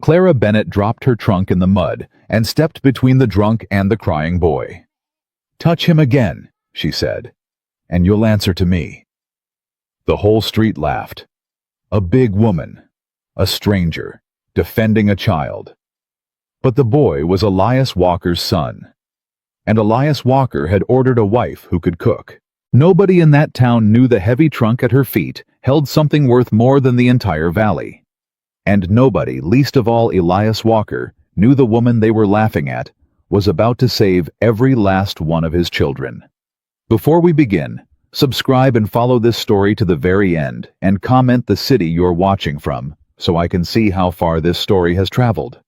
Clara Bennett dropped her trunk in the mud and stepped between the drunk and the crying boy. "Touch him again," she said, "and you'll answer to me." The whole street laughed. A big woman, a stranger, defending a child. But the boy was Elias Walker's son. And Elias Walker had ordered a wife who could cook. Nobody in that town knew the heavy trunk at her feet held something worth more than the entire valley. And nobody, least of all Elias Walker, knew the woman they were laughing at was about to save every last one of his children. Before we begin, subscribe and follow this story to the very end and comment the city you're watching from so I can see how far this story has traveled.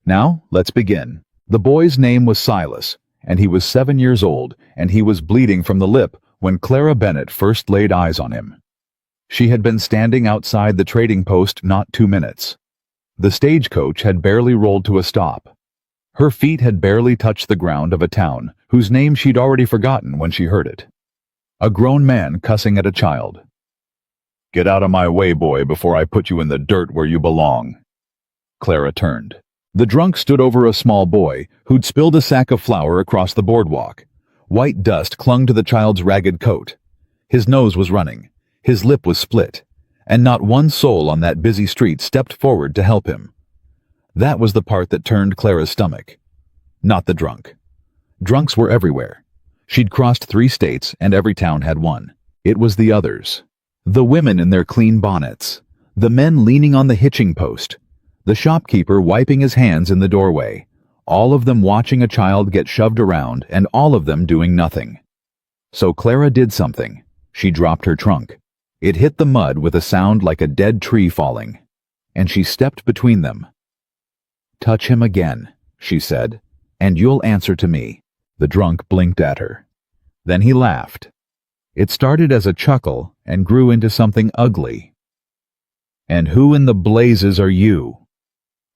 Now, let's begin. The boy's name was Silas, and he was 7 years old, and he was bleeding from the lip when Clara Bennett first laid eyes on him. She had been standing outside the trading post not 2 minutes. The stagecoach had barely rolled to a stop. Her feet had barely touched the ground of a town whose name she'd already forgotten when she heard it. A grown man cussing at a child. "Get out of my way, boy, before I put you in the dirt where you belong." Clara turned. The drunk stood over a small boy who'd spilled a sack of flour across the boardwalk. White dust clung to the child's ragged coat. His nose was running. His lip was split. And not one soul on that busy street stepped forward to help him. That was the part that turned Clara's stomach. Not the drunk. Drunks were everywhere. She'd crossed 3 states and every town had one. It was the others. The women in their clean bonnets. The men leaning on the hitching post. The shopkeeper wiping his hands in the doorway. All of them watching a child get shoved around and all of them doing nothing. So Clara did something. She dropped her trunk. It hit the mud with a sound like a dead tree falling. And she stepped between them. "Touch him again," she said, "and you'll answer to me." The drunk blinked at her. Then he laughed. It started as a chuckle and grew into something ugly. "And who in the blazes are you?"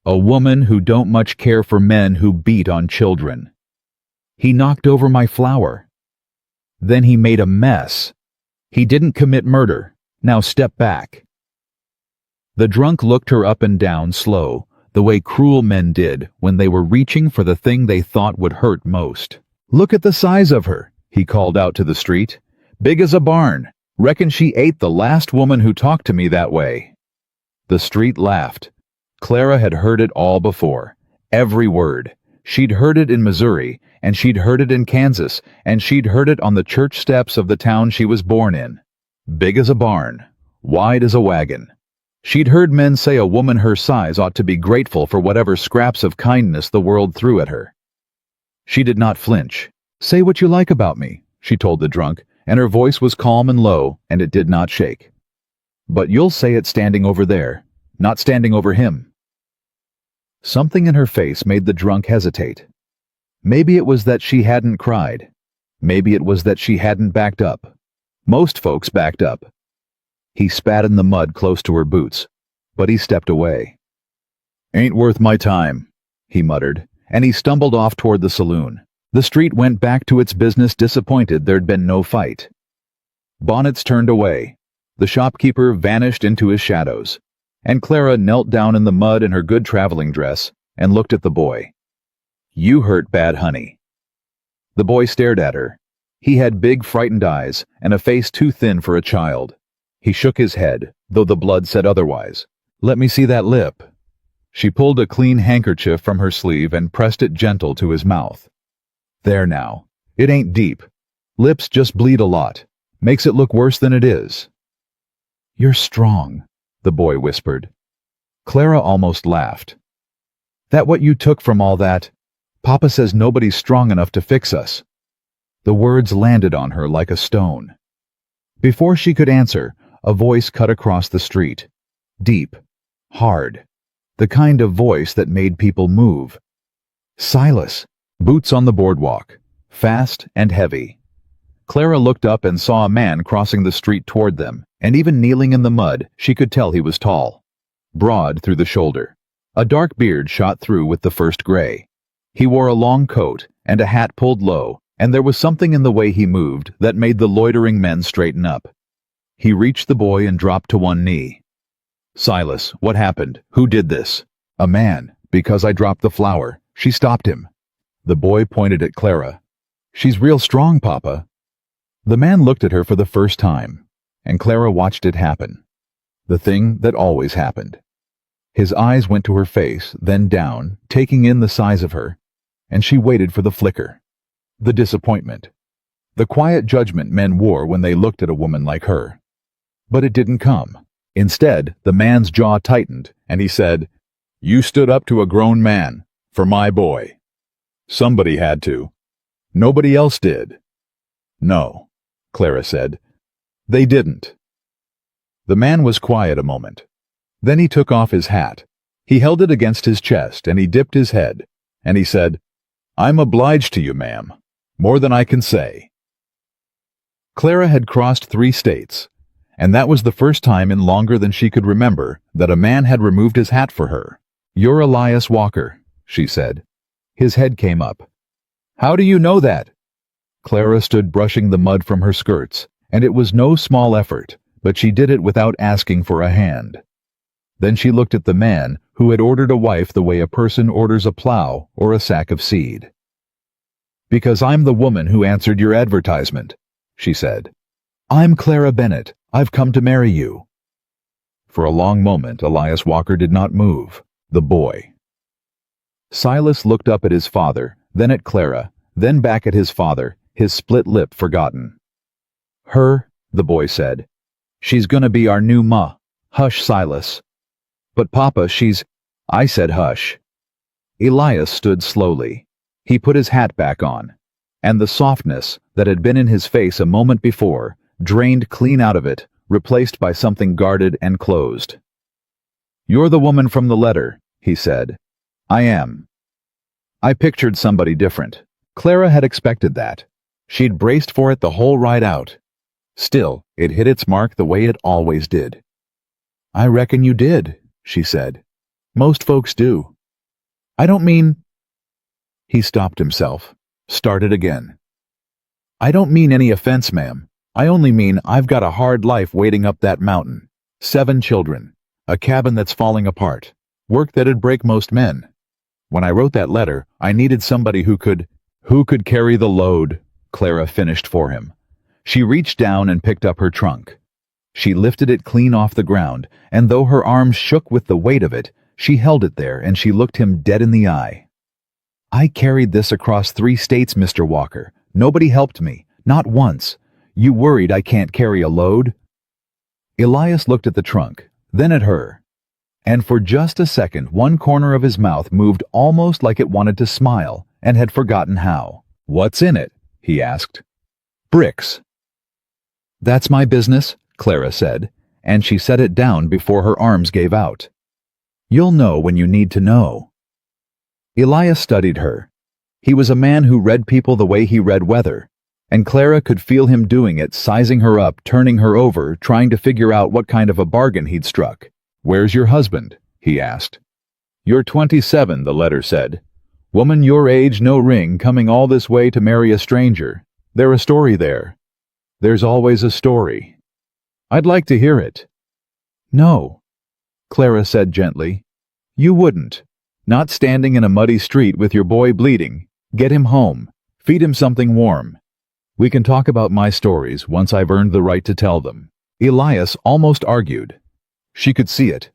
"A woman who don't much care for men who beat on children." "He knocked over my flour." "Then he made a mess." "He didn't commit murder. Now step back." The drunk looked her up and down slow, the way cruel men did when they were reaching for the thing they thought would hurt most. "Look at the size of her," he called out to the street. "Big as a barn. Reckon she ate the last woman who talked to me that way." The street laughed. Clara had heard it all before. Every word. She'd heard it in Missouri, and she'd heard it in Kansas, and she'd heard it on the church steps of the town she was born in. Big as a barn. Wide as a wagon. She'd heard men say a woman her size ought to be grateful for whatever scraps of kindness the world threw at her. She did not flinch. "Say what you like about me," she told the drunk, and her voice was calm and low, and it did not shake. "But you'll say it standing over there, not standing over him." Something in her face made the drunk hesitate. Maybe it was that she hadn't cried. Maybe it was that she hadn't backed up. Most folks backed up. He spat in the mud close to her boots, but he stepped away. "Ain't worth my time," he muttered, and he stumbled off toward the saloon. The street went back to its business disappointed there'd been no fight. Bonnets turned away. The shopkeeper vanished into his shadows, and Clara knelt down in the mud in her good traveling dress and looked at the boy. "You hurt bad, honey." The boy stared at her. He had big, frightened eyes and a face too thin for a child. He shook his head, though the blood said otherwise. "Let me see that lip." She pulled a clean handkerchief from her sleeve and pressed it gentle to his mouth. "There now. It ain't deep. Lips just bleed a lot. Makes it look worse than it is." "You're strong," the boy whispered. Clara almost laughed. "That what you took from all that? Papa says nobody's strong enough to fix us." The words landed on her like a stone. Before she could answer, a voice cut across the street. Deep. Hard. The kind of voice that made people move. "Silas!" Boots on the boardwalk. Fast and heavy. Clara looked up and saw a man crossing the street toward them, and even kneeling in the mud, she could tell he was tall. Broad through the shoulder. A dark beard shot through with the first gray. He wore a long coat and a hat pulled low, and there was something in the way he moved that made the loitering men straighten up. He reached the boy and dropped to one knee. "Silas, what happened? Who did this?" A man, because I dropped the flower. She stopped him. The boy pointed at Clara. She's real strong, Papa. The man looked at her for the first time, and Clara watched it happen. The thing that always happened. His eyes went to her face, then down, taking in the size of her, and she waited for the flicker. The disappointment. The quiet judgment men wore when they looked at a woman like her. But it didn't come. Instead, the man's jaw tightened, and he said, "You stood up to a grown man, for my boy. Somebody had to. Nobody else did." "No," Clara said. "They didn't." The man was quiet a moment. Then he took off his hat. He held it against his chest, and he dipped his head, and he said, "I'm obliged to you, ma'am. More than I can say." Clara had crossed 3 states, and that was the first time in longer than she could remember that a man had removed his hat for her. "You're Elias Walker," she said. His head came up. "How do you know that?" Clara stood brushing the mud from her skirts, and it was no small effort, but she did it without asking for a hand. Then she looked at the man who had ordered a wife the way a person orders a plow or a sack of seed. "Because I'm the woman who answered your advertisement," she said. "I'm Clara Bennett. I've come to marry you." For a long moment, Elias Walker did not move. The boy. Silas looked up at his father, then at Clara, then back at his father, his split lip forgotten. "Her," the boy said. "She's gonna be our new ma. Hush, Silas." "But Papa, she's—" "I said hush." Elias stood slowly. He put his hat back on, and the softness that had been in his face a moment before drained clean out of it, replaced by something guarded and closed. "You're the woman from the letter," he said. "I am." I pictured somebody different. Clara had expected that. She'd braced for it the whole ride out. Still, it hit its mark the way it always did. "I reckon you did," she said. "Most folks do." "I don't mean—" He stopped himself, started again. "I don't mean any offense, ma'am. I only mean I've got a hard life waiting up that mountain. 7 children, a cabin that's falling apart, work that'd break most men. When I wrote that letter, I needed somebody who could carry the load," Clara finished for him. She reached down and picked up her trunk. She lifted it clean off the ground, and though her arms shook with the weight of it, she held it there and she looked him dead in the eye. "I carried this across 3 states, Mr. Walker. Nobody helped me, not once. You worried I can't carry a load?" Elias looked at the trunk, then at her. And for just a second, one corner of his mouth moved almost like it wanted to smile, and had forgotten how. "What's in it?" he asked. "Bricks." "That's my business," Clara said, and she set it down before her arms gave out. "You'll know when you need to know." Elias studied her. He was a man who read people the way he read weather, and Clara could feel him doing it, sizing her up, turning her over, trying to figure out what kind of a bargain he'd struck. "Where's your husband?" he asked. "You're 27, the letter said. Woman your age, no ring, coming all this way to marry a stranger. There a story there?" "There's always a story." "I'd like to hear it." "No," Clara said gently. "You wouldn't. Not standing in a muddy street with your boy bleeding. Get him home. Feed him something warm. We can talk about my stories once I've earned the right to tell them." Elias almost argued. She could see it.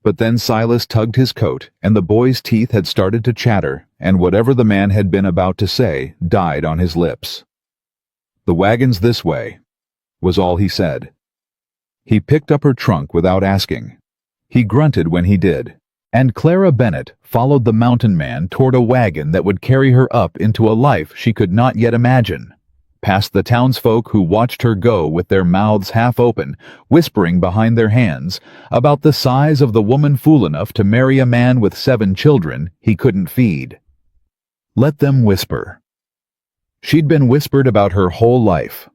But then Silas tugged his coat, and the boy's teeth had started to chatter, and whatever the man had been about to say died on his lips. "The wagon's this way," was all he said. He picked up her trunk without asking. He grunted when he did, and Clara Bennett followed the mountain man toward a wagon that would carry her up into a life she could not yet imagine, past the townsfolk who watched her go with their mouths half open, whispering behind their hands about the size of the woman fool enough to marry a man with 7 children he couldn't feed. Let them whisper. She'd been whispered about her whole life.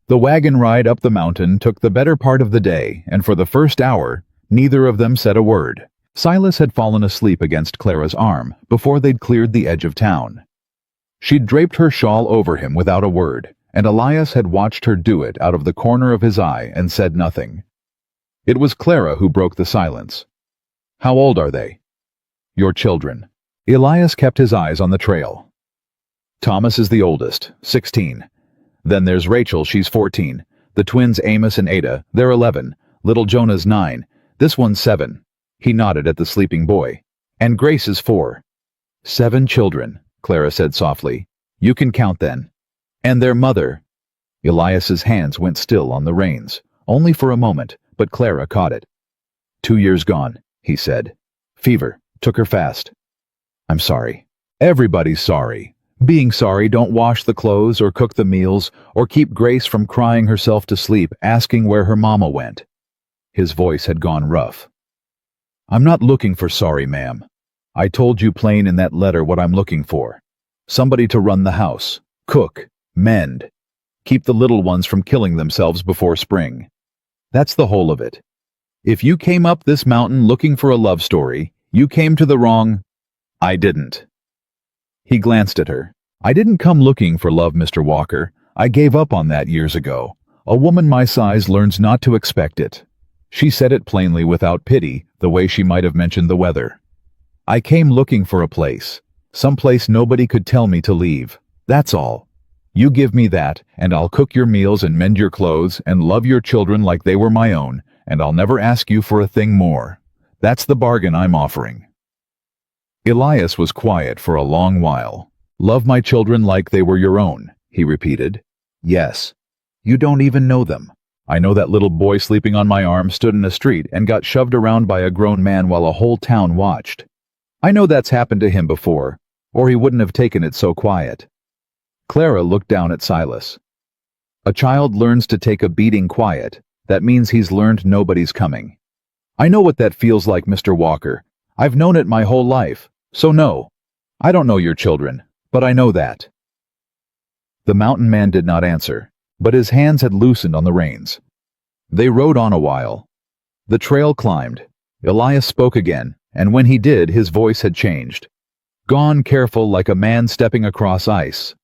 The wagon ride up the mountain took the better part of the day, and for the first hour, neither of them said a word. Silas had fallen asleep against Clara's arm before they'd cleared the edge of town. She'd draped her shawl over him without a word, and Elias had watched her do it out of the corner of his eye and said nothing. It was Clara who broke the silence. "How old are they?" Your children. Elias kept his eyes on the trail. Thomas is the oldest, 16. Then there's Rachel, she's 14. The twins Amos and Ada, they're 11. Little Jonah's 9. This one's 7. He nodded at the sleeping boy. And Grace is 4. 7 children, Clara said softly. You can count then. And their mother. Elias's hands went still on the reins, only for a moment, but Clara caught it. 2 years gone, he said. Fever, took her fast. I'm sorry. Everybody's sorry. Being sorry don't wash the clothes or cook the meals or keep Grace from crying herself to sleep asking where her mama went. His voice had gone rough. I'm not looking for sorry, ma'am. I told you plain in that letter what I'm looking for. Somebody to run the house, cook, mend, keep the little ones from killing themselves before spring. That's the whole of it. If you came up this mountain looking for a love story, you came to the wrong... I didn't. He glanced at her. I didn't come looking for love, Mr. Walker. I gave up on that years ago. A woman my size learns not to expect it. She said it plainly without pity, the way she might have mentioned the weather. I came looking for a place. Some place nobody could tell me to leave. That's all. You give me that, and I'll cook your meals and mend your clothes and love your children like they were my own, and I'll never ask you for a thing more. That's the bargain I'm offering. Elias was quiet for a long while. Love my children like they were your own, he repeated. Yes. You don't even know them. I know that little boy sleeping on my arm stood in the street and got shoved around by a grown man while a whole town watched. I know that's happened to him before, or he wouldn't have taken it so quiet. Clara looked down at Silas. A child learns to take a beating quiet. That means he's learned nobody's coming. I know what that feels like, Mr. Walker. I've known it my whole life. So no, I don't know your children, but I know that. The mountain man did not answer, but his hands had loosened on the reins. They rode on a while. The trail climbed. Elias spoke again, and when he did, his voice had changed. Gone careful like a man stepping across ice.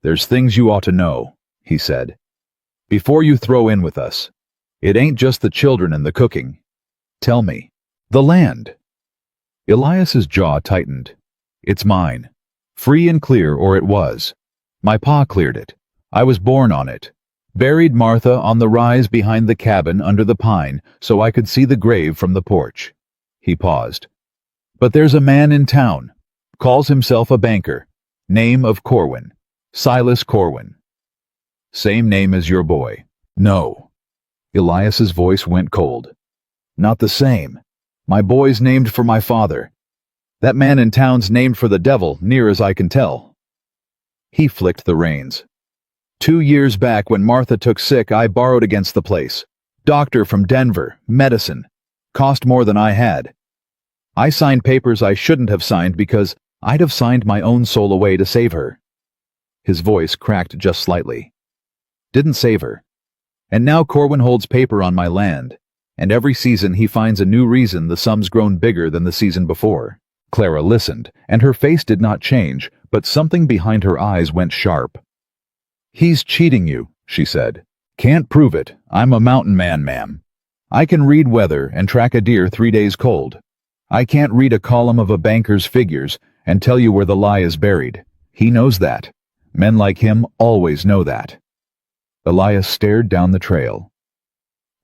There's things you ought to know, he said. Before you throw in with us. It ain't just the children and the cooking. Tell me. The land. Elias's jaw tightened. It's mine. Free and clear, or it was. My pa cleared it. I was born on it. Buried Martha on the rise behind the cabin under the pine so I could see the grave from the porch. He paused. But there's a man in town. Calls himself a banker. Name of Corwin. Silas Corwin. Same name as your boy. No. Elias's voice went cold. Not the same. My boy's named for my father. That man in town's named for the devil, near as I can tell. He flicked the reins. 2 years back when Martha took sick, I borrowed against the place. Doctor from Denver, medicine. Cost more than I had. I signed papers I shouldn't have signed because I'd have signed my own soul away to save her. His voice cracked just slightly. Didn't save her. And now Corwin holds paper on my land. And every season he finds a new reason the sum's grown bigger than the season before. Clara listened, and her face did not change, but something behind her eyes went sharp. He's cheating you, she said. Can't prove it. I'm a mountain man, ma'am. I can read weather and track a deer 3 days cold. I can't read a column of a banker's figures and tell you where the lie is buried. He knows that. Men like him always know that. Elias stared down the trail.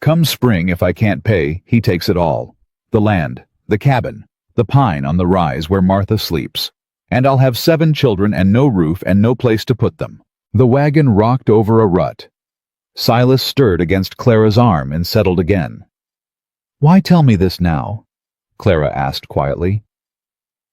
Come spring, if I can't pay, he takes it all. The land, the cabin, the pine on the rise where Martha sleeps. And I'll have 7 children and no roof and no place to put them. The wagon rocked over a rut. Silas stirred against Clara's arm and settled again. Why tell me this now? Clara asked quietly.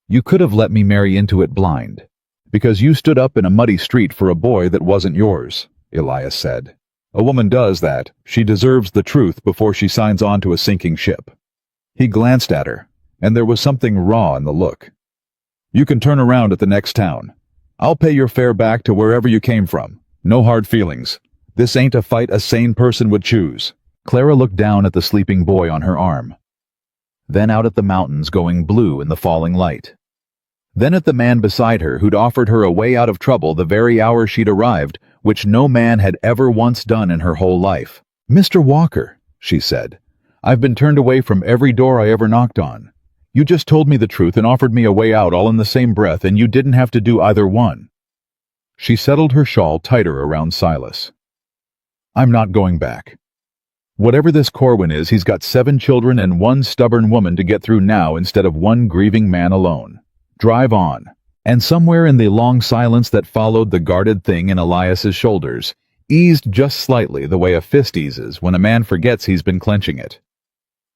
You could have let me marry into it blind. Because you stood up in a muddy street for a boy that wasn't yours, Elias said. A woman does that. She deserves the truth before she signs on to a sinking ship. He glanced at her, and there was something raw in the look. You can turn around at the next town. I'll pay your fare back to wherever you came from. No hard feelings. This ain't a fight a sane person would choose. Clara looked down at the sleeping boy on her arm. Then out at the mountains going blue in the falling light. Then at the man beside her who'd offered her a way out of trouble the very hour she'd arrived, which no man had ever once done in her whole life. Mr. Walker, she said, I've been turned away from every door I ever knocked on. You just told me the truth and offered me a way out all in the same breath, and you didn't have to do either one." She settled her shawl tighter around Silas. "I'm not going back. Whatever this Corwin is, he's got 7 children and 1 stubborn woman to get through now instead of 1 grieving man alone. Drive on." And somewhere in the long silence that followed, the guarded thing in Elias's shoulders eased just slightly, the way a fist eases when a man forgets he's been clenching it.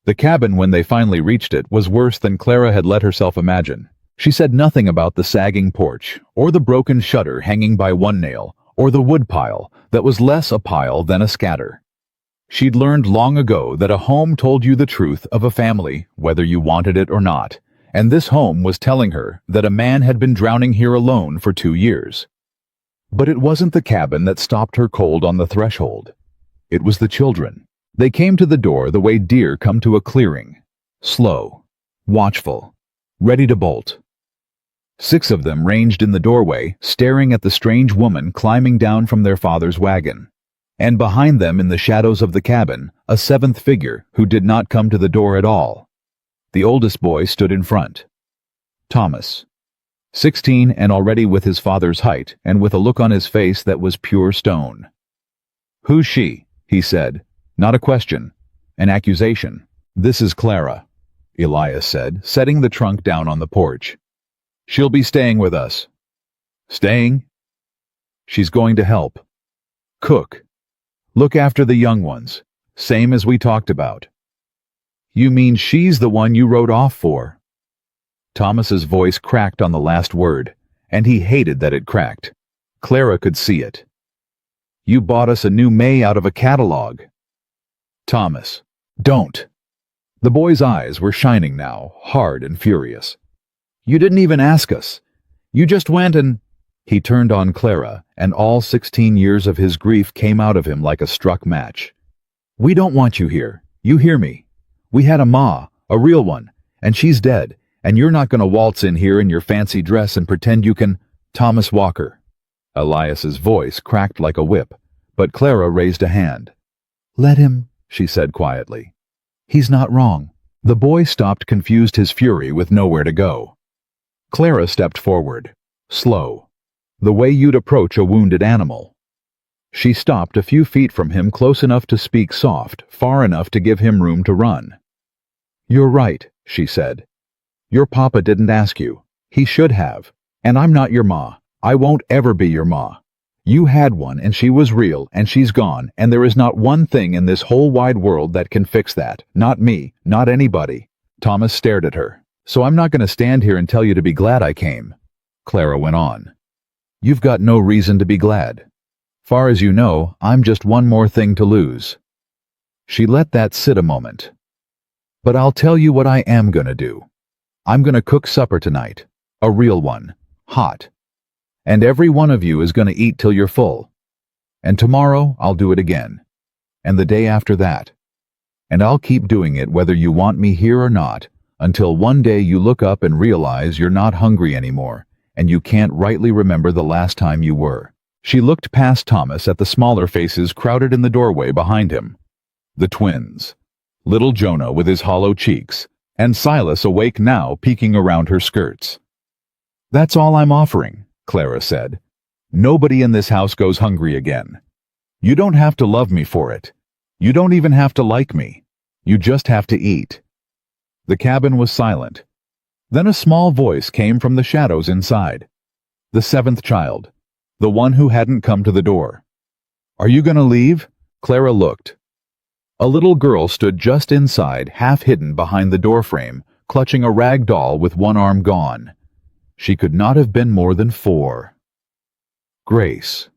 The cabin, when they finally reached it, was worse than Clara had let herself imagine. She said nothing about the sagging porch, or the broken shutter hanging by one nail, or the wood pile that was less a pile than a scatter. She'd learned long ago that a home told you the truth of a family, whether you wanted it or not, and this home was telling her that a man had been drowning here alone for 2 years. But it wasn't the cabin that stopped her cold on the threshold. It was the children. They came to the door the way deer come to a clearing, slow, watchful, ready to bolt. 6 of them ranged in the doorway, staring at the strange woman climbing down from their father's wagon. And behind them, in the shadows of the cabin, a 7th figure who did not come to the door at all. The oldest boy stood in front. Thomas, 16 and already with his father's height, and with a look on his face that was pure stone. "Who's she?" he said. Not a question, an accusation. "This is Clara," Elias said, setting the trunk down on the porch. "She'll be staying with us." "Staying?" "She's going to help. Cook. Look after the young ones, same as we talked about." "You mean she's the one you wrote off for?" Thomas's voice cracked on the last word, and he hated that it cracked. Clara could see it. "You bought us a new May out of a catalog." "Thomas, don't." The boy's eyes were shining now, hard and furious. "You didn't even ask us. You just went and—" He turned on Clara, and all 16 years of his grief came out of him like a struck match. "We don't want you here. You hear me? We had a ma, a real one, and she's dead, and you're not going to waltz in here in your fancy dress and pretend you can—" "Thomas Walker." Elias's voice cracked like a whip, but Clara raised a hand. "Let him," she said quietly. "He's not wrong." The boy stopped, confused, his fury with nowhere to go. Clara stepped forward, slow, the way you'd approach a wounded animal. She stopped a few feet from him, close enough to speak soft, far enough to give him room to run. "You're right," she said. "Your papa didn't ask you. He should have. And I'm not your ma. I won't ever be your ma. You had one, and she was real, and she's gone, and there is not one thing in this whole wide world that can fix that. Not me, not anybody." Thomas stared at her. "So I'm not going to stand here and tell you to be glad I came," Clara went on. "You've got no reason to be glad. Far as you know, I'm just one more thing to lose." She let that sit a moment. "But I'll tell you what I am going to do. I'm going to cook supper tonight. A real one. Hot. And every one of you is going to eat till you're full. And tomorrow I'll do it again. And the day after that. And I'll keep doing it whether you want me here or not, until one day you look up and realize you're not hungry anymore, and you can't rightly remember the last time you were." She looked past Thomas at the smaller faces crowded in the doorway behind him. The twins. Little Jonah with his hollow cheeks, and Silas awake now, peeking around her skirts. "That's all I'm offering," Clara said. "Nobody in this house goes hungry again. You don't have to love me for it. You don't even have to like me. You just have to eat." The cabin was silent. Then a small voice came from the shadows inside. The 7th child, the one who hadn't come to the door. "Are you going to leave?" Clara looked. A little girl stood just inside, half hidden behind the doorframe, clutching a rag doll with one arm gone. She could not have been more than 4. Grace.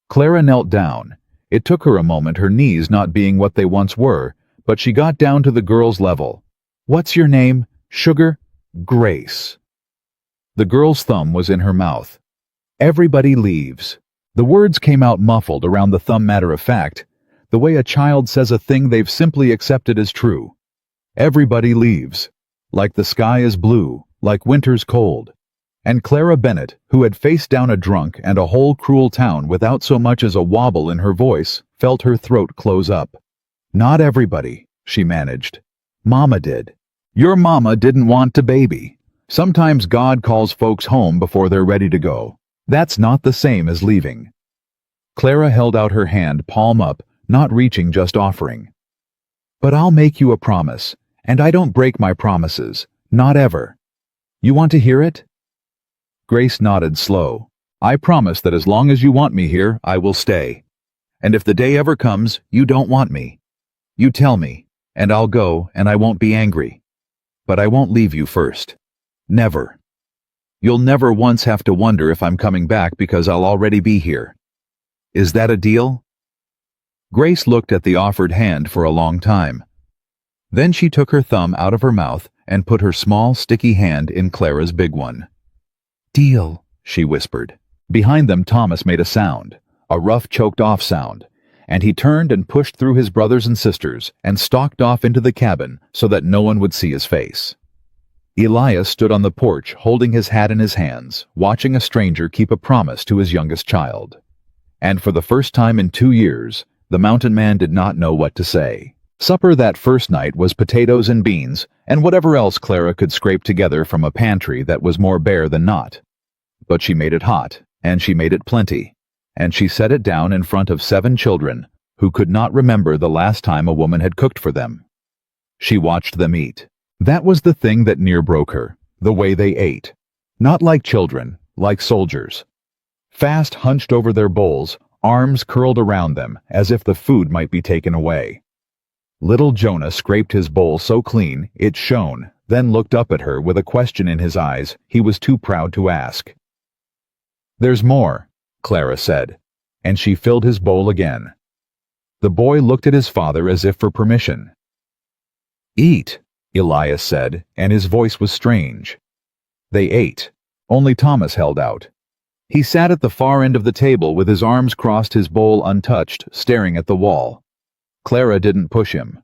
Clara knelt down. It took her a moment, her knees not being what they once were, but she got down to the girl's level. "What's your name, Sugar?" "Grace." The girl's thumb was in her mouth. "Everybody leaves." The words came out muffled around the thumb, matter of fact, the way a child says a thing they've simply accepted as true. Everybody leaves. Like the sky is blue, like winter's cold. And Clara Bennett, who had faced down a drunk and a whole cruel town without so much as a wobble in her voice, felt her throat close up. "Not everybody," she managed. "Mama did. Your mama didn't want to baby. Sometimes God calls folks home before they're ready to go. That's not the same as leaving. Clara held out her hand, palm up, not reaching, just offering. But I'll make you a promise, and I don't break my promises, not ever. You want to hear it? Grace nodded slow. I promise that as long as you want me here, I will stay. And if the day ever comes, you don't want me, you tell me, and I'll go, and I won't be angry. But I won't leave you first. Never. You'll never once have to wonder if I'm coming back because I'll already be here. Is that a deal? Grace looked at the offered hand for a long time. Then she took her thumb out of her mouth and put her small, sticky hand in Clara's big one. Deal, she whispered. Behind them, Thomas made a sound, a rough, choked-off sound, and he turned and pushed through his brothers and sisters and stalked off into the cabin so that no one would see his face. Elias stood on the porch holding his hat in his hands, watching a stranger keep a promise to his youngest child. And for the first time in 2 years, the mountain man did not know what to say. Supper that first night was potatoes and beans and whatever else Clara could scrape together from a pantry that was more bare than not. But she made it hot, and she made it plenty, and she set it down in front of 7 children who could not remember the last time a woman had cooked for them. She watched them eat. That was the thing that near broke her, the way they ate. Not like children, like soldiers. Fast, hunched over their bowls, arms curled around them as if the food might be taken away. Little Jonah scraped his bowl so clean it shone, then looked up at her with a question in his eyes he was too proud to ask. There's more, Clara said, and she filled his bowl again. The boy looked at his father as if for permission. Eat, Elias said, and his voice was strange. They ate. Only Thomas held out. He sat at the far end of the table with his arms crossed, his bowl untouched, staring at the wall. Clara didn't push him.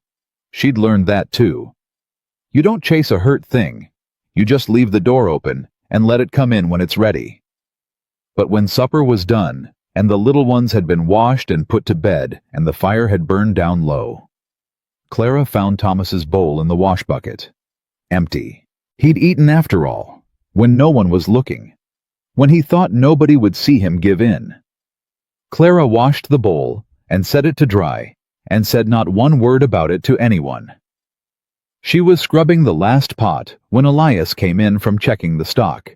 She'd learned that too. You don't chase a hurt thing. You just leave the door open and let it come in when it's ready. But when supper was done, and the little ones had been washed and put to bed, and the fire had burned down low, Clara found Thomas's bowl in the wash bucket. Empty. He'd eaten after all, when no one was looking, when he thought nobody would see him give in. Clara washed the bowl and set it to dry, and said not one word about it to anyone. She was scrubbing the last pot when Elias came in from checking the stock.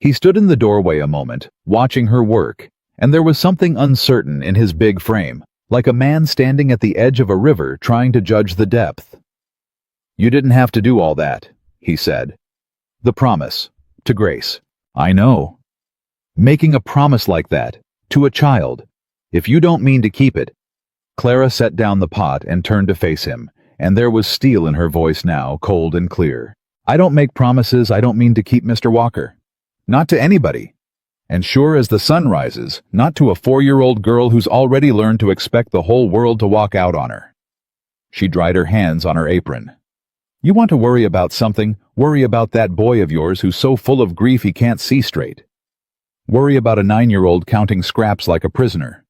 He stood in the doorway a moment, watching her work, and there was something uncertain in his big frame, like a man standing at the edge of a river trying to judge the depth. You didn't have to do all that, he said. The promise, to Grace. I know. Making a promise like that, to a child, if you don't mean to keep it. Clara set down the pot and turned to face him, and there was steel in her voice now, cold and clear. I don't make promises I don't mean to keep, Mr. Walker. Not to anybody. And sure as the sun rises, not to a 4-year-old girl who's already learned to expect the whole world to walk out on her. She dried her hands on her apron. You want to worry about something, worry about that boy of yours who's so full of grief he can't see straight. Worry about a 9-year-old counting scraps like a prisoner.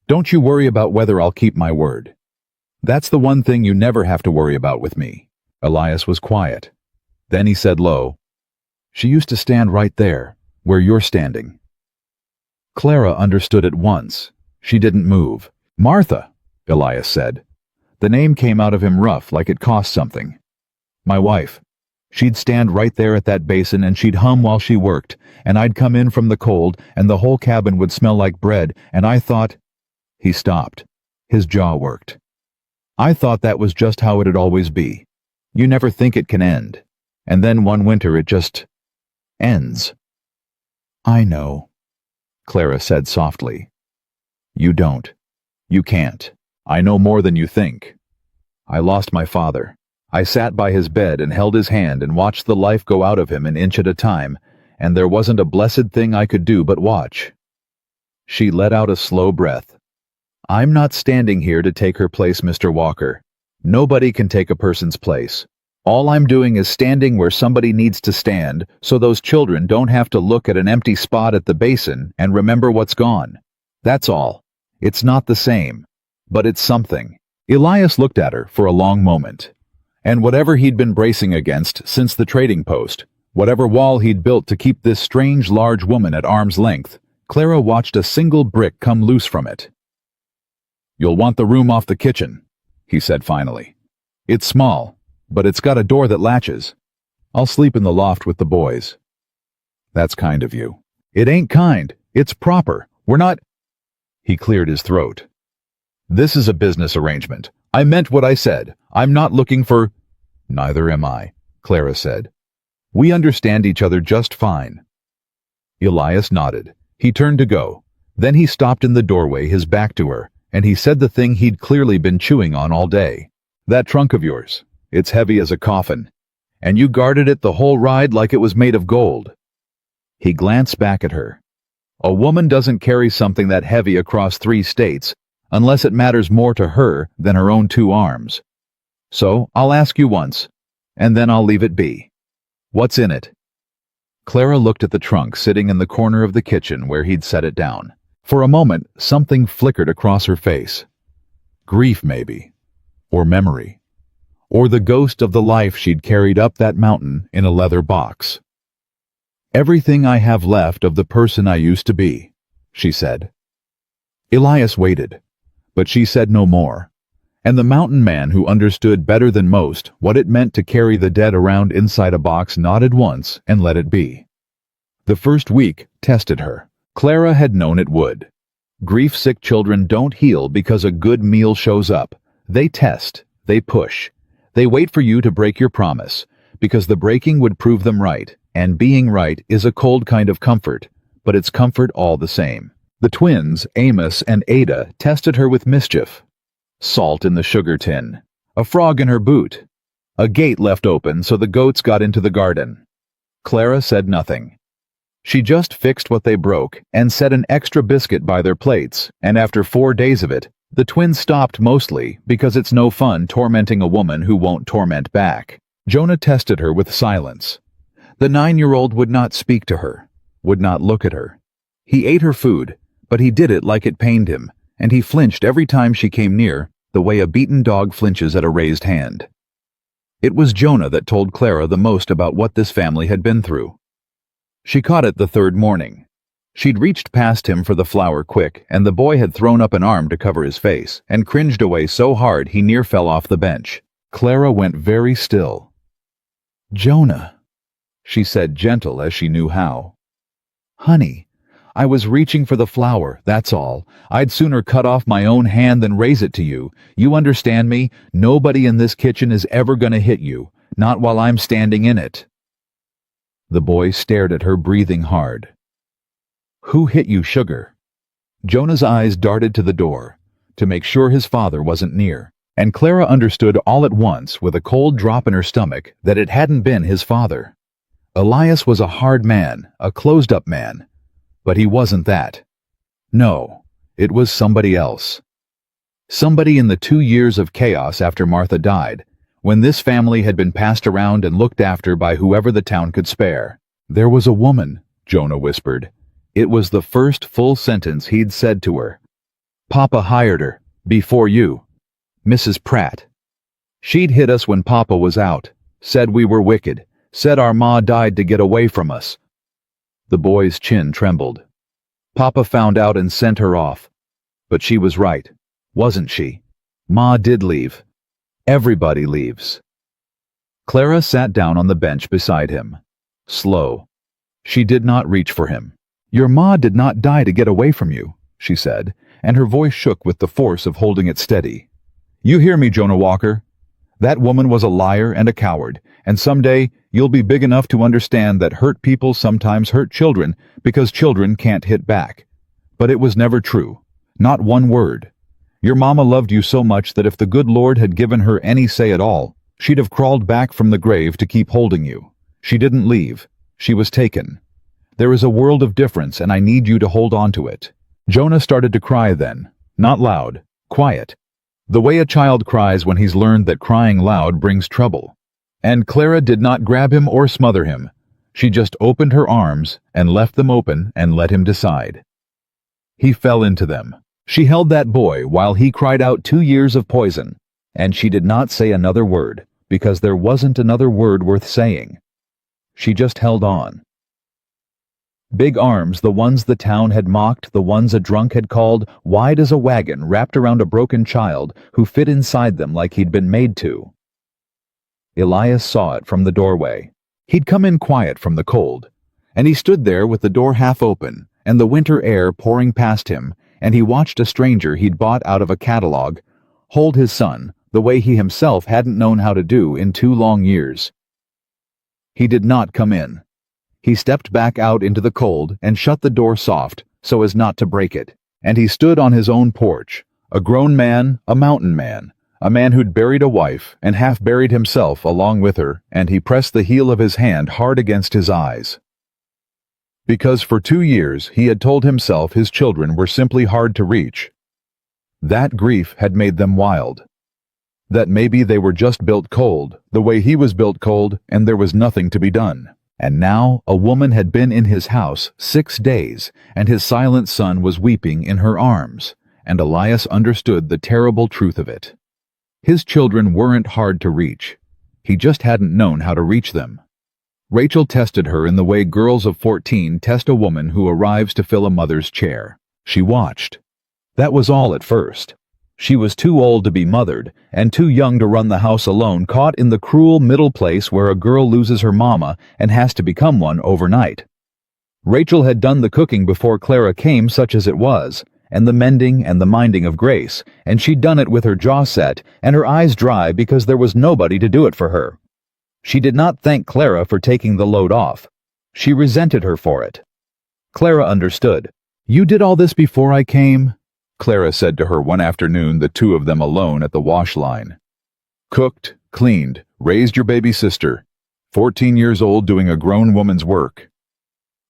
Don't you worry about whether I'll keep my word. That's the one thing you never have to worry about with me. Elias was quiet. Then he said low, She used to stand right there, where you're standing. Clara understood at once. She didn't move. Martha, Elias said. The name came out of him rough, like it cost something. My wife. She'd stand right there at that basin and she'd hum while she worked, and I'd come in from the cold and the whole cabin would smell like bread, and I thought... He stopped. His jaw worked. I thought that was just how it'd always be. You never think it can end. And then one winter it just... ends. I know, Clara said softly. You don't. You can't. I know more than you think. I lost my father. I sat by his bed and held his hand and watched the life go out of him an inch at a time, and there wasn't a blessed thing I could do but watch. She let out a slow breath. I'm not standing here to take her place, Mr. Walker. Nobody can take a person's place. All I'm doing is standing where somebody needs to stand, so those children don't have to look at an empty spot at the basin and remember what's gone. That's all. It's not the same, but it's something. Elias looked at her for a long moment, And whatever he'd been bracing against since the trading post, whatever wall he'd built to keep this strange large woman at arm's length, Clara watched a single brick come loose from it. "You'll want the room off the kitchen," he said finally. "It's small, but it's got a door that latches. I'll sleep in the loft with the boys." "That's kind of you." "It ain't kind. It's proper. We're not—" He cleared his throat. "This is a business arrangement. I meant what I said. I'm not looking for—" "Neither am I," Clara said. "We understand each other just fine." Elias nodded. He turned to go. Then he stopped in the doorway, his back to her, and he said the thing he'd clearly been chewing on all day. "That trunk of yours. It's heavy as a coffin. And you guarded it the whole ride like it was made of gold." He glanced back at her. "A woman doesn't carry something that heavy across 3 states unless it matters more to her than her own 2 arms. So I'll ask you once, and then I'll leave it be. What's in it?" Clara looked at the trunk sitting in the corner of the kitchen where he'd set it down. For a moment, something flickered across her face. Grief, maybe. Or memory. Or the ghost of the life she'd carried up that mountain in a leather box. "Everything I have left of the person I used to be," she said. Elias waited, but she said no more, and the mountain man who understood better than most what it meant to carry the dead around inside a box nodded once and let it be. The first week tested her. Clara had known it would. Grief-sick children don't heal because a good meal shows up. They test, they push. They wait for you to break your promise, because the breaking would prove them right, and being right is a cold kind of comfort, but it's comfort all the same. The twins, Amos and Ada, tested her with mischief. Salt in the sugar tin, a frog in her boot, a gate left open so the goats got into the garden. Clara said nothing. She just fixed what they broke and set an extra biscuit by their plates, and after 4 days of it, the twins stopped mostly because it's no fun tormenting a woman who won't torment back. Jonah tested her with silence. The 9-year-old would not speak to her, would not look at her. He ate her food, but he did it like it pained him, and he flinched every time she came near, the way a beaten dog flinches at a raised hand. It was Jonah that told Clara the most about what this family had been through. She caught it the 3rd morning. She'd reached past him for the flour quick, and the boy had thrown up an arm to cover his face, and cringed away so hard he near fell off the bench. Clara went very still. "Jonah," she said, gentle as she knew how. "Honey, I was reaching for the flour, that's all. I'd sooner cut off my own hand than raise it to you. You understand me? Nobody in this kitchen is ever gonna hit you, not while I'm standing in it." The boy stared at her, breathing hard. "Who hit you, sugar?" Jonah's eyes darted to the door, to make sure his father wasn't near, and Clara understood all at once, with a cold drop in her stomach, that it hadn't been his father. Elias was a hard man, a closed-up man, but he wasn't that. No, it was somebody else. Somebody in the 2 years of chaos after Martha died, when this family had been passed around and looked after by whoever the town could spare. "There was a woman," Jonah whispered. It was the first full sentence he'd said to her. "Papa hired her, before you. Mrs. Pratt. She'd hit us when Papa was out, said we were wicked, said our ma died to get away from us." The boy's chin trembled. "Papa found out and sent her off. But she was right, wasn't she? Ma did leave. Everybody leaves." Clara sat down on the bench beside him. Slow. She did not reach for him. "Your ma did not die to get away from you," she said, and her voice shook with the force of holding it steady. "You hear me, Jonah Walker? That woman was a liar and a coward, and someday you'll be big enough to understand that hurt people sometimes hurt children because children can't hit back. But it was never true. Not one word. Your mama loved you so much that if the good Lord had given her any say at all, she'd have crawled back from the grave to keep holding you. She didn't leave. She was taken. There is a world of difference, and I need you to hold on to it." Jonah started to cry then, not loud, quiet, the way a child cries when he's learned that crying loud brings trouble. And Clara did not grab him or smother him. She just opened her arms and left them open and let him decide. He fell into them. She held that boy while he cried out 2 years of poison, and she did not say another word, because there wasn't another word worth saying. She just held on. Big arms, the ones the town had mocked, the ones a drunk had called wide as a wagon, wrapped around a broken child who fit inside them like he'd been made to. Elias saw it from the doorway. He'd come in quiet from the cold, and he stood there with the door half open and the winter air pouring past him, and he watched a stranger he'd bought out of a catalog hold his son the way he himself hadn't known how to do in 2 long years. He did not come in. He stepped back out into the cold and shut the door soft so as not to break it, and he stood on his own porch, a grown man, a mountain man, a man who'd buried a wife and half buried himself along with her, and he pressed the heel of his hand hard against his eyes. Because for 2 years he had told himself his children were simply hard to reach. That grief had made them wild. That maybe they were just built cold, the way he was built cold, and there was nothing to be done. And now a woman had been in his house 6 days, and his silent son was weeping in her arms, and Elias understood the terrible truth of it. His children weren't hard to reach. He just hadn't known how to reach them. Rachel tested her in the way girls of 14 test a woman who arrives to fill a mother's chair. She watched. That was all at first. She was too old to be mothered, and too young to run the house alone, caught in the cruel middle place where a girl loses her mama and has to become one overnight. Rachel had done the cooking before Clara came, such as it was, and the mending and the minding of Grace, and she'd done it with her jaw set and her eyes dry because there was nobody to do it for her. She did not thank Clara for taking the load off. She resented her for it. Clara understood. "You did all this before I came?" Clara said to her one afternoon, the two of them alone at the wash line. "Cooked, cleaned, raised your baby sister. 14 years old doing a grown woman's work."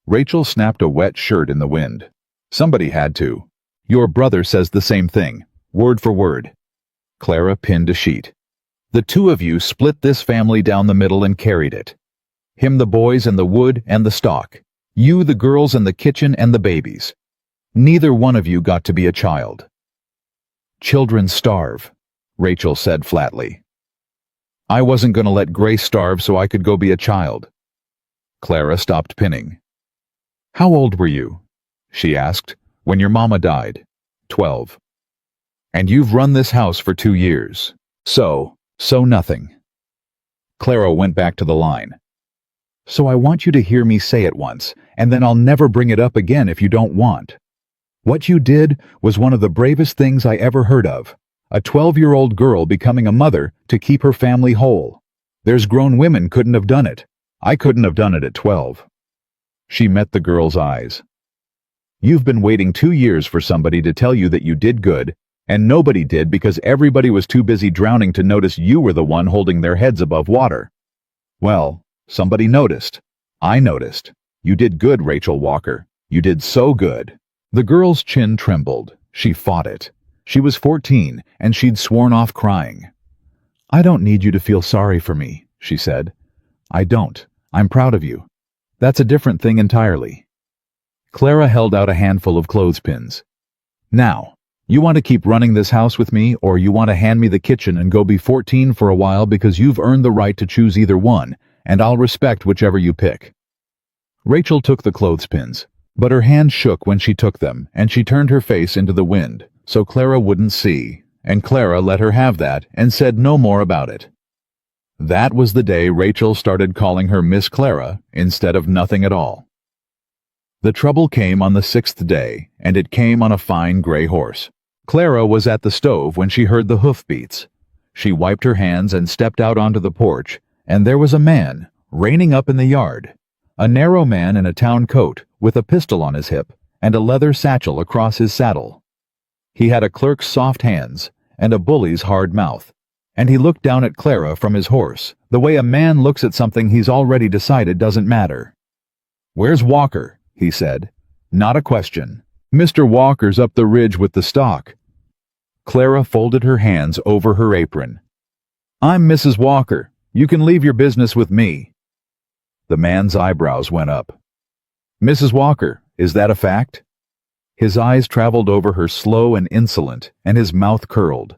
Rachel snapped a wet shirt in the wind. "Somebody had to. Your brother says the same thing, word for word." Clara pinned a sheet. "The two of you split this family down the middle and carried it. Him the boys and the wood and the stock. You the girls and the kitchen and the babies. Neither one of you got to be a child." "Children starve," Rachel said flatly. "I wasn't going to let Grace starve so I could go be a child." Clara stopped pinning. "How old were you?" she asked. "When your mama died?" 12. "And you've run this house for 2 years. So nothing." Clara went back to the line. "So I want you to hear me say it once, and then I'll never bring it up again if you don't want. What you did was one of the bravest things I ever heard of. A 12-year-old girl becoming a mother to keep her family whole. There's grown women couldn't have done it. I couldn't have done it at 12. She met the girl's eyes. "You've been waiting 2 years for somebody to tell you that you did good, and nobody did because everybody was too busy drowning to notice you were the one holding their heads above water. Well, somebody noticed. I noticed. You did good, Rachel Walker. You did so good." The girl's chin trembled. She fought it. She was 14, and she'd sworn off crying. "I don't need you to feel sorry for me," she said. "I don't. I'm proud of you. That's a different thing entirely." Clara held out a handful of clothespins. "Now, you want to keep running this house with me, or you want to hand me the kitchen and go be 14 for a while because you've earned the right to choose either one, and I'll respect whichever you pick." Rachel took the clothespins. But her hand shook when she took them, and she turned her face into the wind, so Clara wouldn't see, and Clara let her have that and said no more about it. That was the day Rachel started calling her Miss Clara instead of nothing at all. The trouble came on the 6th day, and it came on a fine gray horse. Clara was at the stove when she heard the hoofbeats. She wiped her hands and stepped out onto the porch, and there was a man, reining up in the yard. A narrow man in a town coat, with a pistol on his hip, and a leather satchel across his saddle. He had a clerk's soft hands, and a bully's hard mouth, and he looked down at Clara from his horse, the way a man looks at something he's already decided doesn't matter. "Where's Walker?" he said. Not a question. "Mr. Walker's up the ridge with the stock." Clara folded her hands over her apron. "I'm Mrs. Walker. You can leave your business with me." The man's eyebrows went up. "Mrs. Walker, is that a fact?" His eyes traveled over her slow and insolent, and his mouth curled.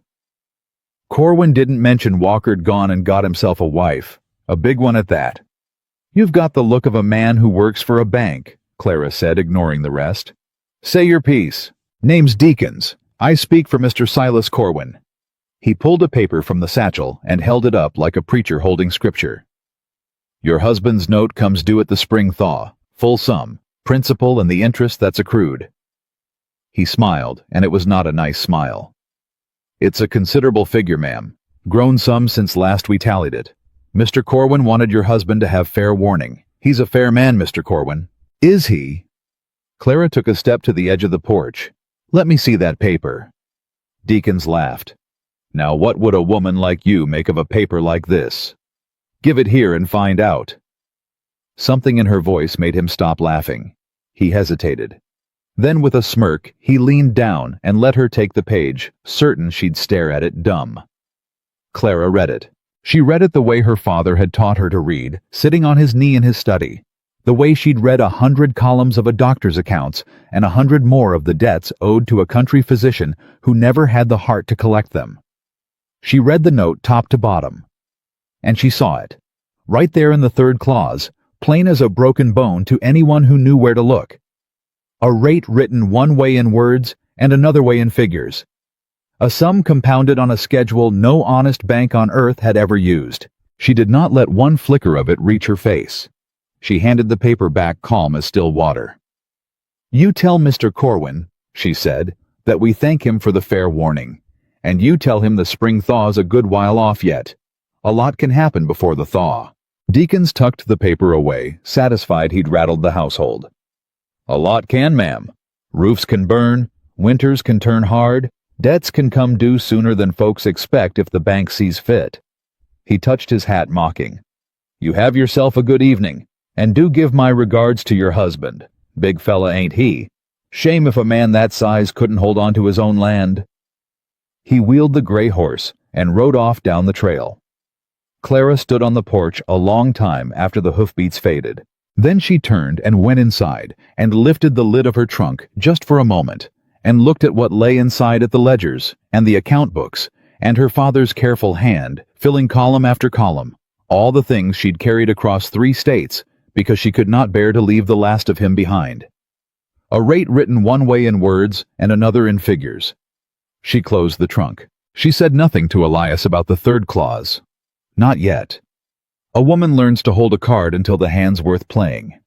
Corwin didn't mention Walker'd gone and got himself a wife, a big one at that. You've got the look of a man who works for a bank, Clara said, ignoring the rest. Say your piece. Name's Deakins. I speak for Mr. Silas Corwin. He pulled a paper from the satchel and held it up like a preacher holding scripture. Your husband's note comes due at the spring thaw, full sum, principal and the interest that's accrued. He smiled, and it was not a nice smile. It's a considerable figure, ma'am. Grown some since last we tallied it. Mr. Corwin wanted your husband to have fair warning. He's a fair man, Mr. Corwin. Is he? Clara took a step to the edge of the porch. Let me see that paper. Deakins laughed. Now what would a woman like you make of a paper like this? Give it here and find out. Something in her voice made him stop laughing. He hesitated. Then with a smirk, he leaned down and let her take the page, certain she'd stare at it dumb. Clara read it. She read it the way her father had taught her to read, sitting on his knee in his study. The way she'd read 100 columns of a doctor's accounts and 100 more of the debts owed to a country physician who never had the heart to collect them. She read the note top to bottom. And she saw it. Right there in the third clause, plain as a broken bone to anyone who knew where to look. A rate written one way in words and another way in figures. A sum compounded on a schedule no honest bank on earth had ever used. She did not let one flicker of it reach her face. She handed the paper back calm as still water. You tell Mr. Corwin, she said, that we thank him for the fair warning. And you tell him the spring thaw's a good while off yet. A lot can happen before the thaw. Deakins tucked the paper away, satisfied he'd rattled the household. A lot can, ma'am. Roofs can burn, winters can turn hard, debts can come due sooner than folks expect if the bank sees fit. He touched his hat, mocking. You have yourself a good evening, and do give my regards to your husband. Big fella, ain't he? Shame if a man that size couldn't hold on to his own land. He wheeled the gray horse and rode off down the trail. Clara stood on the porch a long time after the hoofbeats faded. Then she turned and went inside and lifted the lid of her trunk just for a moment and looked at what lay inside at the ledgers and the account books and her father's careful hand filling column after column, all the things she'd carried across 3 states because she could not bear to leave the last of him behind. A rate written one way in words and another in figures. She closed the trunk. She said nothing to Elias about the third clause. Not yet. A woman learns to hold a card until the hand's worth playing.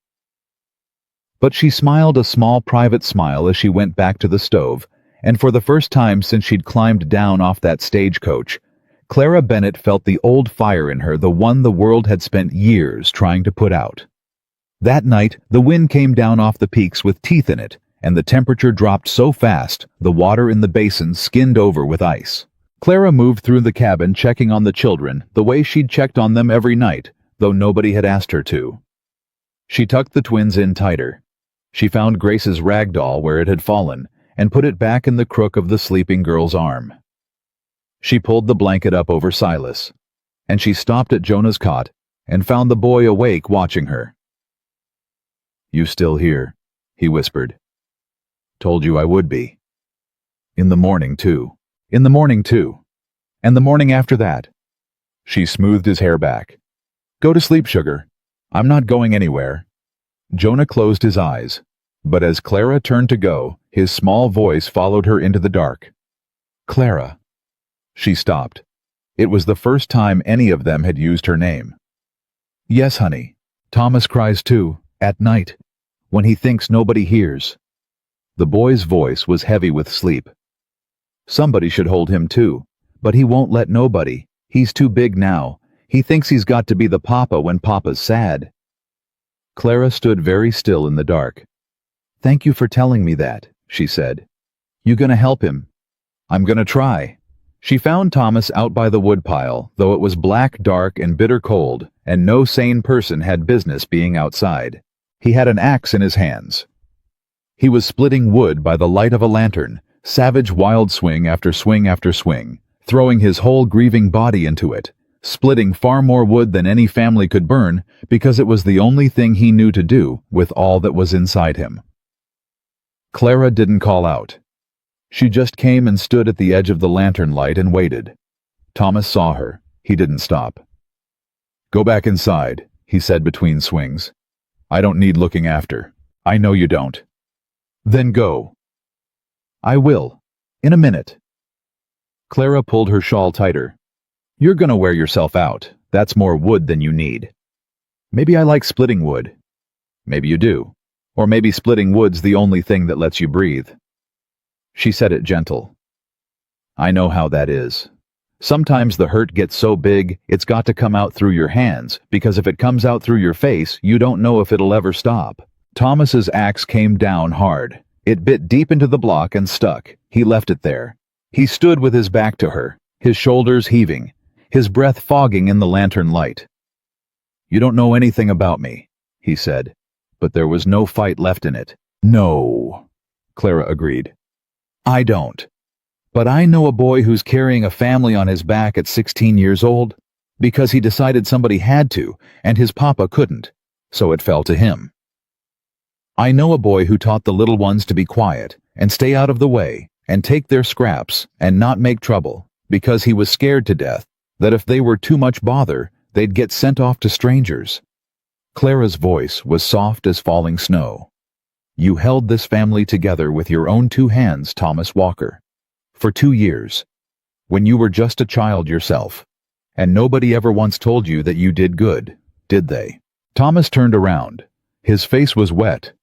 But she smiled a small private smile as she went back to the stove, and for the first time since she'd climbed down off that stagecoach, Clara Bennett felt the old fire in her, the one the world had spent years trying to put out. That night, the wind came down off the peaks with teeth in it, and the temperature dropped so fast the water in the basin skinned over with ice. Clara moved through the cabin checking on the children the way she'd checked on them every night, though nobody had asked her to. She tucked the twins in tighter. She found Grace's rag doll where it had fallen and put it back in the crook of the sleeping girl's arm. She pulled the blanket up over Silas, and she stopped at Jonah's cot and found the boy awake watching her. You still here, he whispered. Told you I would be. In the morning, too. In the morning, too. And the morning after that. She smoothed his hair back. Go to sleep, sugar. I'm not going anywhere. Jonah closed his eyes, but as Clara turned to go, his small voice followed her into the dark. Clara. She stopped. It was the first time any of them had used her name. Yes, honey. Thomas cries too, at night, when he thinks nobody hears. The boy's voice was heavy with sleep. Somebody should hold him too, but he won't let nobody. He's too big now. He thinks he's got to be the papa when papa's sad. Clara stood very still in the dark. Thank you for telling me that, she said. You gonna help him? I'm gonna try. She found Thomas out by the woodpile, though it was black, dark, and bitter cold, and no sane person had business being outside. He had an axe in his hands. He was splitting wood by the light of a lantern, savage wild swing after swing after swing, throwing his whole grieving body into it, splitting far more wood than any family could burn because it was the only thing he knew to do with all that was inside him. Clara didn't call out. She just came and stood at the edge of the lantern light and waited. Thomas saw her. He didn't stop. "Go back inside," he said between swings. "I don't need looking after. I know you don't." "Then go." "I will. In a minute." Clara pulled her shawl tighter. "You're gonna wear yourself out. That's more wood than you need." "Maybe I like splitting wood." "Maybe you do. Or maybe splitting wood's the only thing that lets you breathe." She said it gentle. "I know how that is. Sometimes the hurt gets so big, it's got to come out through your hands, because if it comes out through your face, you don't know if it'll ever stop." Thomas's axe came down hard. It bit deep into the block and stuck. He left it there. He stood with his back to her, his shoulders heaving, his breath fogging in the lantern light. "You don't know anything about me," he said, but there was no fight left in it. "No," Clara agreed. "I don't. But I know a boy who's carrying a family on his back at 16 years old because he decided somebody had to, and his papa couldn't, so it fell to him. I know a boy who taught the little ones to be quiet and stay out of the way and take their scraps and not make trouble because he was scared to death that if they were too much bother, they'd get sent off to strangers." Clara's voice was soft as falling snow. "You held this family together with your own 2 hands, Thomas Walker. For 2 years, when you were just a child yourself, and nobody ever once told you that you did good, did they?" Thomas turned around. His face was wet.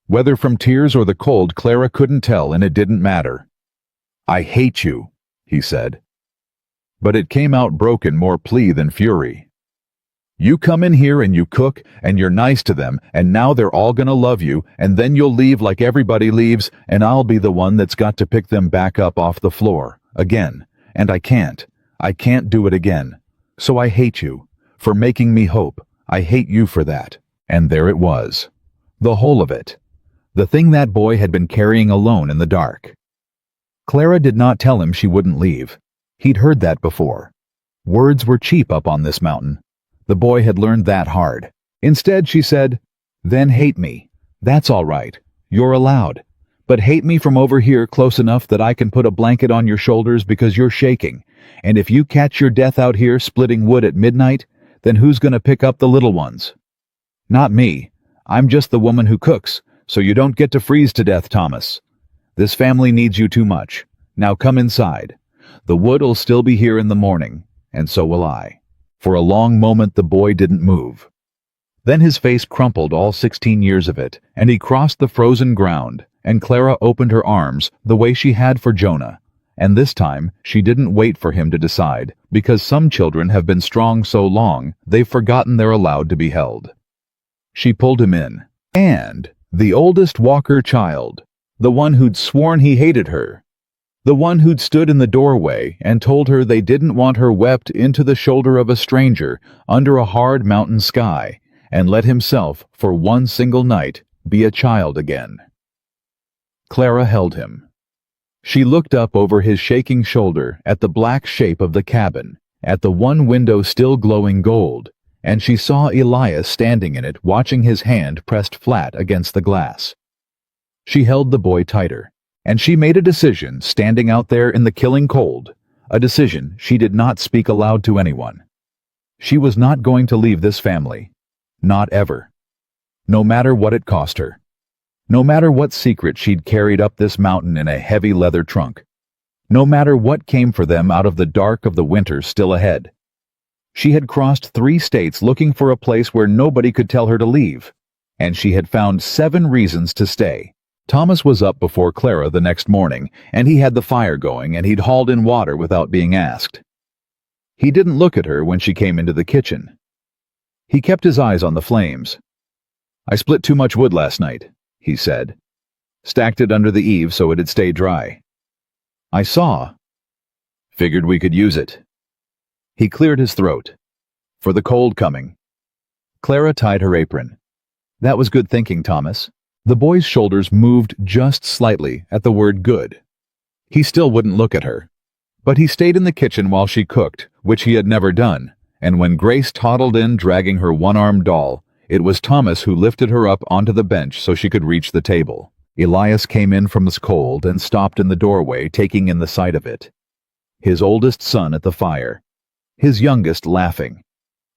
Whether from tears or the cold, Clara couldn't tell, and it didn't matter. "I hate you," he said. But it came out broken, more plea than fury. "You come in here and you cook, and you're nice to them, and now they're all gonna love you, and then you'll leave like everybody leaves, and I'll be the one that's got to pick them back up off the floor, again, and I can't do it again. So I hate you, for making me hope. I hate you for that." And there it was. The whole of it. The thing that boy had been carrying alone in the dark. Clara did not tell him she wouldn't leave. He'd heard that before. Words were cheap up on this mountain. The boy had learned that hard. Instead, she said, "Then hate me. That's all right. You're allowed. But hate me from over here close enough that I can put a blanket on your shoulders because you're shaking. And if you catch your death out here splitting wood at midnight, then who's going to pick up the little ones? Not me. I'm just the woman who cooks, so you don't get to freeze to death, Thomas. This family needs you too much. Now come inside. The wood'll still be here in the morning, and so will I." For a long moment the boy didn't move. Then his face crumpled, all 16 years of it, and he crossed the frozen ground, and Clara opened her arms the way she had for Jonah. And this time she didn't wait for him to decide, because some children have been strong so long they've forgotten they're allowed to be held. She pulled him in. And the oldest Walker child, the one who'd sworn he hated her, the one who'd stood in the doorway and told her they didn't want her wept into the shoulder of a stranger under a hard mountain sky, and let himself, for one single night, be a child again. Clara held him. She looked up over his shaking shoulder at the black shape of the cabin, at the one window still glowing gold, and she saw Elias standing in it, watching his hand pressed flat against the glass. She held the boy tighter. And she made a decision, standing out there in the killing cold, a decision she did not speak aloud to anyone. She was not going to leave this family. Not ever. No matter what it cost her. No matter what secret she'd carried up this mountain in a heavy leather trunk. No matter what came for them out of the dark of the winter still ahead. She had crossed 3 states looking for a place where nobody could tell her to leave, and she had found 7 reasons to stay. Thomas was up before Clara the next morning, and he had the fire going, and he'd hauled in water without being asked. He didn't look at her when she came into the kitchen. He kept his eyes on the flames. "I split too much wood last night," he said. "Stacked it under the eave so it'd stay dry. I saw. Figured we could use it." He cleared his throat. "For the cold coming." Clara tied her apron. "That was good thinking, Thomas." The boy's shoulders moved just slightly at the word good. He still wouldn't look at her. But he stayed in the kitchen while she cooked, which he had never done, and when Grace toddled in dragging her one-armed doll, it was Thomas who lifted her up onto the bench so she could reach the table. Elias came in from his cold and stopped in the doorway, taking in the sight of it. his oldest son at the fire, his youngest laughing,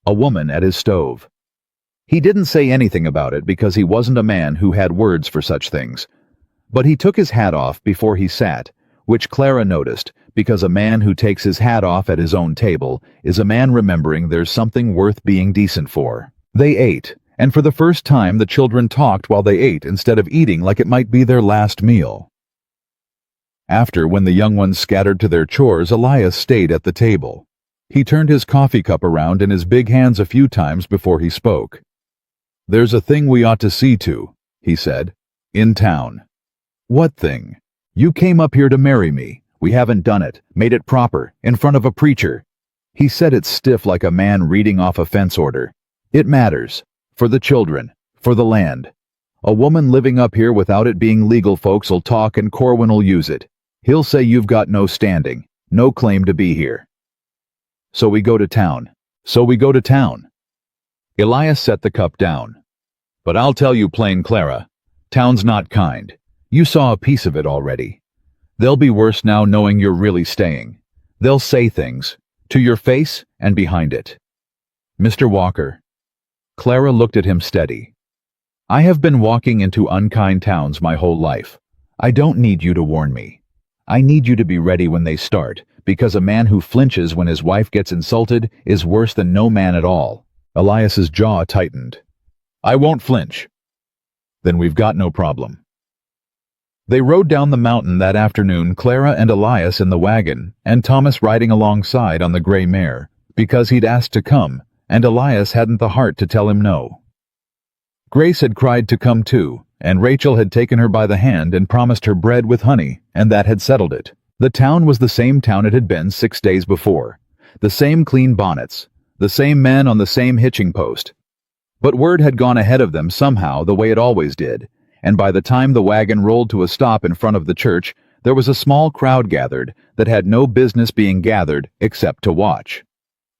a woman at his stove. He didn't say anything about it because he wasn't a man who had words for such things. But he took his hat off before he sat, which Clara noticed, because a man who takes his hat off at his own table is a man remembering there's something worth being decent for. They ate, and for the first time the children talked while they ate instead of eating like it might be their last meal. After, when the young ones scattered to their chores, Elias stayed at the table. He turned his coffee cup around in his big hands a few times before he spoke. "There's a thing we ought to see to," he said, "in town." "What thing?" "You came up here to marry me. We haven't done it, made it proper, in front of a preacher." He said it stiff like a man reading off a fence order. "It matters. For the children. For the land. A woman living up here without it being legal folks'll talk and Corwin'll use it. He'll say you've got no standing, no claim to be here. So we go to town. Elias set the cup down. "But I'll tell you plain, Clara. Town's not kind. You saw a piece of it already. They'll be worse now knowing you're really staying. They'll say things, to your face and behind it." "Mr. Walker." Clara looked at him steady. "I have been walking into unkind towns my whole life. I don't need you to warn me. I need you to be ready when they start, because a man who flinches when his wife gets insulted is worse than no man at all." Elias's jaw tightened. "I won't flinch." "Then we've got no problem." They rode down the mountain that afternoon, Clara and Elias in the wagon, and Thomas riding alongside on the gray mare, because he'd asked to come, and Elias hadn't the heart to tell him no. Grace had cried to come too, and Rachel had taken her by the hand and promised her bread with honey, and that had settled it. The town was the same town it had been 6 days before. The same clean bonnets, the same men on the same hitching post. But word had gone ahead of them somehow the way it always did, and by the time the wagon rolled to a stop in front of the church, there was a small crowd gathered that had no business being gathered except to watch.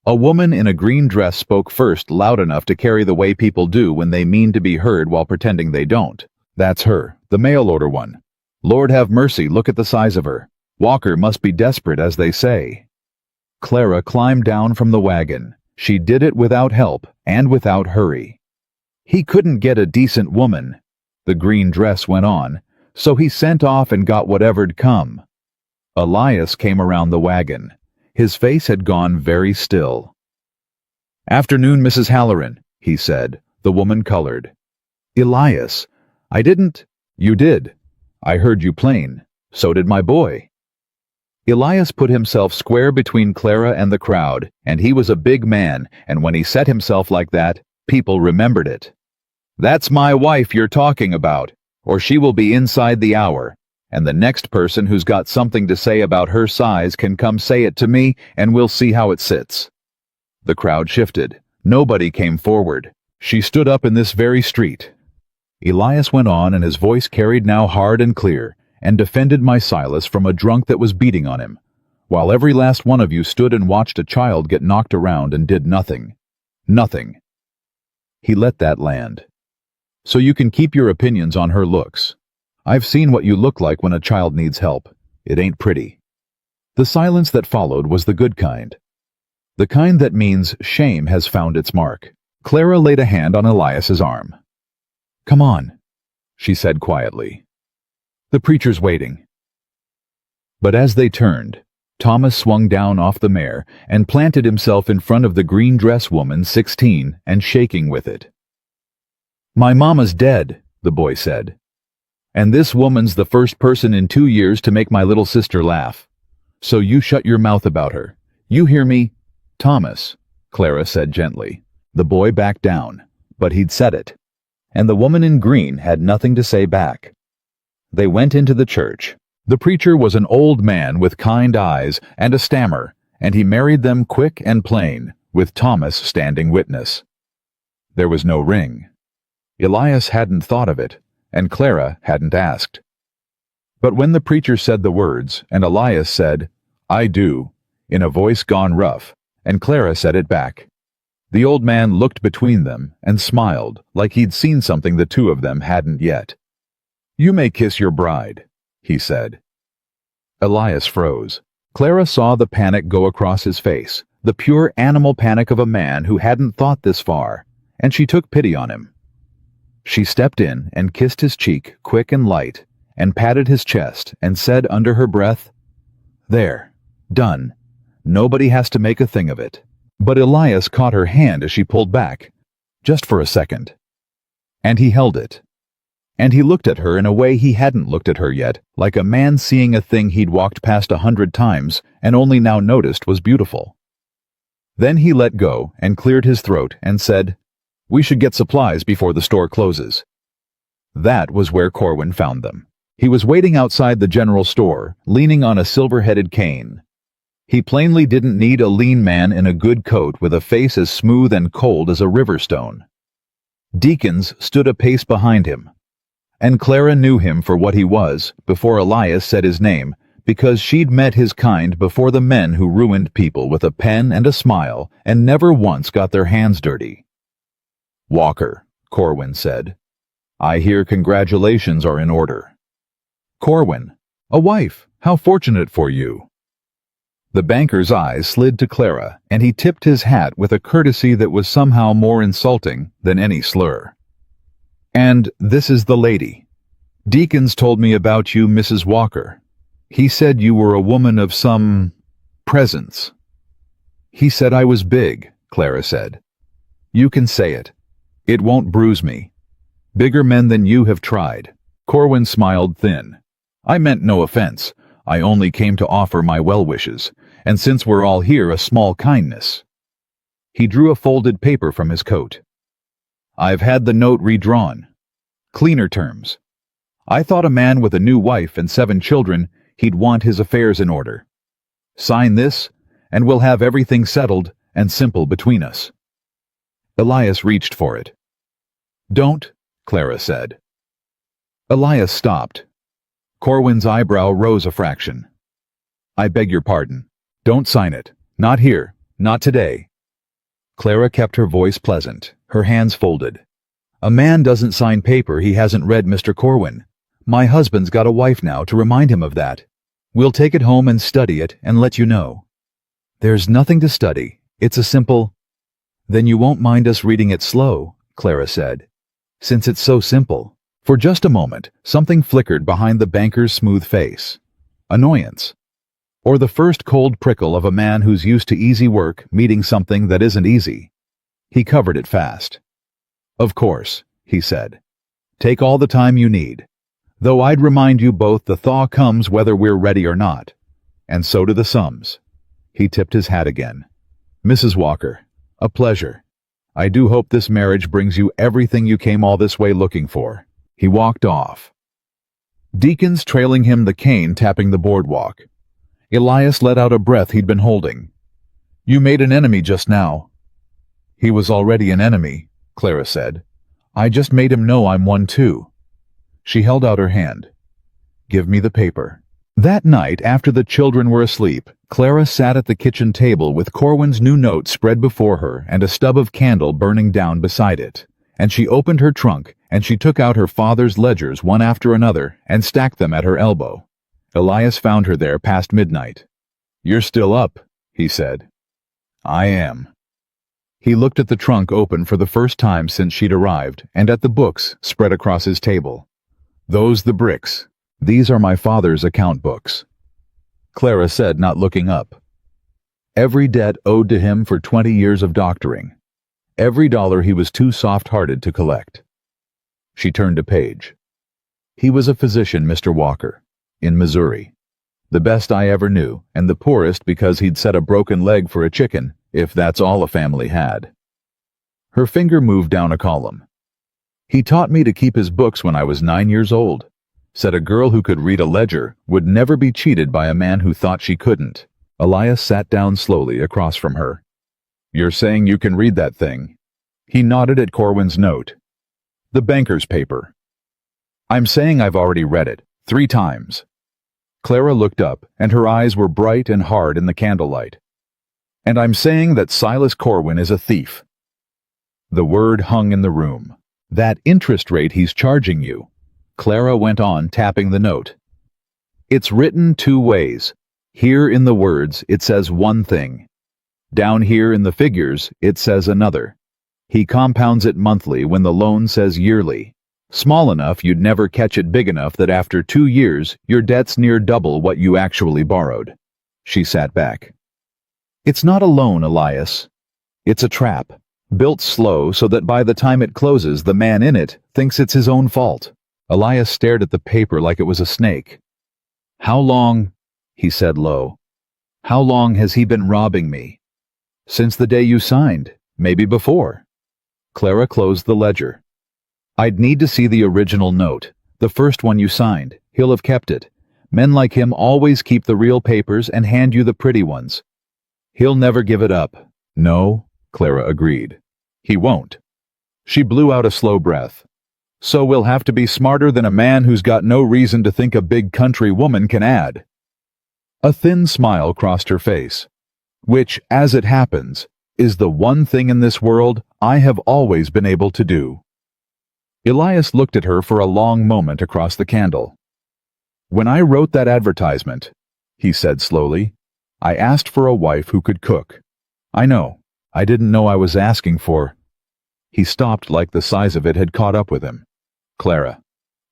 A woman in a green dress spoke first loud enough to carry the way people do when they mean to be heard while pretending they don't. "That's her, the mail order one. Lord have mercy, look at the size of her. Walker must be desperate, as they say." Clara climbed down from the wagon. She did it without help and without hurry. "He couldn't get a decent woman," the green dress went on, "so he sent off and got whatever'd come." Elias came around the wagon. His face had gone very still. "Afternoon, Mrs. Halloran," he said. The woman colored. "Elias, I didn't—" "You did. I heard you plain. So did my boy." Elias put himself square between Clara and the crowd, and he was a big man, and when he set himself like that, people remembered it. "That's my wife you're talking about, or she will be inside the hour, and the next person who's got something to say about her size can come say it to me, and we'll see how it sits." The crowd shifted. Nobody came forward. "She stood up in this very street." Elias went on, and his voice carried now hard and clear, and defended my Silas from a drunk that was beating on him, while every last one of you stood and watched a child get knocked around and did nothing. Nothing. He let that land. "So you can keep your opinions on her looks. I've seen what you look like when a child needs help. It ain't pretty." The silence that followed was the good kind. The kind that means shame has found its mark. Clara laid a hand on Elias's arm. "Come on," she said quietly. "The preacher's waiting." But as they turned, Thomas swung down off the mare and planted himself in front of the green dress woman, 16, and shaking with it. "My mama's dead," the boy said. "And this woman's the first person in 2 years to make my little sister laugh. So you shut your mouth about her. You hear me?" "Thomas," Clara said gently. The boy backed down, but he'd said it. And the woman in green had nothing to say back. They went into the church. The preacher was an old man with kind eyes and a stammer, and he married them quick and plain, with Thomas standing witness. There was no ring. Elias hadn't thought of it, and Clara hadn't asked. But when the preacher said the words, and Elias said, "I do," in a voice gone rough, and Clara said it back, the old man looked between them and smiled like he'd seen something the two of them hadn't yet. "You may kiss your bride," he said. Elias froze. Clara saw the panic go across his face, the pure animal panic of a man who hadn't thought this far, and she took pity on him. She stepped in and kissed his cheek quick and light, and patted his chest and said under her breath, "There, done. Nobody has to make a thing of it." But Elias caught her hand as she pulled back, just for a second. And he held it. And he looked at her in a way he hadn't looked at her yet, like a man seeing a thing he'd walked past 100 times and only now noticed was beautiful. Then he let go and cleared his throat and said, "We should get supplies before the store closes." That was where Corwin found them. He was waiting outside the general store, leaning on a silver-headed cane. He plainly didn't need a lean man in a good coat with a face as smooth and cold as a river stone. Deakins stood a pace behind him, and Clara knew him for what he was before Elias said his name, because she'd met his kind before, the men who ruined people with a pen and a smile and never once got their hands dirty. "Walker," Corwin said. "I hear congratulations are in order." "Corwin, a wife, how fortunate for you." The banker's eyes slid to Clara, and he tipped his hat with a courtesy that was somehow more insulting than any slur. "And this is the lady. Deakins told me about you, Mrs. Walker. He said you were a woman of some presence." "He said I was big," Clara said. "You can say it. It won't bruise me. Bigger men than you have tried." Corwin smiled thin. "I meant no offense. I only came to offer my well wishes, and since we're all here, a small kindness." He drew a folded paper from his coat. "I've had the note redrawn. Cleaner terms. I thought a man with a new wife and 7 children, he'd want his affairs in order. Sign this, and we'll have everything settled and simple between us." Elias reached for it. "Don't," Clara said. Elias stopped. Corwin's eyebrow rose a fraction. "I beg your pardon. Don't sign it. Not here. Not today." Clara kept her voice pleasant, her hands folded. "A man doesn't sign paper he hasn't read, Mr. Corwin. My husband's got a wife now to remind him of that. We'll take it home and study it and let you know." "There's nothing to study. It's a simple—" "Then you won't mind us reading it slow," Clara said, "since it's so simple." For just a moment, something flickered behind the banker's smooth face. Annoyance. Or the first cold prickle of a man who's used to easy work meeting something that isn't easy. He covered it fast. "Of course," he said. "Take all the time you need. Though I'd remind you both the thaw comes whether we're ready or not. And so do the sums." He tipped his hat again. "Mrs. Walker, a pleasure. I do hope this marriage brings you everything you came all this way looking for." He walked off. Deakins trailing him, the cane tapping the boardwalk. Elias let out a breath he'd been holding. "You made an enemy just now." "He was already an enemy," Clara said. "I just made him know I'm one too." She held out her hand. "Give me the paper." That night, after the children were asleep, Clara sat at the kitchen table with Corwin's new note spread before her and a stub of candle burning down beside it. And she opened her trunk, and she took out her father's ledgers one after another and stacked them at her elbow. Elias found her there past midnight. "You're still up," he said. "I am." He looked at the trunk open for the first time since she'd arrived, and at the books spread across his table. "Those the bricks. These are my father's account books." Clara said, not looking up. "Every debt owed to him for 20 years of doctoring. Every dollar he was too soft-hearted to collect." She turned a page. "He was a physician, Mr. Walker, in Missouri. The best I ever knew, and the poorest because he'd set a broken leg for a chicken, if that's all a family had." Her finger moved down a column. "He taught me to keep his books when I was 9 years old. Said a girl who could read a ledger would never be cheated by a man who thought she couldn't." Elias sat down slowly across from her. "You're saying you can read that thing?" He nodded at Corwin's note. "The banker's paper." "I'm saying I've already read it, 3 times. Clara looked up, and her eyes were bright and hard in the candlelight. "And I'm saying that Silas Corwin is a thief." The word hung in the room. "That interest rate he's charging you," Clara went on, tapping the note. "It's written 2 ways. Here in the words, it says one thing. Down here in the figures, it says another. He compounds it monthly when the loan says yearly. Small enough you'd never catch it, big enough that after 2 years, your debt's near double what you actually borrowed. She sat back. It's not a loan, Elias. It's a trap, built slow so that by the time it closes, the man in it thinks it's his own fault. Elias stared at the paper like it was a snake. How long, he said low, how long has he been robbing me? Since the day you signed, maybe before. Clara closed the ledger. I'd need to see the original note, the first one you signed. He'll have kept it. Men like him always keep the real papers and hand you the pretty ones. He'll never give it up. No, Clara agreed. He won't. She blew out a slow breath. So we'll have to be smarter than a man who's got no reason to think a big country woman can add. A thin smile crossed her face. Which, as it happens, is the one thing in this world I have always been able to do. Elias looked at her for a long moment across the candle. When I wrote that advertisement, he said slowly, I asked for a wife who could cook. I know. I didn't know I was asking for... He stopped like the size of it had caught up with him. Clara,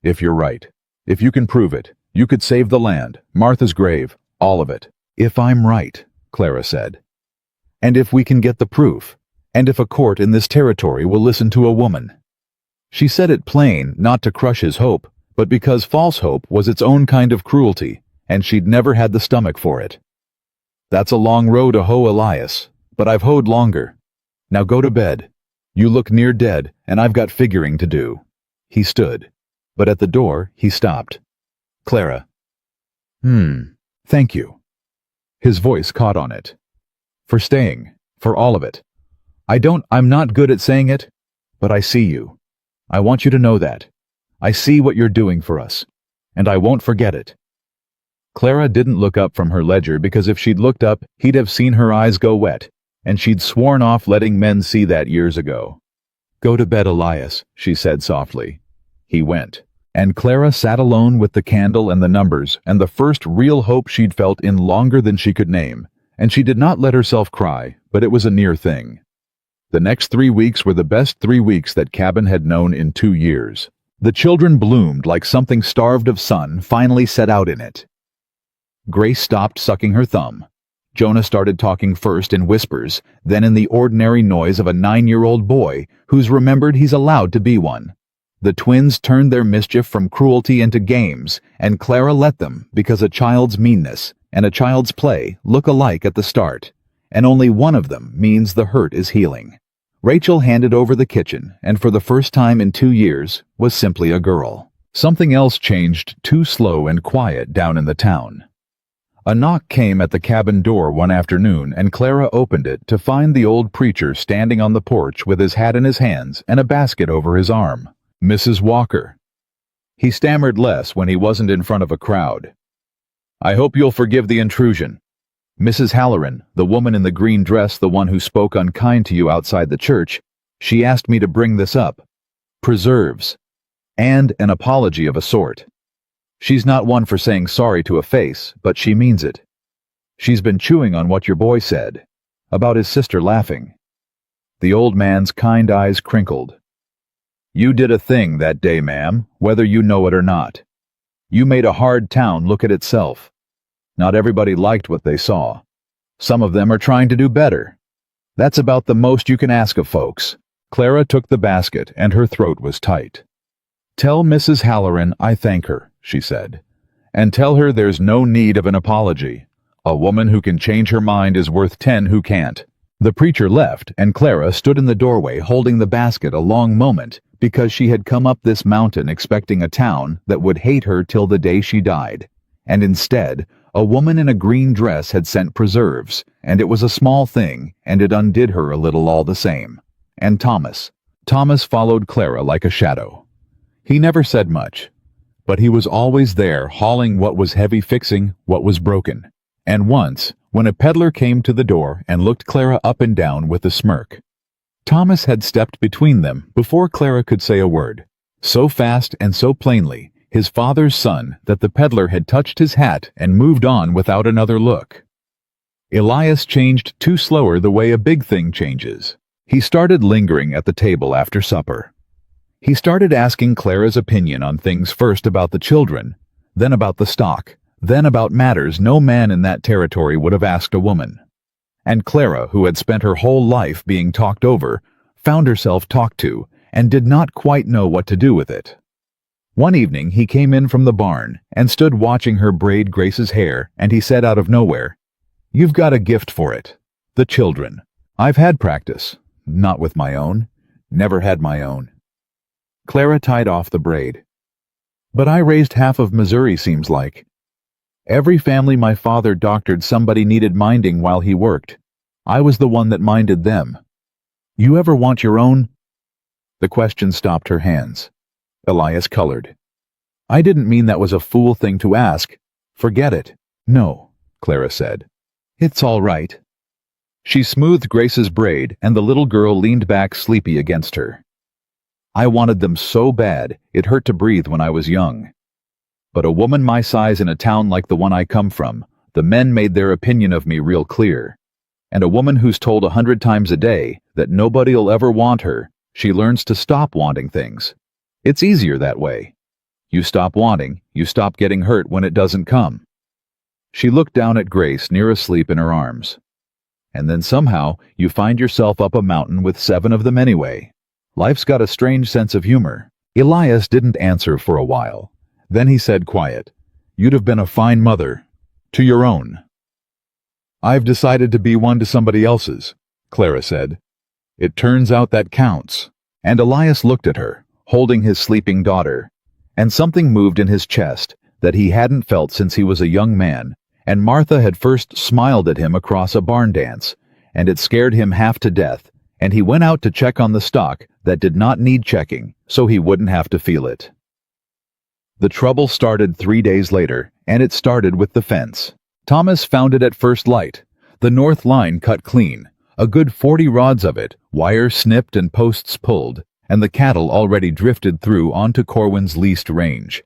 if you're right, if you can prove it, you could save the land, Martha's grave, all of it. If I'm right, Clara said. And if we can get the proof, and if a court in this territory will listen to a woman. She said it plain, not to crush his hope, but because false hope was its own kind of cruelty, and she'd never had the stomach for it. That's a long row to hoe, Elias, but I've hoed longer. Now go to bed. You look near dead, and I've got figuring to do. He stood, but at the door he stopped. Clara. Thank you. His voice caught on it. For staying, for all of it. I'm not good at saying it, but I see you. I want you to know that. I see what you're doing for us, and I won't forget it. Clara didn't look up from her ledger because if she'd looked up, he'd have seen her eyes go wet, and she'd sworn off letting men see that years ago. Go to bed, Elias, she said softly. He went, and Clara sat alone with the candle and the numbers and the first real hope she'd felt in longer than she could name, and she did not let herself cry, but it was a near thing. The next 3 weeks were the best 3 weeks that Cabin had known in 2 years. The children bloomed like something starved of sun finally set out in it. Grace stopped sucking her thumb. Jonah started talking first in whispers, then in the ordinary noise of a 9-year-old boy who's remembered he's allowed to be one. The twins turned their mischief from cruelty into games, and Clara let them because a child's meanness and a child's play look alike at the start, and only one of them means the hurt is healing. Rachel handed over the kitchen, and for the first time in 2 years, was simply a girl. Something else changed too slow and quiet down in the town. A knock came at the cabin door one afternoon, and Clara opened it to find the old preacher standing on the porch with his hat in his hands and a basket over his arm. Mrs. Walker. He stammered less when he wasn't in front of a crowd. I hope you'll forgive the intrusion. Mrs. Halloran, the woman in the green dress, the one who spoke unkind to you outside the church, she asked me to bring this up. Preserves. And an apology of a sort. She's not one for saying sorry to a face, but she means it. She's been chewing on what your boy said, about his sister laughing. The old man's kind eyes crinkled. You did a thing that day, ma'am, whether you know it or not. You made a hard town look at itself. Not everybody liked what they saw. Some of them are trying to do better. That's about the most you can ask of folks. Clara took the basket, and her throat was tight. Tell Mrs. Halloran I thank her, she said. And tell her there's no need of an apology. A woman who can change her mind is worth 10 who can't. The preacher left, and Clara stood in the doorway holding the basket a long moment, because she had come up this mountain expecting a town that would hate her till the day she died. And instead, a woman in a green dress had sent preserves, and it was a small thing, and it undid her a little all the same. And Thomas followed Clara like a shadow. He never said much, but he was always there hauling what was heavy, fixing what was broken. And once, when a peddler came to the door and looked Clara up and down with a smirk, Thomas had stepped between them before Clara could say a word. So fast and so plainly, his father's son, that the peddler had touched his hat and moved on without another look. Elias changed too slower the way a big thing changes. He started lingering at the table after supper. He started asking Clara's opinion on things, first about the children, then about the stock, then about matters no man in that territory would have asked a woman. And Clara, who had spent her whole life being talked over, found herself talked to and did not quite know what to do with it. One evening he came in from the barn and stood watching her braid Grace's hair, and he said out of nowhere, "You've got a gift for it. The children. I've had practice. Not with my own. Never had my own." Clara tied off the braid. "But I raised half of Missouri, seems like. Every family my father doctored somebody needed minding while he worked. I was the one that minded them. You ever want your own?" The question stopped her hands. Elias colored. "I didn't mean that was a fool thing to ask. Forget it." "No," Clara said. "It's all right." She smoothed Grace's braid, and the little girl leaned back sleepy against her. "I wanted them so bad, it hurt to breathe when I was young. But a woman my size in a town like the one I come from, the men made their opinion of me real clear. And a woman who's told 100 times a day that nobody'll ever want her, she learns to stop wanting things. It's easier that way. You stop wanting, you stop getting hurt when it doesn't come." She looked down at Grace, near asleep in her arms. "And then somehow you find yourself up a mountain with 7 of them anyway. Life's got a strange sense of humor." Elias didn't answer for a while. Then he said quiet, "You'd have been a fine mother. To your own." "I've decided to be one to somebody else's," Clara said. "It turns out that counts." And Elias looked at her, holding his sleeping daughter, and something moved in his chest that he hadn't felt since he was a young man, and Martha had first smiled at him across a barn dance, and it scared him half to death, and he went out to check on the stock that did not need checking, so he wouldn't have to feel it. The trouble started 3 days later, and it started with the fence. Thomas found it at first light, the north line cut clean, a good 40 rods of it, wire snipped and posts pulled, and the cattle already drifted through onto Corwin's leased range.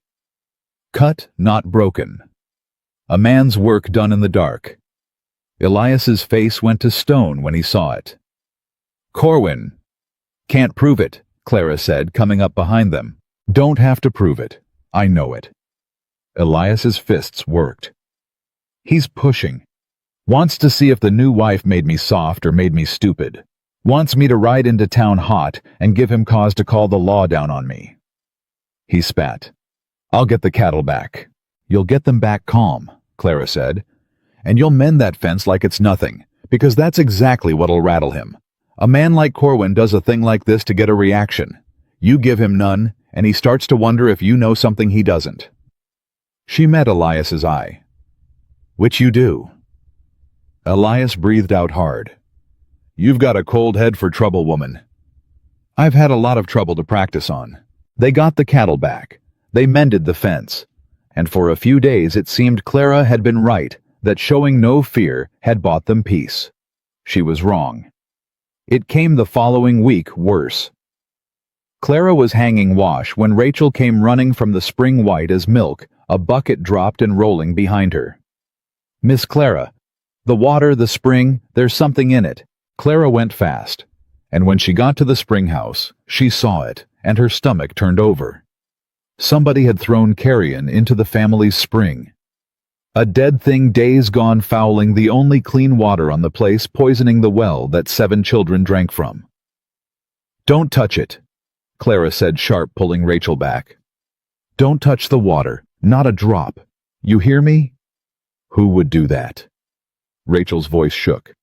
Cut, not broken. A man's work done in the dark. Elias's face went to stone when he saw it. "Corwin." "Can't prove it," Clara said, coming up behind them. "Don't have to prove it. I know it." Elias's fists worked. "He's pushing. Wants to see if the new wife made me soft or made me stupid. Wants me to ride into town hot and give him cause to call the law down on me." He spat. "I'll get the cattle back." "You'll get them back calm," Clara said. "And you'll mend that fence like it's nothing, because that's exactly what'll rattle him. A man like Corwin does a thing like this to get a reaction. You give him none, and he starts to wonder if you know something he doesn't." She met Elias's eye. "Which you do." Elias breathed out hard. "You've got a cold head for trouble, woman." "I've had a lot of trouble to practice on." They got the cattle back. They mended the fence. And for a few days it seemed Clara had been right, that showing no fear had bought them peace. She was wrong. It came the following week worse. Clara was hanging wash when Rachel came running from the spring white as milk, a bucket dropped and rolling behind her. "Miss Clara, the water, the spring, there's something in it." Clara went fast, and when she got to the spring house, she saw it, and her stomach turned over. Somebody had thrown carrion into the family's spring. A dead thing days gone fouling the only clean water on the place, poisoning the well that 7 children drank from. "Don't touch it," Clara said sharp, pulling Rachel back. "Don't touch the water, not a drop. You hear me?" "Who would do that?" Rachel's voice shook.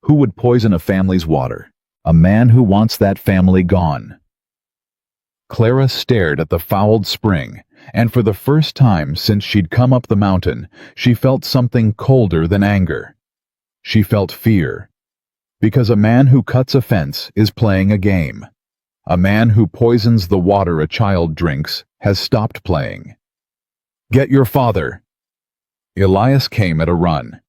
"Who would poison a family's water? A man who wants that family gone." Clara stared at the fouled spring, and for the first time since she'd come up the mountain, she felt something colder than anger. She felt fear. Because a man who cuts a fence is playing a game. A man who poisons the water a child drinks has stopped playing. "Get your father." Elias came at a run.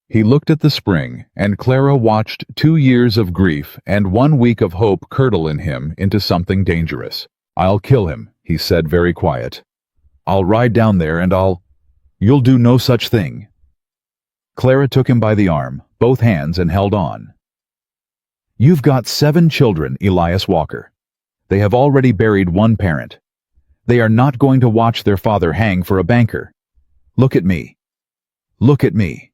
He looked at the spring, and Clara watched 2 years of grief and 1 week of hope curdle in him into something dangerous. "I'll kill him," he said, very quiet. I'll ride down there and You'll do no such thing. Clara took him by the arm, both hands, and held on. You've got 7 children, Elias Walker. They have already buried one parent. They are not going to watch their father hang for a banker. Look at me. Look at me.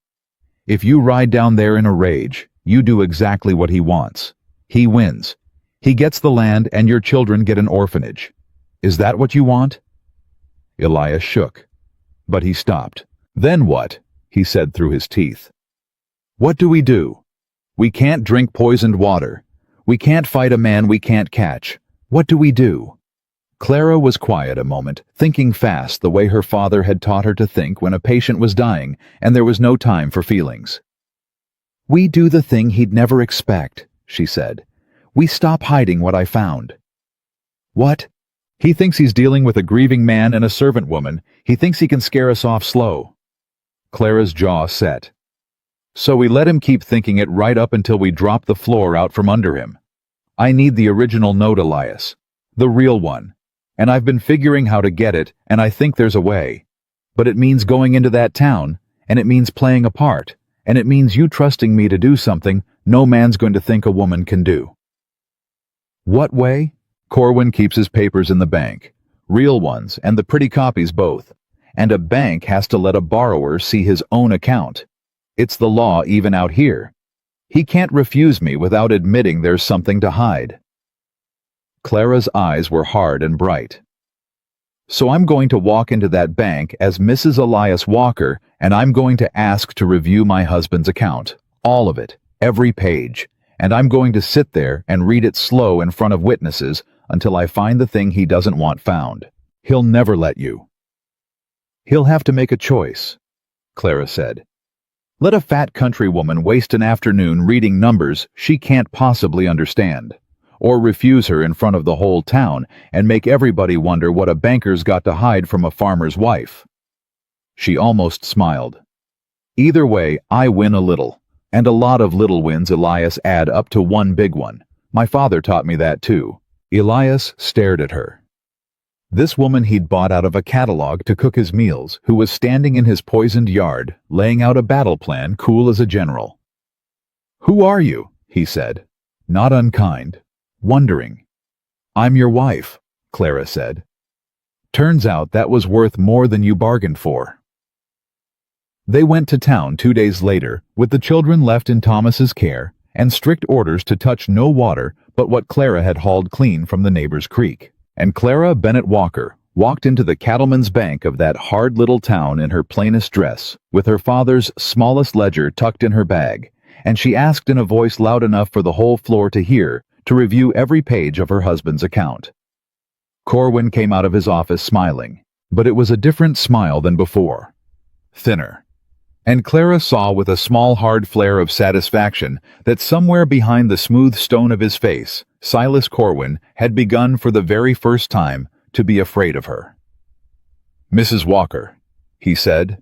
If you ride down there in a rage, you do exactly what he wants. He wins. He gets the land and your children get an orphanage. Is that what you want? Elias shook, but he stopped. Then what? He said through his teeth. What do? We can't drink poisoned water. We can't fight a man we can't catch. What do we do? Clara was quiet a moment, thinking fast the way her father had taught her to think when a patient was dying and there was no time for feelings. We do the thing he'd never expect, she said. We stop hiding what I found. What? He thinks he's dealing with a grieving man and a servant woman. He thinks he can scare us off slow. Clara's jaw set. So we let him keep thinking it right up until we drop the floor out from under him. I need the original note, Elias. The real one. And I've been figuring how to get it, and I think there's a way. But it means going into that town, and it means playing a part, and it means you trusting me to do something no man's going to think a woman can do. What way? Corwin keeps his papers in the bank. Real ones, and the pretty copies both. And a bank has to let a borrower see his own account. It's the law even out here. He can't refuse me without admitting there's something to hide. Clara's eyes were hard and bright. So I'm going to walk into that bank as Mrs. Elias Walker, and I'm going to ask to review my husband's account. All of it, every page. And I'm going to sit there and read it slow in front of witnesses until I find the thing he doesn't want found. He'll never let you. He'll have to make a choice, Clara said. Let a fat country woman waste an afternoon reading numbers she can't possibly understand, or refuse her in front of the whole town and make everybody wonder what a banker's got to hide from a farmer's wife. She almost smiled. Either way, I win a little, and a lot of little wins, Elias, add up to one big one. My father taught me that too. Elias stared at her. This woman he'd bought out of a catalog to cook his meals, who was standing in his poisoned yard, laying out a battle plan cool as a general. Who are you? He said, not unkind, wondering. I'm your wife, Clara said. Turns out that was worth more than you bargained for. They went to town 2 days later, with the children left in Thomas's care, and strict orders to touch no water but what Clara had hauled clean from the neighbor's creek. And Clara Bennett Walker walked into the cattleman's bank of that hard little town in her plainest dress, with her father's smallest ledger tucked in her bag, and she asked in a voice loud enough for the whole floor to hear, to review every page of her husband's account. Corwin came out of his office smiling, but it was a different smile than before. Thinner. And Clara saw with a small hard flare of satisfaction that somewhere behind the smooth stone of his face, Silas Corwin had begun for the very first time to be afraid of her. Mrs. Walker, he said,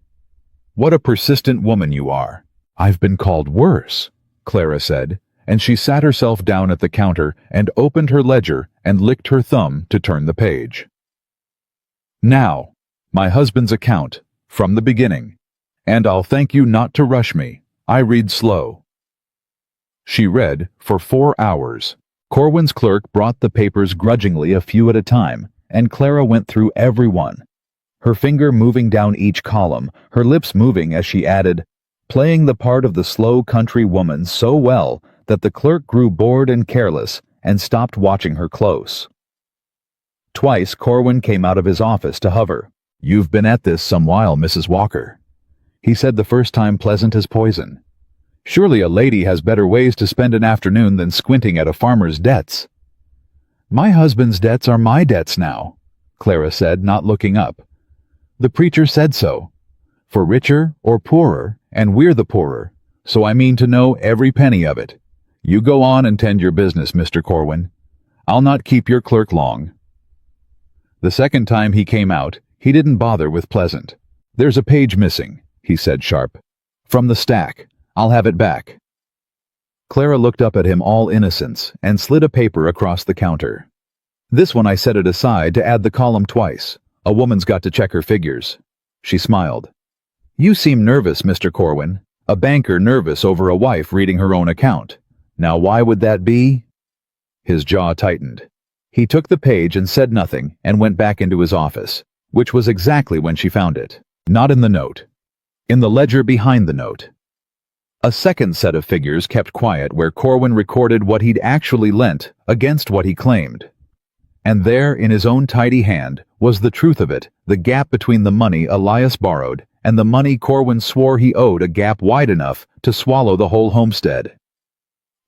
what a persistent woman you are. I've been called worse, Clara said, and she sat herself down at the counter and opened her ledger and licked her thumb to turn the page. Now, my husband's account, from the beginning. And I'll thank you not to rush me. I read slow. She read for 4 hours. Corwin's clerk brought the papers grudgingly a few at a time, and Clara went through every one, her finger moving down each column, her lips moving as she added, playing the part of the slow country woman so well that the clerk grew bored and careless and stopped watching her close. Twice Corwin came out of his office to hover. You've been at this some while, Mrs. Walker, he said the first time pleasant as poison. Surely a lady has better ways to spend an afternoon than squinting at a farmer's debts. My husband's debts are my debts now, Clara said, not looking up. The preacher said so. For richer or poorer, and we're the poorer, so I mean to know every penny of it. You go on and tend your business, Mr. Corwin. I'll not keep your clerk long. The second time he came out, he didn't bother with pleasant. There's a page missing, he said sharp. From the stack. I'll have it back. Clara looked up at him all innocence and slid a paper across the counter. This one I set it aside to add the column twice. A woman's got to check her figures. She smiled. You seem nervous, Mr. Corwin. A banker nervous over a wife reading her own account. Now why would that be? His jaw tightened. He took the page and said nothing and went back into his office, which was exactly when she found it. Not in the note. In the ledger behind the note. A second set of figures kept quiet where Corwin recorded what he'd actually lent against what he claimed. And there, in his own tidy hand, was the truth of it, the gap between the money Elias borrowed and the money Corwin swore he owed, a gap wide enough to swallow the whole homestead.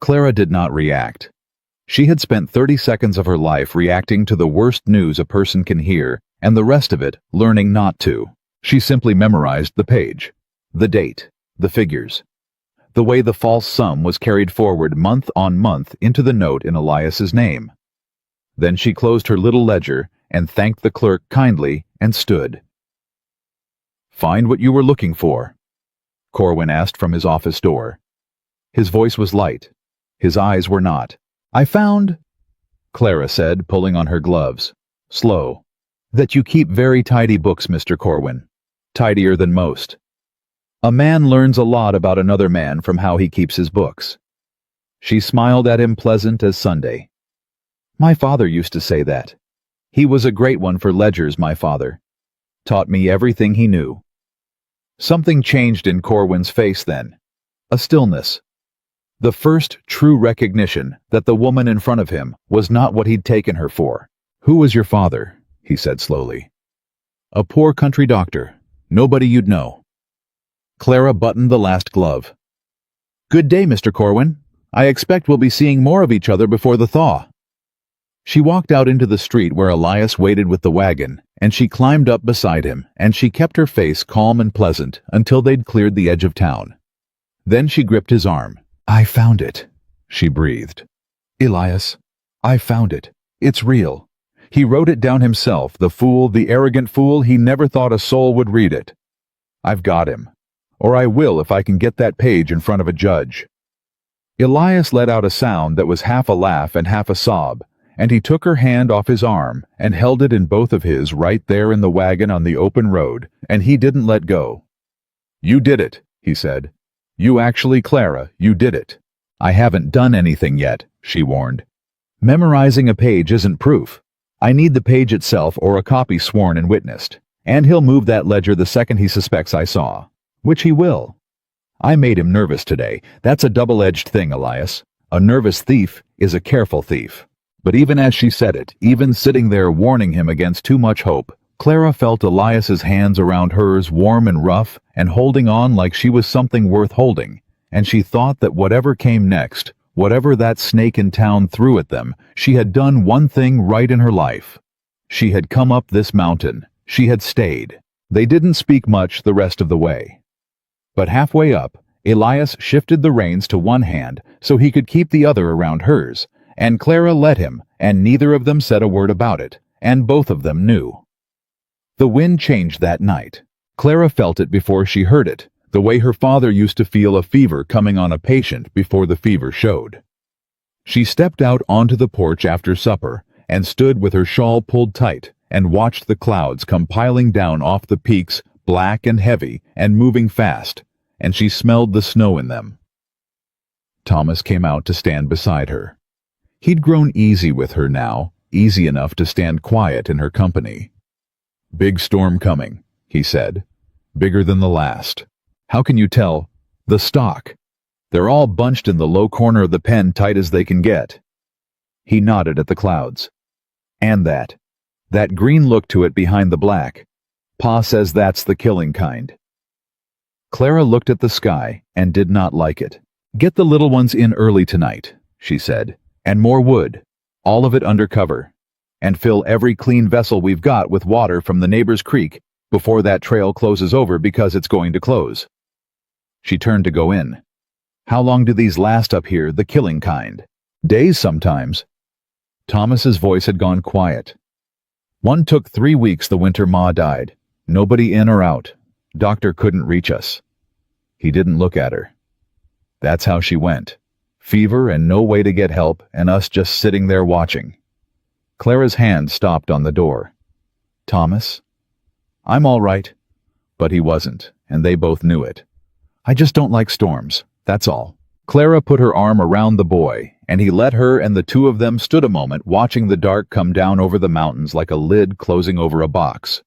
Clara did not react. She had spent 30 seconds of her life reacting to the worst news a person can hear, and the rest of it learning not to. She simply memorized the page, the date, the figures, the way the false sum was carried forward month on month into the note in Elias's name. Then she closed her little ledger and thanked the clerk kindly and stood. Find what you were looking for? Corwin asked from his office door. His voice was light. His eyes were not. I found, Clara said, pulling on her gloves, slow, that you keep very tidy books, Mr. Corwin. Tidier than most. A man learns a lot about another man from how he keeps his books. She smiled at him, pleasant as Sunday. My father used to say that. He was a great one for ledgers, my father. Taught me everything he knew. Something changed in Corwin's face then. A stillness. The first true recognition that the woman in front of him was not what he'd taken her for. Who was your father? He said slowly. A poor country doctor. Nobody you'd know. Clara buttoned the last glove. Good day, Mr. Corwin. I expect we'll be seeing more of each other before the thaw. She walked out into the street where Elias waited with the wagon, and she climbed up beside him, and she kept her face calm and pleasant until they'd cleared the edge of town. Then she gripped his arm. I found it, she breathed. Elias, I found it. It's real. He wrote it down himself, the fool, the arrogant fool. He never thought a soul would read it. I've got him. Or I will if I can get that page in front of a judge. Elias let out a sound that was half a laugh and half a sob, and he took her hand off his arm and held it in both of his right there in the wagon on the open road, and he didn't let go. You did it, he said. You actually, Clara, you did it. I haven't done anything yet, she warned. Memorizing a page isn't proof. I need the page itself or a copy sworn and witnessed, and he'll move that ledger the second he suspects I saw, which he will. I made him nervous today. That's a double-edged thing, Elias. A nervous thief is a careful thief. But even as she said it, even sitting there warning him against too much hope, Clara felt Elias's hands around hers, warm and rough, and holding on like she was something worth holding, and she thought that whatever came next, whatever that snake in town threw at them, she had done one thing right in her life. She had come up this mountain. She had stayed. They didn't speak much the rest of the way. But halfway up, Elias shifted the reins to one hand so he could keep the other around hers, and Clara let him, and neither of them said a word about it, and both of them knew. The wind changed that night. Clara felt it before she heard it, the way her father used to feel a fever coming on a patient before the fever showed. She stepped out onto the porch after supper and stood with her shawl pulled tight and watched the clouds come piling down off the peaks, black and heavy and moving fast, and she smelled the snow in them. Thomas came out to stand beside her. He'd grown easy with her now, easy enough to stand quiet in her company. Big storm coming, he said. Bigger than the last. How can you tell? The stock. They're all bunched in the low corner of the pen tight as they can get. He nodded at the clouds. And that green look to it behind the black. Pa says that's the killing kind. Clara looked at the sky and did not like it. Get the little ones in early tonight, she said. And more wood, all of it under cover, and fill every clean vessel we've got with water from the neighbor's creek before that trail closes over because it's going to close. She turned to go in. How long do these last up here, the killing kind? Days sometimes. Thomas's voice had gone quiet. One took 3 weeks the winter Ma died. Nobody in or out. Doctor couldn't reach us. He didn't look at her. That's how she went. Fever and no way to get help, and us just sitting there watching. Clara's hand stopped on the door. Thomas, I'm all right. But he wasn't, and they both knew it. I just don't like storms, that's all. Clara put her arm around the boy, and he let her, and the two of them stood a moment watching the dark come down over the mountains like a lid closing over a box.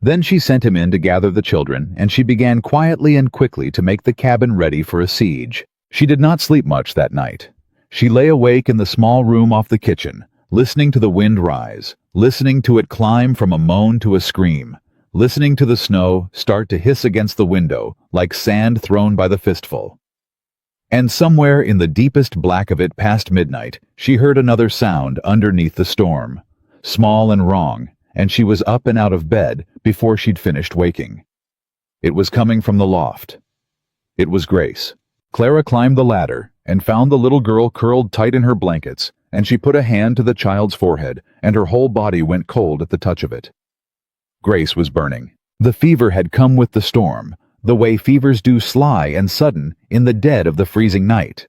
Then she sent him in to gather the children, and she began quietly and quickly to make the cabin ready for a siege. She did not sleep much that night. She lay awake in the small room off the kitchen, listening to the wind rise, listening to it climb from a moan to a scream, listening to the snow start to hiss against the window like sand thrown by the fistful. And somewhere in the deepest black of it past midnight, she heard another sound underneath the storm, small and wrong, and she was up and out of bed before she'd finished waking. It was coming from the loft. It was Grace. Clara climbed the ladder and found the little girl curled tight in her blankets, and she put a hand to the child's forehead, and her whole body went cold at the touch of it. Grace was burning. The fever had come with the storm, the way fevers do, sly and sudden in the dead of the freezing night.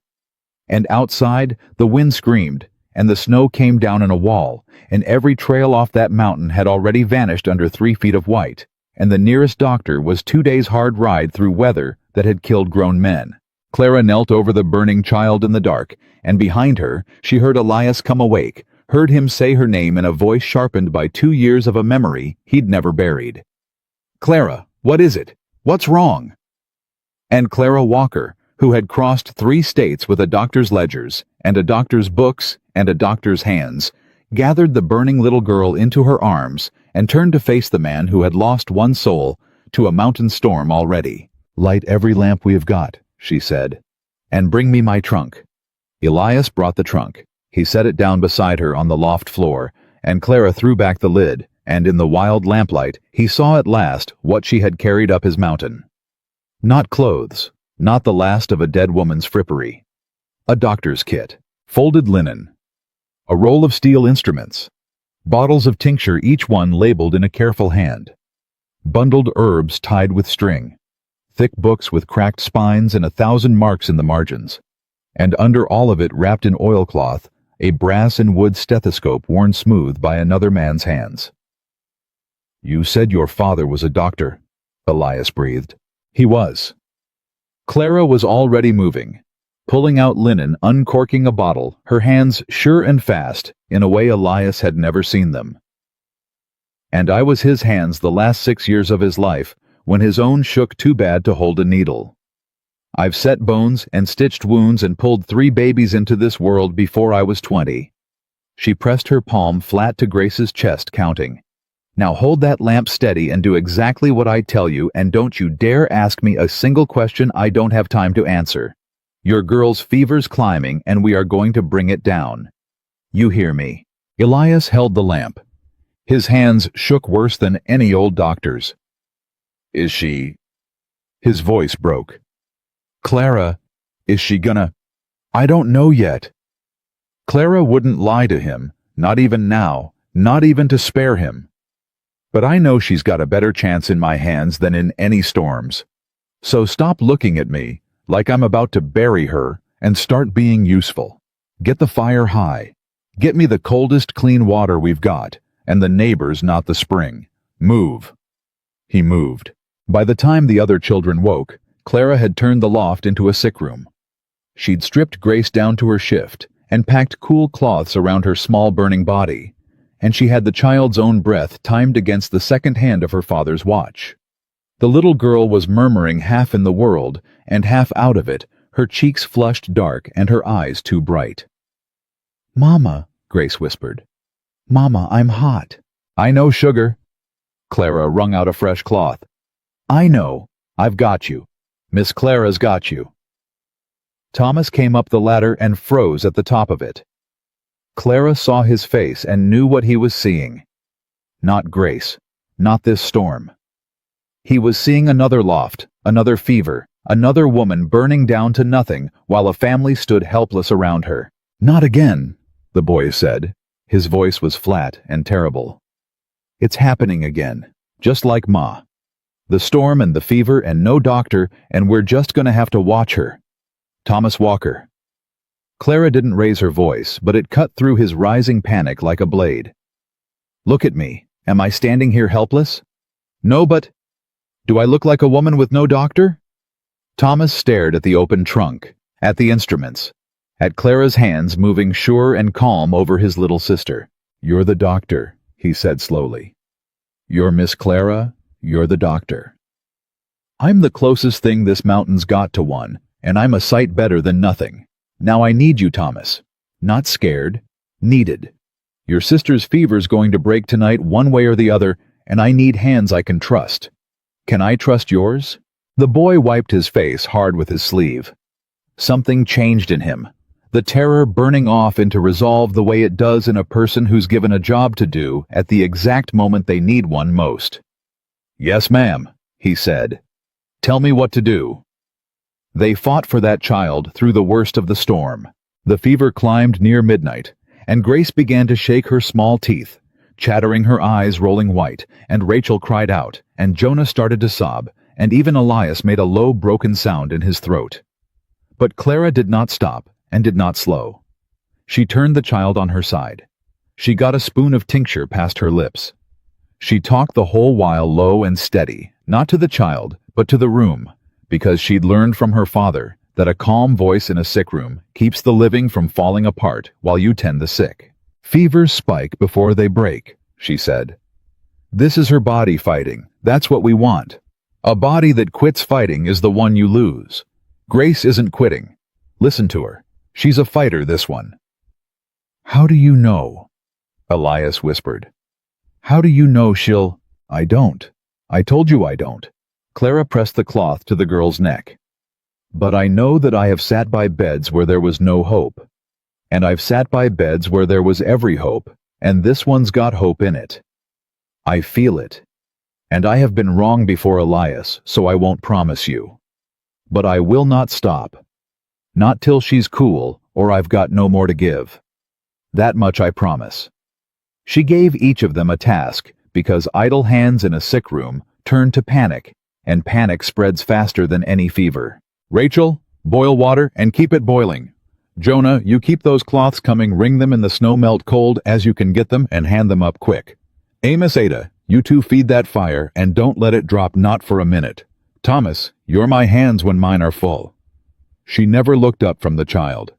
And outside, the wind screamed, and the snow came down in a wall, and every trail off that mountain had already vanished under 3 feet of white, and the nearest doctor was 2 days' hard ride through weather that had killed grown men. Clara knelt over the burning child in the dark, and behind her she heard Elias come awake, heard him say her name in a voice sharpened by 2 years of a memory he'd never buried. "Clara, what is it? What's wrong?" And Clara Walker, who had crossed 3 states with a doctor's ledgers, and a doctor's books, and a doctor's hands, gathered the burning little girl into her arms and turned to face the man who had lost one soul to a mountain storm already. "Light every lamp we have got," she said, "and bring me my trunk." Elias brought the trunk. He set it down beside her on the loft floor, and Clara threw back the lid, and in the wild lamplight he saw at last what she had carried up his mountain. Not clothes, not the last of a dead woman's frippery. A doctor's kit, folded linen, a roll of steel instruments, bottles of tincture, each one labeled in a careful hand, bundled herbs tied with string, thick books with cracked spines and 1,000 marks in the margins, and under all of it, wrapped in oilcloth, a brass and wood stethoscope worn smooth by another man's hands. "You said your father was a doctor," Elias breathed. He was. Clara was already moving, pulling out linen, uncorking a bottle, her hands sure and fast in a way Elias had never seen them. "And I was his hands the last 6 years of his life, when his own shook too bad to hold a needle. I've set bones and stitched wounds and pulled 3 babies into this world before I was 20. She pressed her palm flat to Grace's chest, counting. "Now hold that lamp steady and do exactly what I tell you, and don't you dare ask me a single question I don't have time to answer. Your girl's fever's climbing, and we are going to bring it down. You hear me?" Elias held the lamp. His hands shook worse than any old doctor's. "Is she—" His voice broke. "Clara, is she gonna—" "I don't know yet." Clara wouldn't lie to him, not even now, not even to spare him. "But I know she's got a better chance in my hands than in any storms. So stop looking at me like I'm about to bury her and start being useful. Get the fire high. Get me the coldest clean water we've got, and the neighbors, not the spring. Move." He moved. By the time the other children woke, Clara had turned the loft into a sick room. She'd stripped Grace down to her shift and packed cool cloths around her small burning body, and she had the child's own breath timed against the second hand of her father's watch. The little girl was murmuring, half in the world and half out of it, her cheeks flushed dark and her eyes too bright. "Mama," Grace whispered. "Mama, I'm hot." "I know, sugar." Clara wrung out a fresh cloth. "I know. I've got you. Miss Clara's got you." Thomas came up the ladder and froze at the top of it. Clara saw his face and knew what he was seeing. Not Grace. Not this storm. He was seeing another loft, another fever, another woman burning down to nothing while a family stood helpless around her. "Not again," the boy said. His voice was flat and terrible. "It's happening again, just like Ma. The storm and the fever and no doctor, and we're just gonna have to watch her. Thomas Walker." Clara didn't raise her voice, but it cut through his rising panic like a blade. "Look at me. Am I standing here helpless? No, but do I look like a woman with no doctor? Thomas stared at the open trunk, at the instruments, at Clara's hands moving sure and calm over his little sister. You're the doctor, he said slowly. You're Miss Clara, you're the doctor. I'm the closest thing this mountain's got to one, and I'm a sight better than nothing. Now I need you, Thomas. Not scared, needed. Your sister's fever's going to break tonight one way or the other, and I need hands I can trust. Can I trust yours? The boy wiped his face hard with his sleeve. Something changed in him, the terror burning off into resolve the way it does in a person who's given a job to do at the exact moment they need one most. Yes, ma'am, he said. Tell me what to do. They fought for that child through the worst of the storm. The fever climbed near midnight, and Grace began to shake her small teeth, chattering, her eyes rolling white, and Rachel cried out, and Jonah started to sob, and even Elias made a low, broken sound in his throat. But Clara did not stop and did not slow. She turned the child on her side. She got a spoon of tincture past her lips. She talked the whole while low and steady, not to the child, but to the room, because she'd learned from her father that a calm voice in a sick room keeps the living from falling apart while you tend the sick. Fevers spike before they break, she said. This is her body fighting. That's what we want. A body that quits fighting is the one you lose. Grace isn't quitting. Listen to her. She's a fighter, this one. How do you know? Elias whispered. How do you know she'll... I don't. I told you I don't. Clara pressed the cloth to the girl's neck. But I know that I have sat by beds where there was no hope. And I've sat by beds where there was every hope, and this one's got hope in it. I feel it. And I have been wrong before, Elias, so I won't promise you. But I will not stop. Not till she's cool, or I've got no more to give. That much I promise. She gave each of them a task, because idle hands in a sick room turn to panic, and panic spreads faster than any fever. Rachel, boil water and keep it boiling. Jonah, you keep those cloths coming, wring them in the snow melt cold as you can get them, and hand them up quick. Amos, Ada, you two feed that fire and don't let it drop, not for a minute. Thomas, you're my hands when mine are full. She never looked up from the child.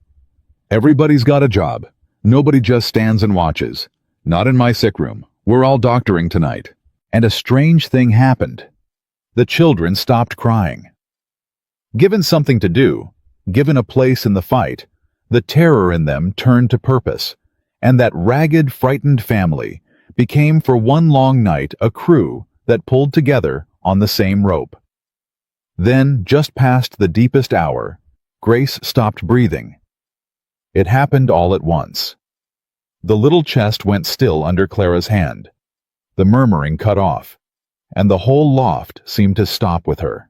Everybody's got a job. Nobody just stands and watches. Not in my sick room. We're all doctoring tonight. And a strange thing happened. The children stopped crying. Given something to do, given a place in the fight, the terror in them turned to purpose, and that ragged, frightened family became for one long night a crew that pulled together on the same rope. Then, just past the deepest hour, Grace stopped breathing. It happened all at once. The little chest went still under Clara's hand. The murmuring cut off, and the whole loft seemed to stop with her.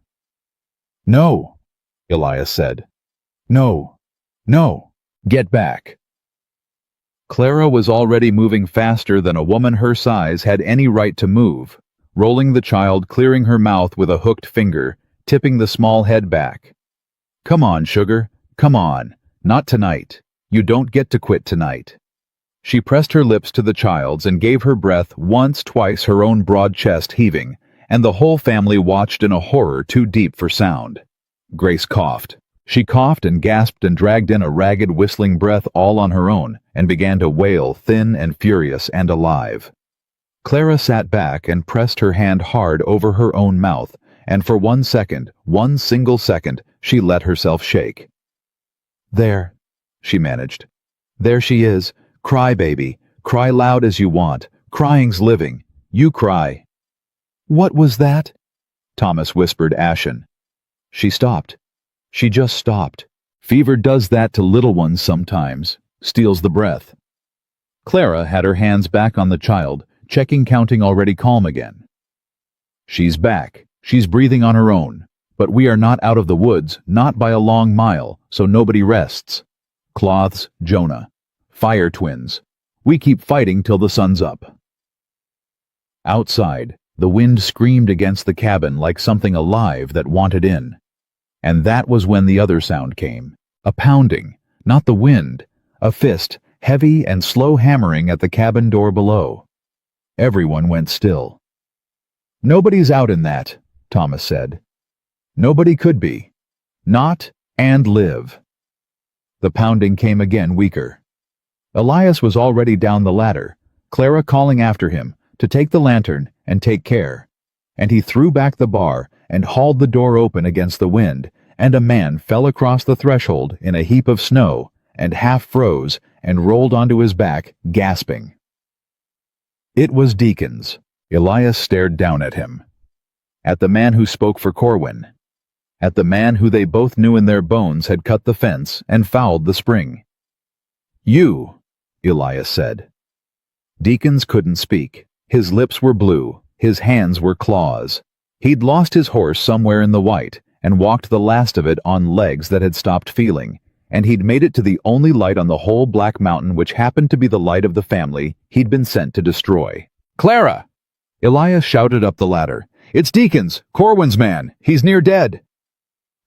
No, Elias said. No, no, get back. Clara was already moving faster than a woman her size had any right to move, rolling the child, clearing her mouth with a hooked finger, tipping the small head back. Come on, sugar, come on, not tonight. You don't get to quit tonight. She pressed her lips to the child's and gave her breath once, twice, her own broad chest heaving, and the whole family watched in a horror too deep for sound. Grace coughed. She coughed and gasped and dragged in a ragged, whistling breath all on her own, and began to wail, thin and furious and alive. Clara sat back and pressed her hand hard over her own mouth, and for 1 second, one single second, she let herself shake. There, she managed. There she is. Cry, baby. Cry loud as you want. Crying's living. You cry. What was that? Thomas whispered, ashen. She stopped. She just stopped. Fever does that to little ones sometimes. Steals the breath. Clara had her hands back on the child, checking, counting, already calm again. She's back. She's breathing on her own. But we are not out of the woods, not by a long mile, so nobody rests. Cloths, Jonah. Fire twins. We keep fighting till the sun's up. Outside, the wind screamed against the cabin like something alive that wanted in. And that was when the other sound came. A pounding, not the wind. A fist, heavy and slow, hammering at the cabin door below. Everyone went still. Nobody's out in that, Thomas said. Nobody could be. Not and live. The pounding came again, weaker. Elias was already down the ladder, Clara calling after him to take the lantern and take care. And he threw back the bar and hauled the door open against the wind, and a man fell across the threshold in a heap of snow and half froze and rolled onto his back, gasping. It was Deacons. Elias stared down at him. At the man who spoke for Corwin. At the man who they both knew in their bones had cut the fence and fouled the spring. You, Elias said. Deacons couldn't speak. His lips were blue, his hands were claws. He'd lost his horse somewhere in the white and walked the last of it on legs that had stopped feeling, and he'd made it to the only light on the whole Black Mountain, which happened to be the light of the family he'd been sent to destroy. Clara! Elias shouted up the ladder. It's Deacons, Corwin's man. He's near dead.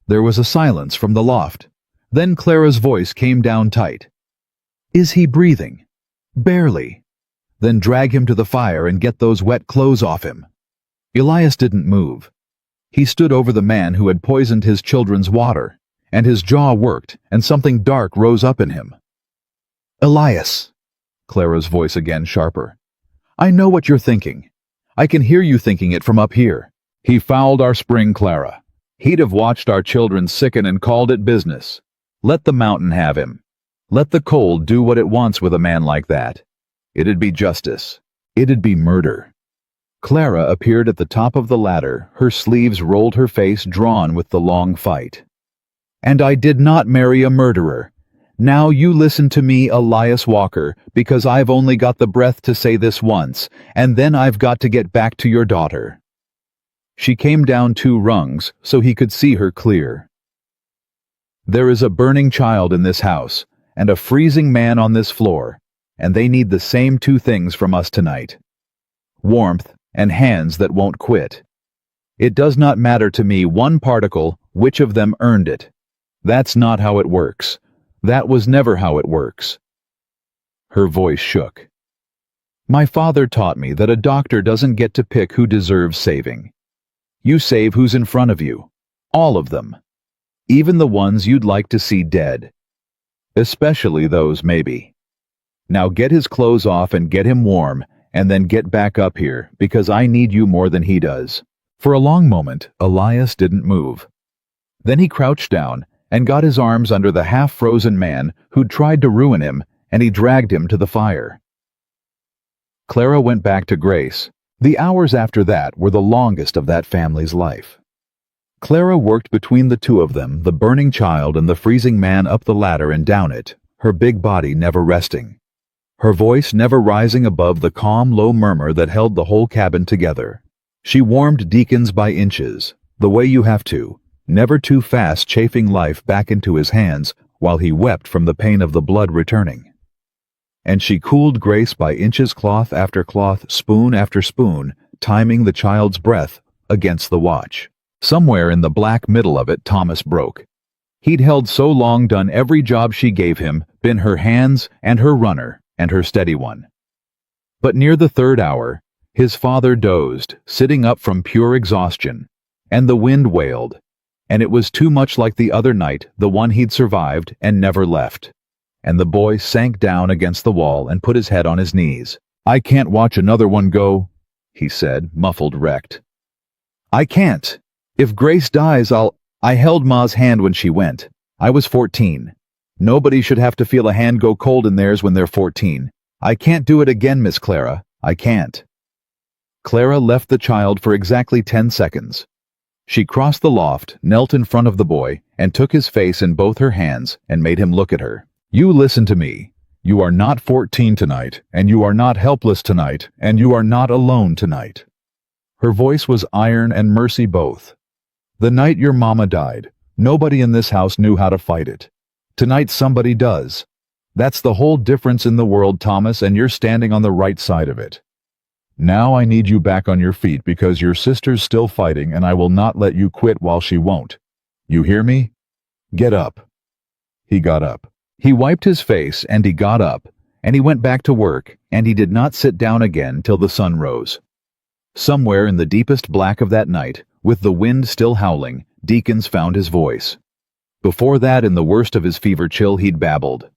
There was a silence from the loft. Then Clara's voice came down tight. Is he breathing? Barely. Then drag him to the fire and get those wet clothes off him. Elias didn't move. He stood over the man who had poisoned his children's water, and his jaw worked, and something dark rose up in him. Elias, Clara's voice again sharper. I know what you're thinking. I can hear you thinking it from up here. He fouled our spring, Clara. He'd have watched our children sicken and called it business. Let the mountain have him. Let the cold do what it wants with a man like that. It'd be justice. It'd be murder. Clara appeared at the top of the ladder, her sleeves rolled, her face drawn with the long fight. And I did not marry a murderer. Now you listen to me, Elias Walker, because I've only got the breath to say this once, and then I've got to get back to your daughter. She came down 2 rungs so he could see her clear. There is a burning child in this house, and a freezing man on this floor, and they need the same 2 things from us tonight. Warmth and hands that won't quit. It does not matter to me one particle which of them earned it. That's not how it works. That was never how it works. Her voice shook. My father taught me that a doctor doesn't get to pick who deserves saving. You save who's in front of you. All of them. Even the ones you'd like to see dead. Especially those, maybe. Now get his clothes off and get him warm, and then get back up here, because I need you more than he does. For a long moment, Elias didn't move. Then he crouched down and got his arms under the half-frozen man who'd tried to ruin him, and he dragged him to the fire. Clara went back to Grace. The hours after that were the longest of that family's life. Clara worked between the 2 of them, the burning child and the freezing man, up the ladder and down it, her big body never resting. Her voice never rising above the calm, low murmur that held the whole cabin together. She warmed Deacons by inches, the way you have to, never too fast, chafing life back into his hands while he wept from the pain of the blood returning. And she cooled Grace by inches, cloth after cloth, spoon after spoon, timing the child's breath against the watch. Somewhere in the black middle of it, Thomas broke. He'd held so long, done every job she gave him, been her hands and her runner and her steady one. But near the 3rd hour, his father dozed, sitting up from pure exhaustion, and the wind wailed, and it was too much like the other night, the one he'd survived and never left. And the boy sank down against the wall and put his head on his knees. I can't watch another one go, he said, muffled, wrecked. I can't. If Grace dies, I held Ma's hand when she went. I was 14. Nobody should have to feel a hand go cold in theirs when they're 14. I can't do it again, Miss Clara. I can't. Clara left the child for exactly 10 seconds. She crossed the loft, knelt in front of the boy, and took his face in both her hands and made him look at her. You listen to me. You are not 14 tonight, and you are not helpless tonight, and you are not alone tonight. Her voice was iron and mercy both. The night your mama died, nobody in this house knew how to fight it. Tonight somebody does. That's the whole difference in the world, Thomas, and you're standing on the right side of it. Now I need you back on your feet because your sister's still fighting, and I will not let you quit while she won't. You hear me? Get up. He got up. He wiped his face, and he got up, and he went back to work, and he did not sit down again till the sun rose. Somewhere in the deepest black of that night, with the wind still howling, Deacons found his voice. Before that, in the worst of his fever chill, he'd babbled.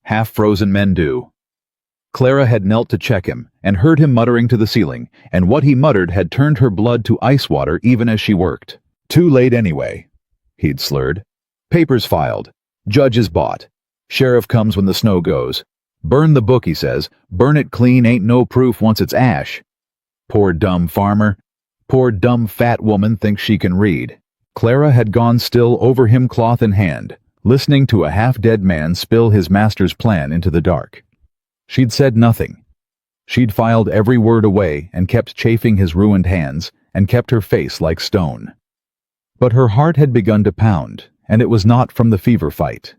Half-frozen men do. Clara had knelt to check him, and heard him muttering to the ceiling, and what he muttered had turned her blood to ice water even as she worked. Too late anyway, he'd slurred. Papers filed. Judges bought. Sheriff comes when the snow goes. Burn the book, he says. Burn it clean, ain't no proof once it's ash. Poor dumb farmer. Poor dumb fat woman thinks she can read. Clara had gone still over him, cloth in hand, listening to a half-dead man spill his master's plan into the dark. She'd said nothing. She'd filed every word away and kept chafing his ruined hands and kept her face like stone. But her heart had begun to pound, and it was not from the fever fight.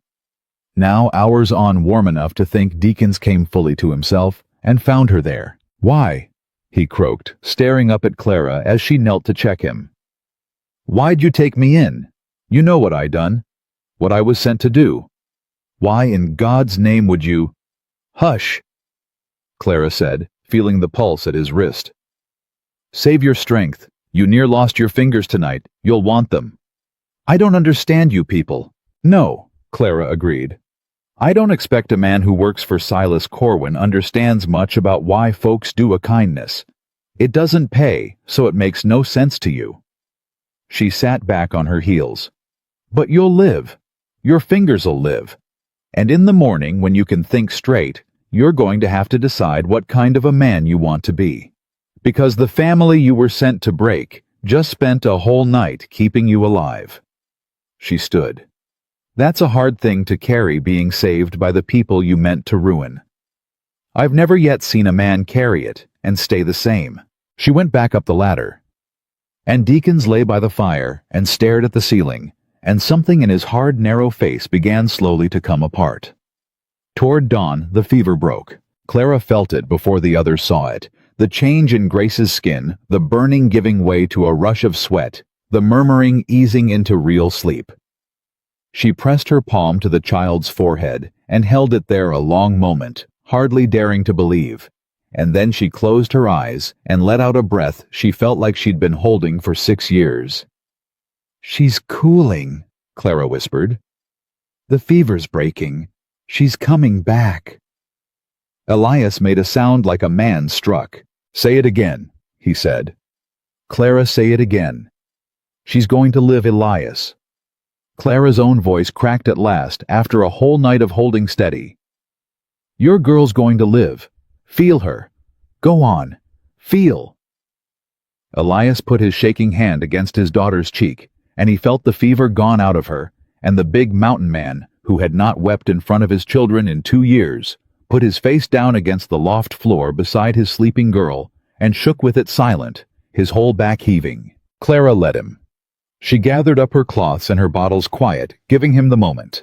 Now, hours on, warm enough to think, Deacons came fully to himself and found her there. Why? He croaked, staring up at Clara as she knelt to check him. Why'd you take me in? You know what I done. What I was sent to do. Why in God's name would you— Hush, Clara said, feeling the pulse at his wrist. Save your strength. You near lost your fingers tonight. You'll want them. I don't understand you people. No, Clara agreed. I don't expect a man who works for Silas Corwin understands much about why folks do a kindness. It doesn't pay, so it makes no sense to you. She sat back on her heels. But you'll live. Your fingers'll live. And in the morning, when you can think straight, you're going to have to decide what kind of a man you want to be. Because the family you were sent to break just spent a whole night keeping you alive. She stood. That's a hard thing to carry, being saved by the people you meant to ruin. I've never yet seen a man carry it and stay the same. She went back up the ladder. And Deacons lay by the fire and stared at the ceiling, and something in his hard, narrow face began slowly to come apart. Toward dawn, the fever broke. Clara felt it before the others saw it. The change in Grace's skin, the burning giving way to a rush of sweat, the murmuring easing into real sleep. She pressed her palm to the child's forehead and held it there a long moment, hardly daring to believe. And then she closed her eyes and let out a breath she felt like she'd been holding for 6 years. She's cooling, Clara whispered. The fever's breaking. She's coming back. Elias made a sound like a man struck. Say it again, he said. Clara, say it again. She's going to live, Elias. Clara's own voice cracked at last after a whole night of holding steady. Your girl's going to live. Feel her. Go on. Feel. Elias put his shaking hand against his daughter's cheek, and he felt the fever gone out of her, and the big mountain man, who had not wept in front of his children in 2 years, put his face down against the loft floor beside his sleeping girl, and shook with it silent, his whole back heaving. Clara led him. She gathered up her cloths and her bottles quiet, giving him the moment.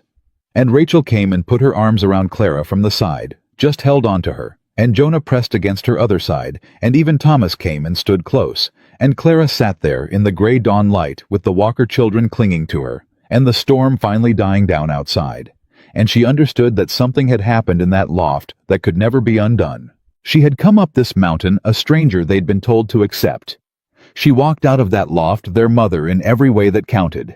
And Rachel came and put her arms around Clara from the side, just held on to her, and Jonah pressed against her other side, and even Thomas came and stood close, and Clara sat there in the gray dawn light with the Walker children clinging to her, and the storm finally dying down outside. And she understood that something had happened in that loft that could never be undone. She had come up this mountain a stranger they'd been told to accept. She walked out of that loft their mother in every way that counted.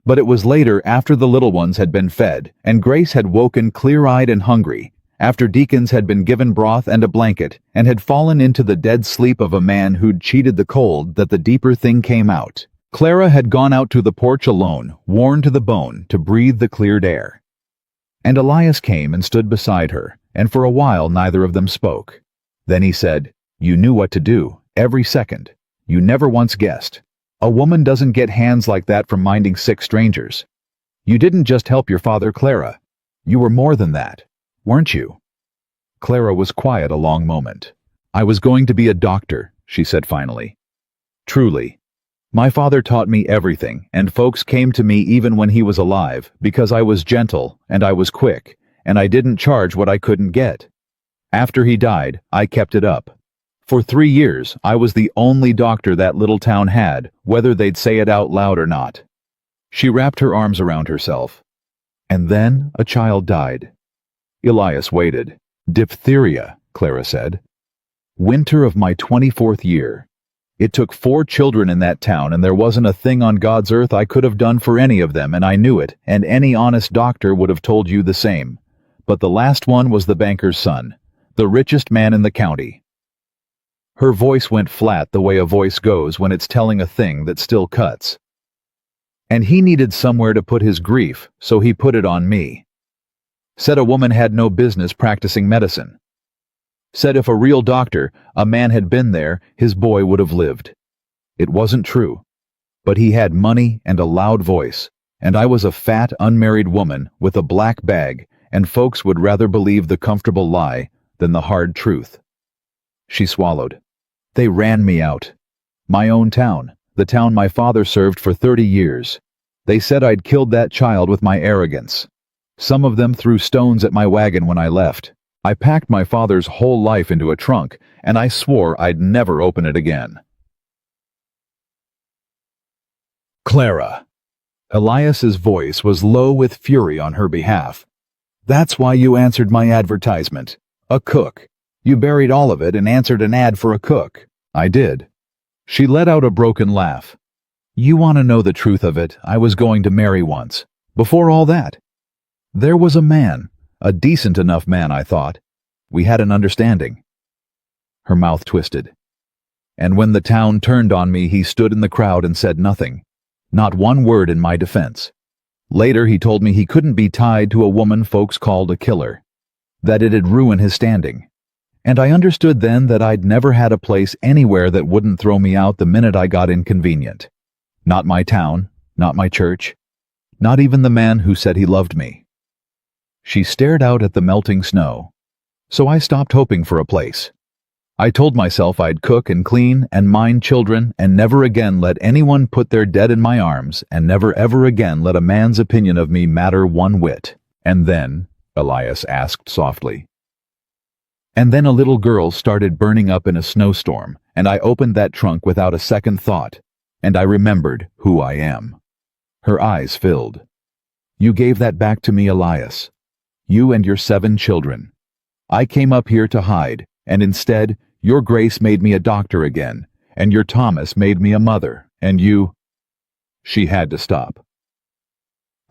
But it was later, after the little ones had been fed, and Grace had woken clear-eyed and hungry, after Deacons had been given broth and a blanket, and had fallen into the dead sleep of a man who'd cheated the cold, that the deeper thing came out. Clara had gone out to the porch alone, worn to the bone, to breathe the cleared air. And Elias came and stood beside her, and for a while neither of them spoke. Then he said, You knew what to do, every second. You never once guessed. A woman doesn't get hands like that from minding sick strangers. You didn't just help your father, Clara. You were more than that, weren't you? Clara was quiet a long moment. I was going to be a doctor, she said finally. Truly. My father taught me everything, and folks came to me even when he was alive, because I was gentle, and I was quick, and I didn't charge what I couldn't get. After he died, I kept it up. For 3 years, I was the only doctor that little town had, whether they'd say it out loud or not. She wrapped her arms around herself. And then a child died. Elias waited. Diphtheria, Clara said. Winter of my 24th year. It took 4 children in that town, and there wasn't a thing on God's earth I could have done for any of them, and I knew it, and any honest doctor would have told you the same. But the last one was the banker's son, the richest man in the county. Her voice went flat the way a voice goes when it's telling a thing that still cuts. And he needed somewhere to put his grief, so he put it on me. Said a woman had no business practicing medicine. Said if a real doctor, a man had been there, his boy would have lived. It wasn't true. But he had money and a loud voice, and I was a fat, unmarried woman with a black bag, and folks would rather believe the comfortable lie than the hard truth. She swallowed. They ran me out. My own town, the town my father served for 30 years. They said I'd killed that child with my arrogance. Some of them threw stones at my wagon when I left. I packed my father's whole life into a trunk, and I swore I'd never open it again. Clara. Elias's voice was low with fury on her behalf. That's why you answered my advertisement. A cook. You buried all of it and answered an ad for a cook. I did. She let out a broken laugh. You want to know the truth of it, I was going to marry once. Before all that. There was a man. A decent enough man, I thought. We had an understanding. Her mouth twisted. And when the town turned on me, he stood in the crowd and said nothing. Not one word in my defense. Later, he told me he couldn't be tied to a woman folks called a killer. That it'd ruin his standing. And I understood then that I'd never had a place anywhere that wouldn't throw me out the minute I got inconvenient. Not my town, not my church, not even the man who said he loved me. She stared out at the melting snow. So I stopped hoping for a place. I told myself I'd cook and clean and mind children and never again let anyone put their dead in my arms and never ever again let a man's opinion of me matter one whit. And then, Elias asked softly. And then a little girl started burning up in a snowstorm, and I opened that trunk without a second thought, and I remembered who I am. Her eyes filled. You gave that back to me, Elias. You and your 7 children. I came up here to hide, and instead, your Grace made me a doctor again, and your Thomas made me a mother, and you... She had to stop.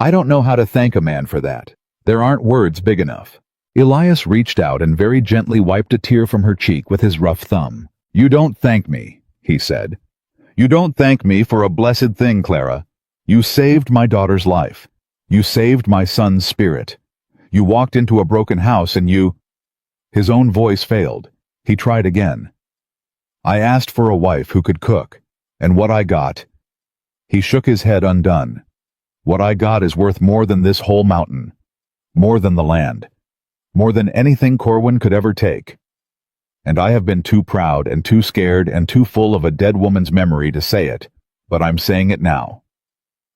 I don't know how to thank a man for that. There aren't words big enough. Elias reached out and very gently wiped a tear from her cheek with his rough thumb. You don't thank me, he said. You don't thank me for a blessed thing, Clara. You saved my daughter's life. You saved my son's spirit. You walked into a broken house and you... His own voice failed. He tried again. I asked for a wife who could cook, and what I got... He shook his head undone. What I got is worth more than this whole mountain. More than the land. More than anything Corwin could ever take. And I have been too proud and too scared and too full of a dead woman's memory to say it, but I'm saying it now.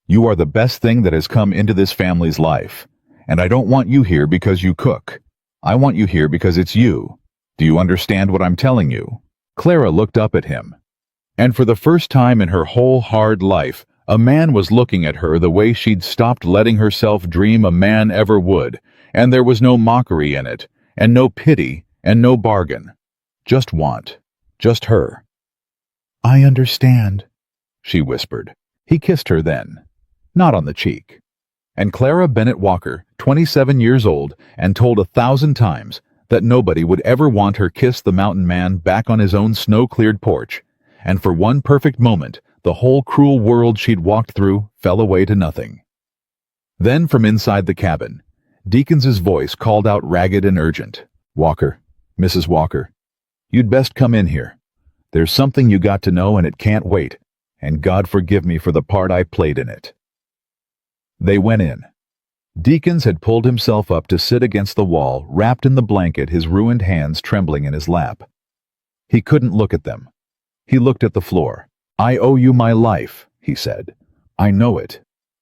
You are the best thing that has come into this family's life. And I don't want you here because you cook. I want you here because it's you. Do you understand what I'm telling you? Clara looked up at him. And for the first time in her whole hard life, a man was looking at her the way she'd stopped letting herself dream a man ever would, and there was no mockery in it, and no pity, and no bargain. Just want. Just her. I understand, she whispered. He kissed her then. Not on the cheek. And Clara Bennett Walker, 27 years old, and told 1,000 times that nobody would ever want her kiss the mountain man back on his own snow-cleared porch, and for one perfect moment, the whole cruel world she'd walked through fell away to nothing. Then from inside the cabin, Deakins' voice called out ragged and urgent. Walker, Mrs. Walker, you'd best come in here. There's something you got to know and it can't wait, and God forgive me for the part I played in it. They went in. Deakins had pulled himself up to sit against the wall, wrapped in the blanket, his ruined hands trembling in his lap. He couldn't look at them. He looked at the floor. I owe you my life, he said. I know it.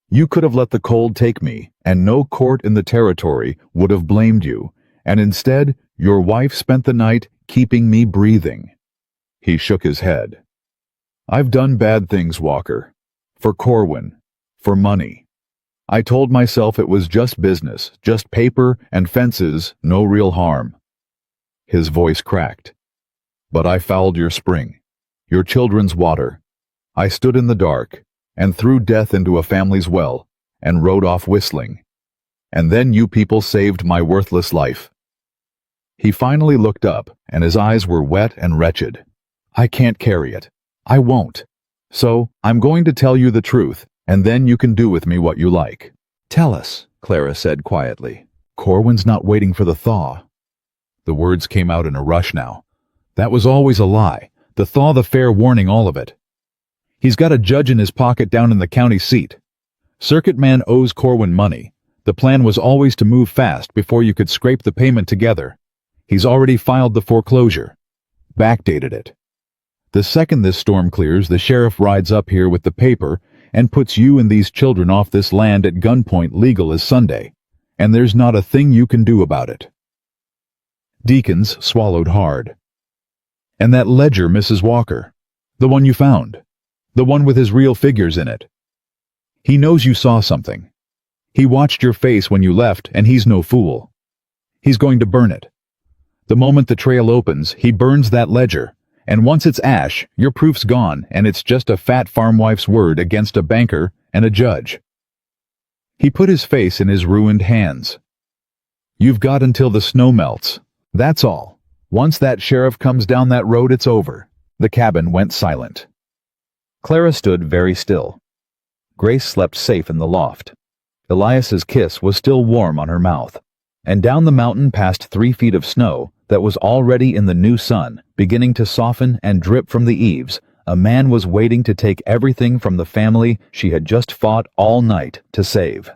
You could have let the cold take me, and no court in the territory would have blamed you, and instead, your wife spent the night keeping me breathing. He shook his head. I've done bad things, Walker. For Corwin. For money. I told myself it was just business, just paper and fences, no real harm. His voice cracked. But I fouled your spring, your children's water. I stood in the dark and threw death into a family's well and rode off whistling. And then you people saved my worthless life." He finally looked up, and his eyes were wet and wretched. "I can't carry it. I won't. So, I'm going to tell you the truth, and then you can do with me what you like." "Tell us," Clara said quietly. "Corwin's not waiting for the thaw." The words came out in a rush now. That was always a lie. The thaw, the fair warning, all of it. He's got a judge in his pocket down in the county seat. Circuit Man owes Corwin money. The plan was always to move fast before you could scrape the payment together. He's already filed the foreclosure. Backdated it. The second this storm clears, the sheriff rides up here with the paper and puts you and these children off this land at gunpoint, legal as Sunday. And there's not a thing you can do about it." Deacons swallowed hard. "And that ledger, Mrs. Walker, the one you found, the one with his real figures in it. He knows you saw something. He watched your face when you left, and he's no fool. He's going to burn it. The moment the trail opens, he burns that ledger, and once it's ash, your proof's gone, and it's just a fat farm wife's word against a banker and a judge." He put his face in his ruined hands. "You've got until the snow melts. That's all. Once that sheriff comes down that road, it's over." The cabin went silent. Clara stood very still. Grace slept safe in the loft. Elias's kiss was still warm on her mouth. And down the mountain, past 3 feet of snow that was already in the new sun, beginning to soften and drip from the eaves, a man was waiting to take everything from the family she had just fought all night to save.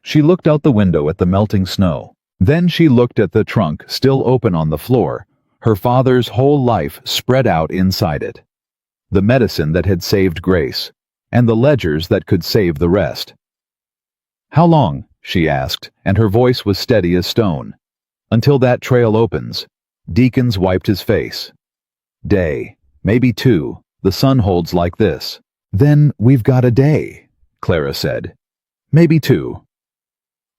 She looked out the window at the melting snow. Then she looked at the trunk still open on the floor, her father's whole life spread out inside it. The medicine that had saved Grace, and the ledgers that could save the rest. "How long?" she asked, and her voice was steady as stone. "Until that trail opens." Deacons wiped his face. "Day, maybe 2. The sun holds like this." "Then we've got a day," Clara said. "Maybe 2.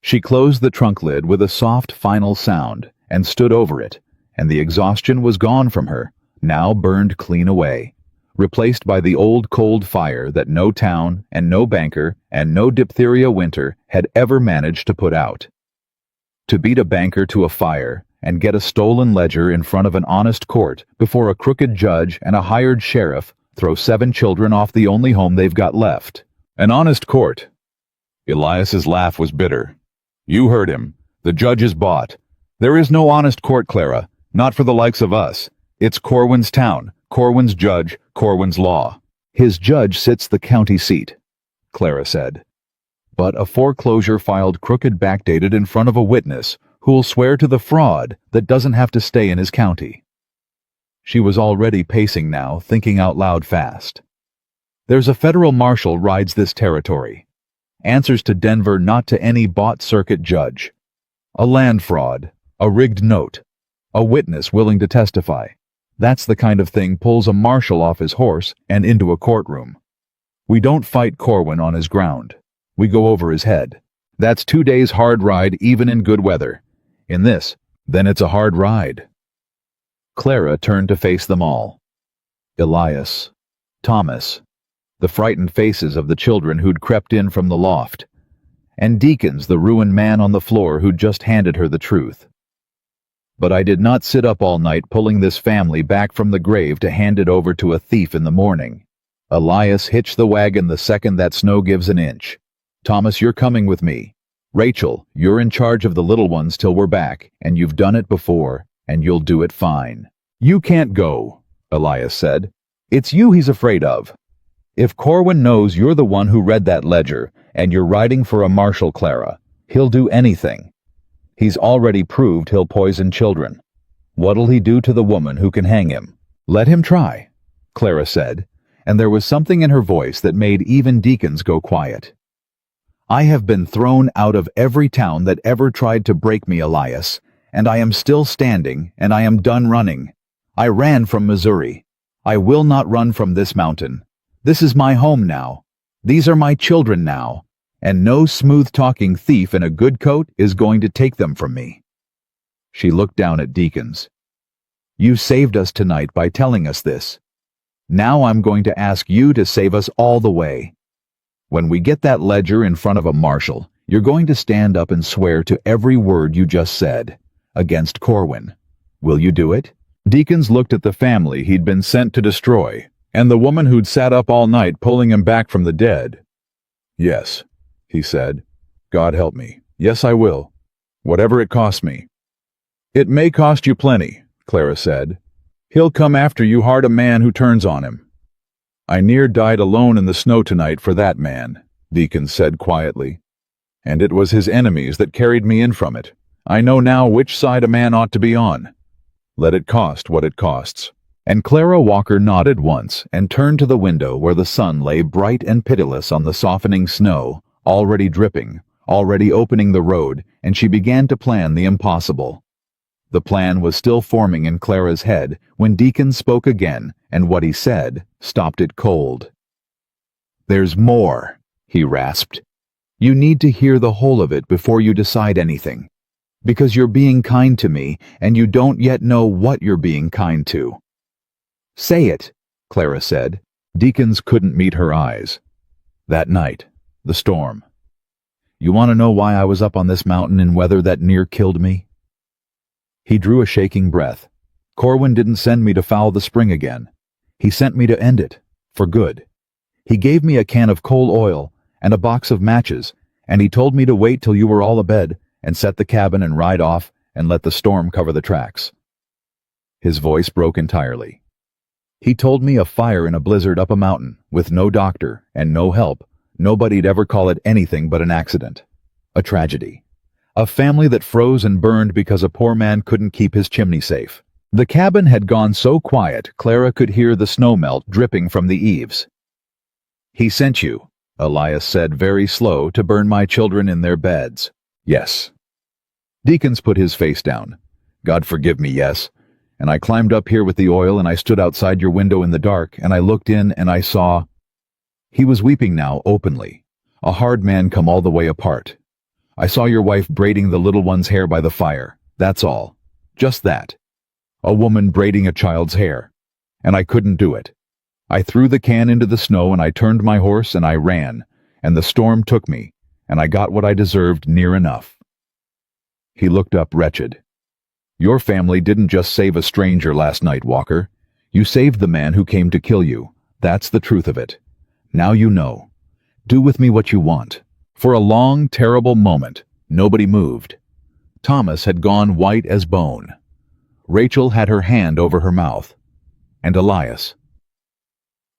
She closed the trunk lid with a soft final sound and stood over it, and the exhaustion was gone from her, now burned clean away, replaced by the old cold fire that no town and no banker and no diphtheria winter had ever managed to put out. To beat a banker to a fire and get a stolen ledger in front of an honest court before a crooked judge and a hired sheriff, throw 7 children off the only home they've got left. An honest court. Elias's laugh was bitter. "You heard him. The judge is bought. There is no honest court, Clara, not for the likes of us. It's Corwin's town, Corwin's judge, Corwin's law. His judge sits the county seat," Clara said. "But a foreclosure filed crooked backdated in front of a witness who'll swear to the fraud that doesn't have to stay in his county." She was already pacing now, thinking out loud fast. "There's a federal marshal rides this territory. Answers to Denver, not to any bought circuit judge. A land fraud, a rigged note, a witness willing to testify. That's the kind of thing pulls a marshal off his horse and into a courtroom. We don't fight Corwin on his ground. We go over his head. That's 2 days hard ride even in good weather. In this, then it's a hard ride." Clara turned to face them all. Elias, Thomas, the frightened faces of the children who'd crept in from the loft, and Deacons, the ruined man on the floor who'd just handed her the truth. "But I did not sit up all night pulling this family back from the grave to hand it over to a thief in the morning. Elias, hitch the wagon the second that snow gives an inch. Thomas, you're coming with me. Rachel, you're in charge of the little ones till we're back, and you've done it before, and you'll do it fine." "You can't go," Elias said. "It's you he's afraid of. If Corwin knows you're the one who read that ledger, and you're riding for a marshal, Clara, he'll do anything. He's already proved he'll poison children. What'll he do to the woman who can hang him?" "Let him try," Clara said, and there was something in her voice that made even Deacons go quiet. "I have been thrown out of every town that ever tried to break me, Elias, and I am still standing, and I am done running. I ran from Missouri. I will not run from this mountain. This is my home now. These are my children now, and no smooth-talking thief in a good coat is going to take them from me." She looked down at Deacons. You saved us tonight by telling us this. Now I'm going to ask you to save us all the way. When we get that ledger in front of a marshal, you're going to stand up and swear to every word you just said, against Corwin. Will you do it?" Deacons looked at the family he'd been sent to destroy, and the woman who'd sat up all night pulling him back from the dead. "Yes," he said. "God help me. Yes, I will. Whatever it costs me." "It may cost you plenty," Clara said. "He'll come after you hard a man who turns on him." "I near died alone in the snow tonight for that man," Deacons said quietly. "And it was his enemies that carried me in from it. I know now which side a man ought to be on. Let it cost what it costs." And Clara Walker nodded once and turned to the window where the sun lay bright and pitiless on the softening snow, already dripping, already opening the road, and she began to plan the impossible. The plan was still forming in Clara's head when Deacon spoke again, and what he said stopped it cold. "There's more," he rasped. "You need to hear the whole of it before you decide anything. Because you're being kind to me, and you don't yet know what you're being kind to." "Say it," Clara said. Deacons couldn't meet her eyes. "That night, the storm. You want to know why I was up on this mountain in weather that near killed me?" He drew a shaking breath. "Corwin didn't send me to foul the spring again. He sent me to end it, for good. He gave me a can of coal oil and a box of matches, and he told me to wait till you were all abed and set the cabin and ride off and let the storm cover the tracks." His voice broke entirely. "He told me a fire in a blizzard up a mountain, with no doctor and no help, nobody'd ever call it anything but an accident. A tragedy. A family that froze and burned because a poor man couldn't keep his chimney safe. The cabin had gone so quiet Clara could hear the snowmelt dripping from the eaves. "He sent you," Elias said very slow, "to burn my children in their beds." "Yes." Deacons put his face down. "God forgive me, yes. And I climbed up here with the oil, and I stood outside your window in the dark, and I looked in, and I saw—" He was weeping now, openly. "A hard man come all the way apart. I saw your wife braiding the little one's hair by the fire. That's all. Just that. A woman braiding a child's hair. And I couldn't do it. I threw the can into the snow, and I turned my horse, and I ran, and the storm took me, and I got what I deserved near enough." He looked up wretched. "Your family didn't just save a stranger last night, Walker. You saved the man who came to kill you. That's the truth of it. Now you know. Do with me what you want." For a long, terrible moment, nobody moved. Thomas had gone white as bone. Rachel had her hand over her mouth. And Elias.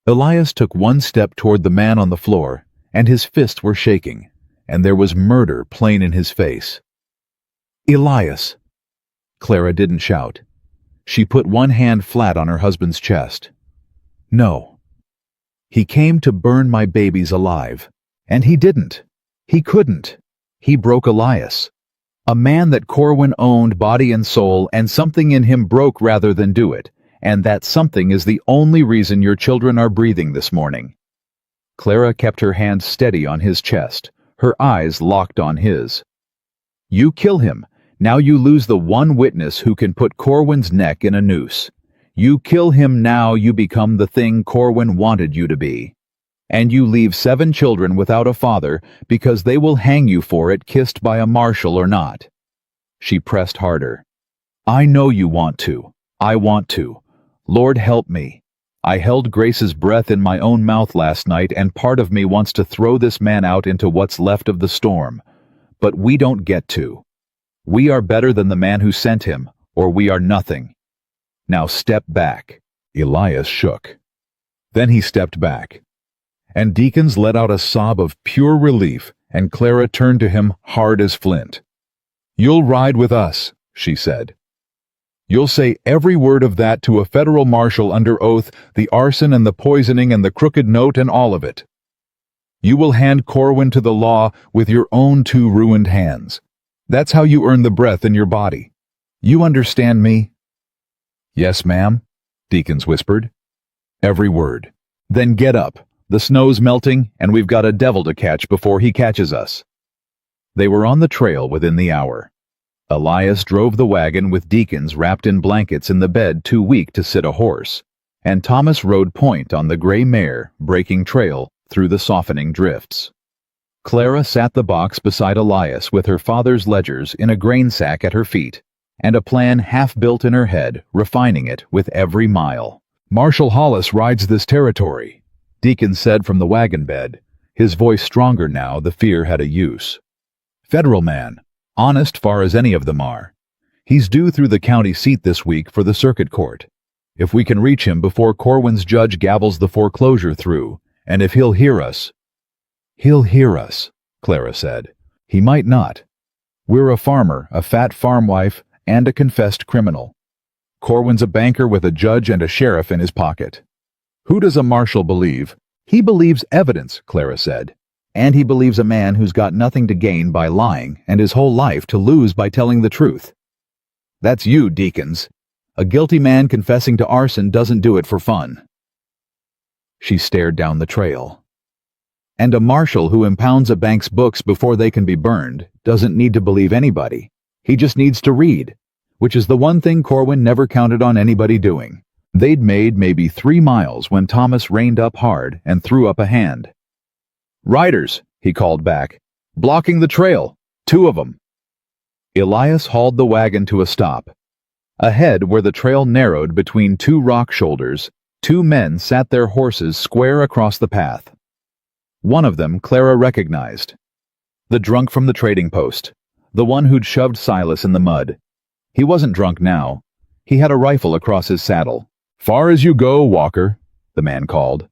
Elias took one step toward the man on the floor, and his fists were shaking, and there was murder plain in his face. "Elias!" Clara didn't shout. She put one hand flat on her husband's chest. "No. He came to burn my babies alive. And he didn't. He couldn't. He broke Elias. A man that Corwin owned body and soul, and something in him broke rather than do it. And that something is the only reason your children are breathing this morning." Clara kept her hand steady on his chest, her eyes locked on his. "You kill him. Now you lose the one witness who can put Corwin's neck in a noose. You kill him, now you become the thing Corwin wanted you to be. And you leave 7 children without a father because they will hang you for it, kissed by a marshal or not." She pressed harder. "I know you want to. I want to. Lord help me. I held Grace's breath in my own mouth last night, and part of me wants to throw this man out into what's left of the storm. But we don't get to. We are better than the man who sent him, or we are nothing. Now step back." Elias shook. Then he stepped back. And Deacons let out a sob of pure relief, and Clara turned to him hard as flint. "You'll ride with us," she said. "You'll say every word of that to a federal marshal under oath, the arson and the poisoning and the crooked note and all of it. You will hand Corwin to the law with your own 2 ruined hands. That's how you earn the breath in your body. You understand me?" "Yes, ma'am," Deacons whispered. "Every word. Then get up. The snow's melting, and we've got a devil to catch before he catches us." They were on the trail within the hour. Elias drove the wagon with Deacons wrapped in blankets in the bed too weak to sit a horse, and Thomas rode point on the gray mare, breaking trail through the softening drifts. Clara sat the box beside Elias with her father's ledgers in a grain sack at her feet, and a plan half built in her head, refining it with every mile. "Marshal Hollis rides this territory," Deacon said from the wagon bed, his voice stronger now the fear had a use. "Federal man, honest far as any of them are. He's due through the county seat this week for the circuit court. If we can reach him before Corwin's judge gavels the foreclosure through, and if he'll hear us—" "He'll hear us," Clara said. "He might not. We're a farmer, a fat farm wife, and a confessed criminal. Corwin's a banker with a judge and a sheriff in his pocket. Who does a marshal believe?" "He believes evidence," Clara said. "And he believes a man who's got nothing to gain by lying and his whole life to lose by telling the truth." "That's you, Deacons. A guilty man confessing to arson doesn't do it for fun." She stared down the trail. "And a marshal who impounds a bank's books before they can be burned doesn't need to believe anybody. He just needs to read, which is the one thing Corwin never counted on anybody doing." They'd made maybe 3 miles when Thomas reined up hard and threw up a hand. "Riders," he called back. "Blocking the trail. 2 of them." Elias hauled the wagon to a stop. Ahead, where the trail narrowed between 2 rock shoulders, 2 men sat their horses square across the path. One of them Clara recognized. The drunk from the trading post, the one who'd shoved Silas in the mud. He wasn't drunk now. He had a rifle across his saddle. "Far as you go, Walker," the man called.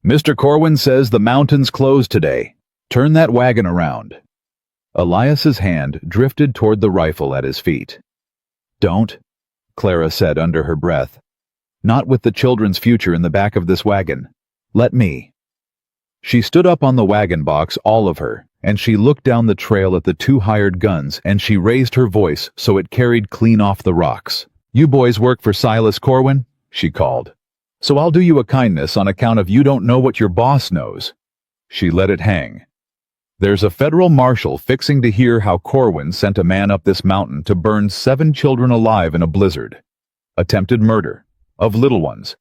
"Mr. Corwin says the mountain's closed today. Turn that wagon around." Elias's hand drifted toward the rifle at his feet. "Don't," Clara said under her breath. "Not with the children's future in the back of this wagon. Let me." She stood up on the wagon box, all of her, and she looked down the trail at the 2 hired guns, and she raised her voice so it carried clean off the rocks. "You boys work for Silas Corwin?" she called. "So I'll do you a kindness on account of you don't know what your boss knows." She let it hang. "There's a federal marshal fixing to hear how Corwin sent a man up this mountain to burn 7 children alive in a blizzard. Attempted murder. Of little ones.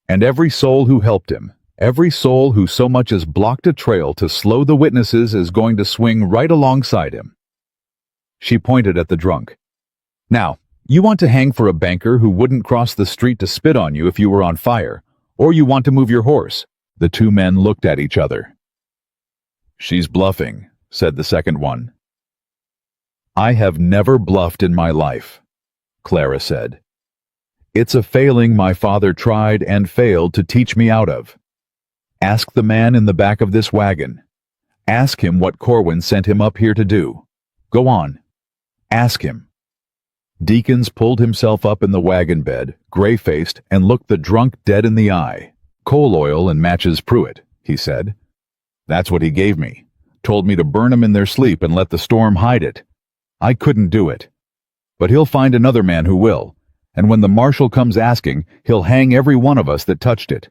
And every soul who helped him, every soul who so much as blocked a trail to slow the witnesses is going to swing right alongside him." She pointed at the drunk. "Now, you want to hang for a banker who wouldn't cross the street to spit on you if you were on fire, or you want to move your horse." The 2 men looked at each other. "She's bluffing," said the second one. "I have never bluffed in my life," Clara said. "It's a failing my father tried and failed to teach me out of. Ask the man in the back of this wagon. Ask him what Corwin sent him up here to do. Go on. Ask him." Deacons pulled himself up in the wagon bed, gray-faced, and looked the drunk dead in the eye. "Coal oil and matches Pruitt," he said. "That's what he gave me. Told me to burn 'em in their sleep and let the storm hide it. I couldn't do it. But he'll find another man who will, and when the marshal comes asking, he'll hang every one of us that touched it.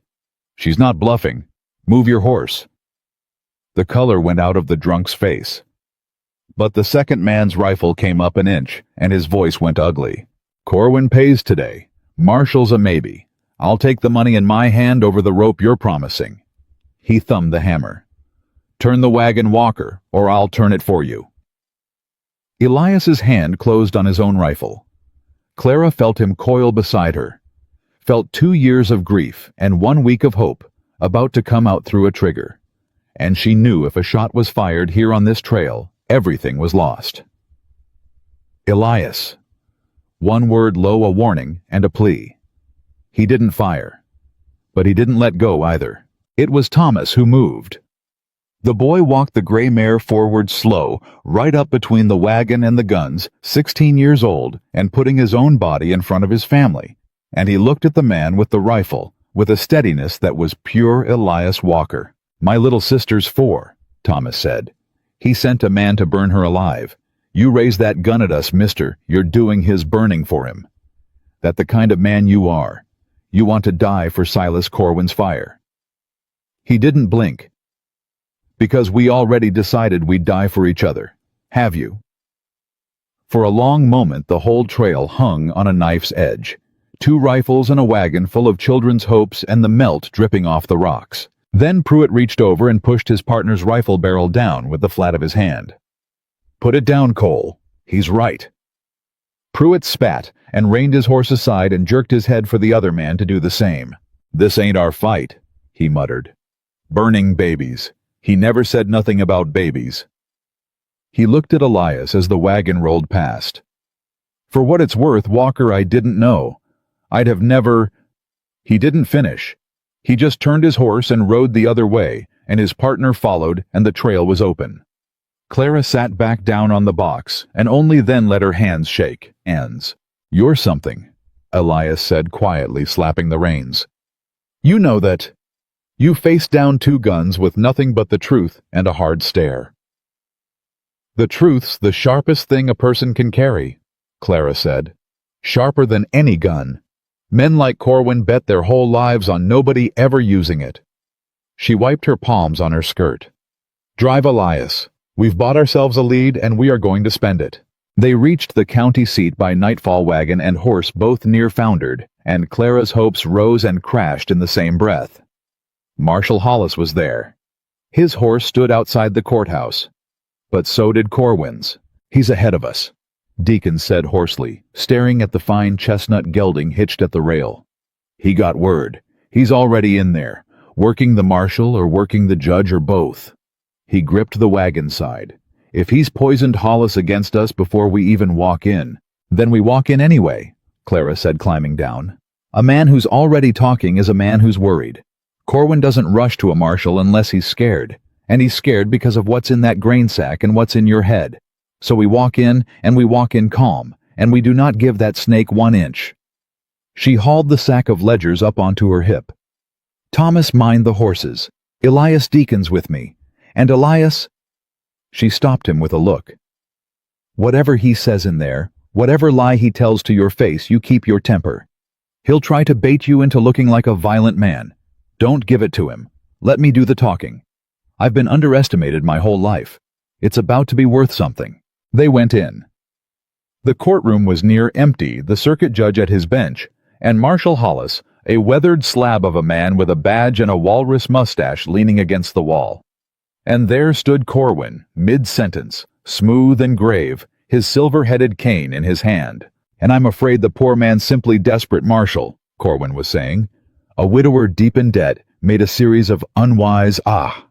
She's not bluffing. Move your horse." The color went out of the drunk's face. But the second man's rifle came up an inch, and his voice went ugly. "Corwin pays today. Marshal's a maybe. I'll take the money in my hand over the rope you're promising." He thumbed the hammer. "Turn the wagon, Walker, or I'll turn it for you." Elias's hand closed on his own rifle. Clara felt him coil beside her. Felt 2 years of grief and 1 week of hope about to come out through a trigger. And she knew if a shot was fired here on this trail, everything was lost. "Elias." 1 word low, a warning and a plea. He didn't fire. But he didn't let go either. It was Thomas who moved. The boy walked the gray mare forward slow, right up between the wagon and the guns, 16 years old, and putting his own body in front of his family. And he looked at the man with the rifle, with a steadiness that was pure Elias Walker. "My little sister's 4, Thomas said. He sent a man to burn her alive. You raise that gun at us, mister, you're doing his burning for him. That the kind of man you are. You want to die for Silas Corwin's fire." He didn't blink. "Because we already decided we'd die for each other. Have you?" For a long moment the whole trail hung on a knife's edge. 2 rifles and a wagon full of children's hopes and the melt dripping off the rocks. Then Pruitt reached over and pushed his partner's rifle barrel down with the flat of his hand. "Put it down, Cole. He's right." Pruitt spat and reined his horse aside and jerked his head for the other man to do the same. "This ain't our fight," he muttered. "Burning babies. He never said nothing about babies." He looked at Elias as the wagon rolled past. "For what it's worth, Walker, I didn't know. I'd have never—" He didn't finish. He just turned his horse and rode the other way, and his partner followed, and the trail was open. Clara sat back down on the box, and only then let her hands shake. "You're something," Elias said quietly, slapping the reins. "You know that. You faced down 2 guns with nothing but the truth and a hard stare." "The truth's the sharpest thing a person can carry," Clara said. "Sharper than any gun. Men like Corwin bet their whole lives on nobody ever using it." She wiped her palms on her skirt. "Drive, Elias. We've bought ourselves a lead and we are going to spend it." They reached the county seat by nightfall, wagon and horse both near foundered, and Clara's hopes rose and crashed in the same breath. Marshal Hollis was there. His horse stood outside the courthouse. But so did Corwin's. "He's ahead of us," Deacon said hoarsely, staring at the fine chestnut gelding hitched at the rail. "He got word. He's already in there, working the marshal or working the judge or both." He gripped the wagon side. "If he's poisoned Hollis against us before we even walk in, then we walk in anyway," Clara said, climbing down. "A man who's already talking is a man who's worried. Corwin doesn't rush to a marshal unless he's scared, and he's scared because of what's in that grain sack and what's in your head. So we walk in, and we walk in calm, and we do not give that snake 1 inch." She hauled the sack of ledgers up onto her hip. "Thomas, mind the horses. Elias Deacon's with me. And Elias—" She stopped him with a look. "Whatever he says in there, whatever lie he tells to your face, you keep your temper. He'll try to bait you into looking like a violent man. Don't give it to him. Let me do the talking. I've been underestimated my whole life. It's about to be worth something." They went in. The courtroom was near empty, the circuit judge at his bench, and Marshal Hollis, a weathered slab of a man with a badge and a walrus mustache, leaning against the wall. And there stood Corwin, mid-sentence, smooth and grave, his silver-headed cane in his hand. "And I'm afraid the poor man's simply desperate, Marshal," Corwin was saying. "A widower deep in debt made a series of unwise ah."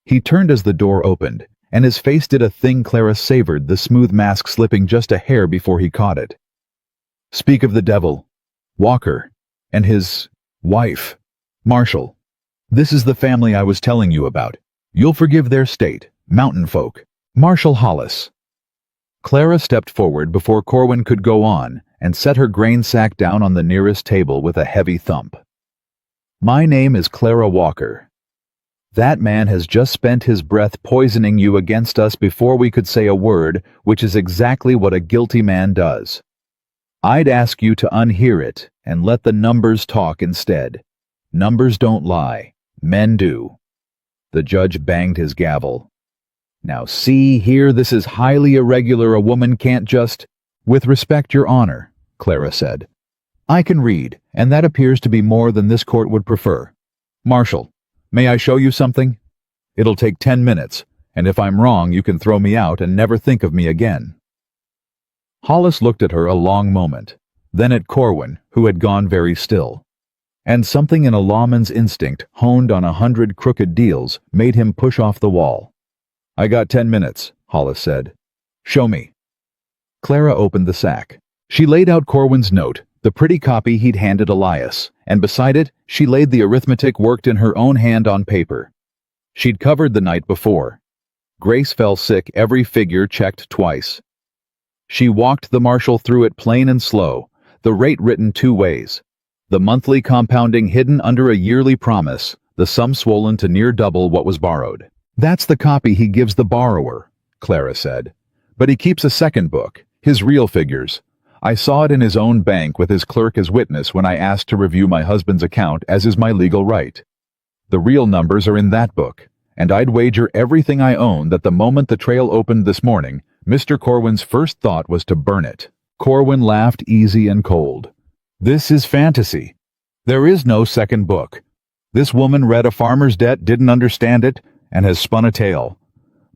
He turned as the door opened, and his face did a thing Clara savored, the smooth mask slipping just a hair before he caught it. "Speak of the devil, Walker, and his wife. Marshal, this is the family I was telling you about. You'll forgive their state, mountain folk. Marshal Hollis." Clara stepped forward before Corwin could go on and set her grain sack down on the nearest table with a heavy thump. "My name is Clara Walker. That man has just spent his breath poisoning you against us before we could say a word, which is exactly what a guilty man does. I'd ask you to unhear it and let the numbers talk instead. Numbers don't lie. Men do." The judge banged his gavel. "Now see here, this is highly irregular. A woman can't just—" "With respect, Your Honor," Clara said. "I can read, and that appears to be more than this court would prefer. Marshal, may I show you something? It'll take 10 minutes, and if I'm wrong you can throw me out and never think of me again." Hollis looked at her a long moment, then at Corwin, who had gone very still. And something in a lawman's instinct, honed on 100 crooked deals, made him push off the wall. "I got 10 minutes, Hollis said. "Show me." Clara opened the sack. She laid out Corwin's note, the pretty copy he'd handed Elias, and beside it she laid the arithmetic worked in her own hand on paper. She'd covered the night before. Grace fell sick, every figure checked twice. She walked the marshal through it plain and slow, the rate written 2 ways. The monthly compounding hidden under a yearly promise, the sum swollen to near double what was borrowed. "That's the copy he gives the borrower," Clara said. "But he keeps a second book, his real figures. I saw it in his own bank with his clerk as witness when I asked to review my husband's account, as is my legal right. The real numbers are in that book, and I'd wager everything I own that the moment the trail opened this morning, Mr. Corwin's first thought was to burn it. Corwin laughed easy and cold. This is fantasy. There is no second book. This woman read A Farmer's Debt, didn't understand it, and has spun a tale.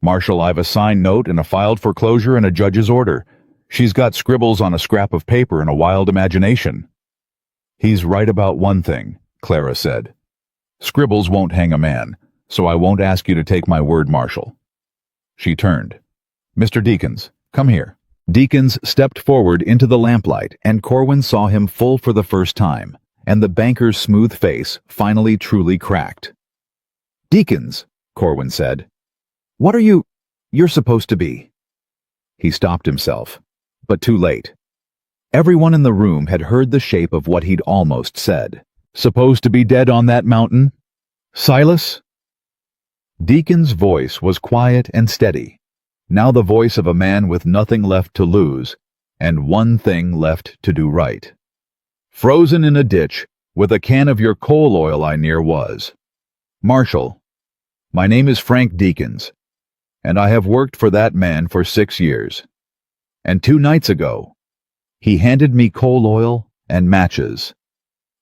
Marshal, I've a signed note and a filed foreclosure and a judge's order. She's got scribbles on a scrap of paper and a wild imagination. He's right about one thing, Clara said. Scribbles won't hang a man, so I won't ask you to take my word, Marshal. She turned. Mr. Deakins, come here. Deakins stepped forward into the lamplight, and Corwin saw him full for the first time, and the banker's smooth face finally truly cracked. Deakins, Corwin said. What are you're supposed to be? He stopped himself, but too late. Everyone in the room had heard the shape of what he'd almost said. Supposed to be dead on that mountain? Silas? Deakin's voice was quiet and steady, now the voice of a man with nothing left to lose, and one thing left to do right. Frozen in a ditch, with a can of your coal oil I near was. Marshal, my name is Frank Deakins, and I have worked for that man for 6 years. And 2 nights ago, he handed me coal oil and matches,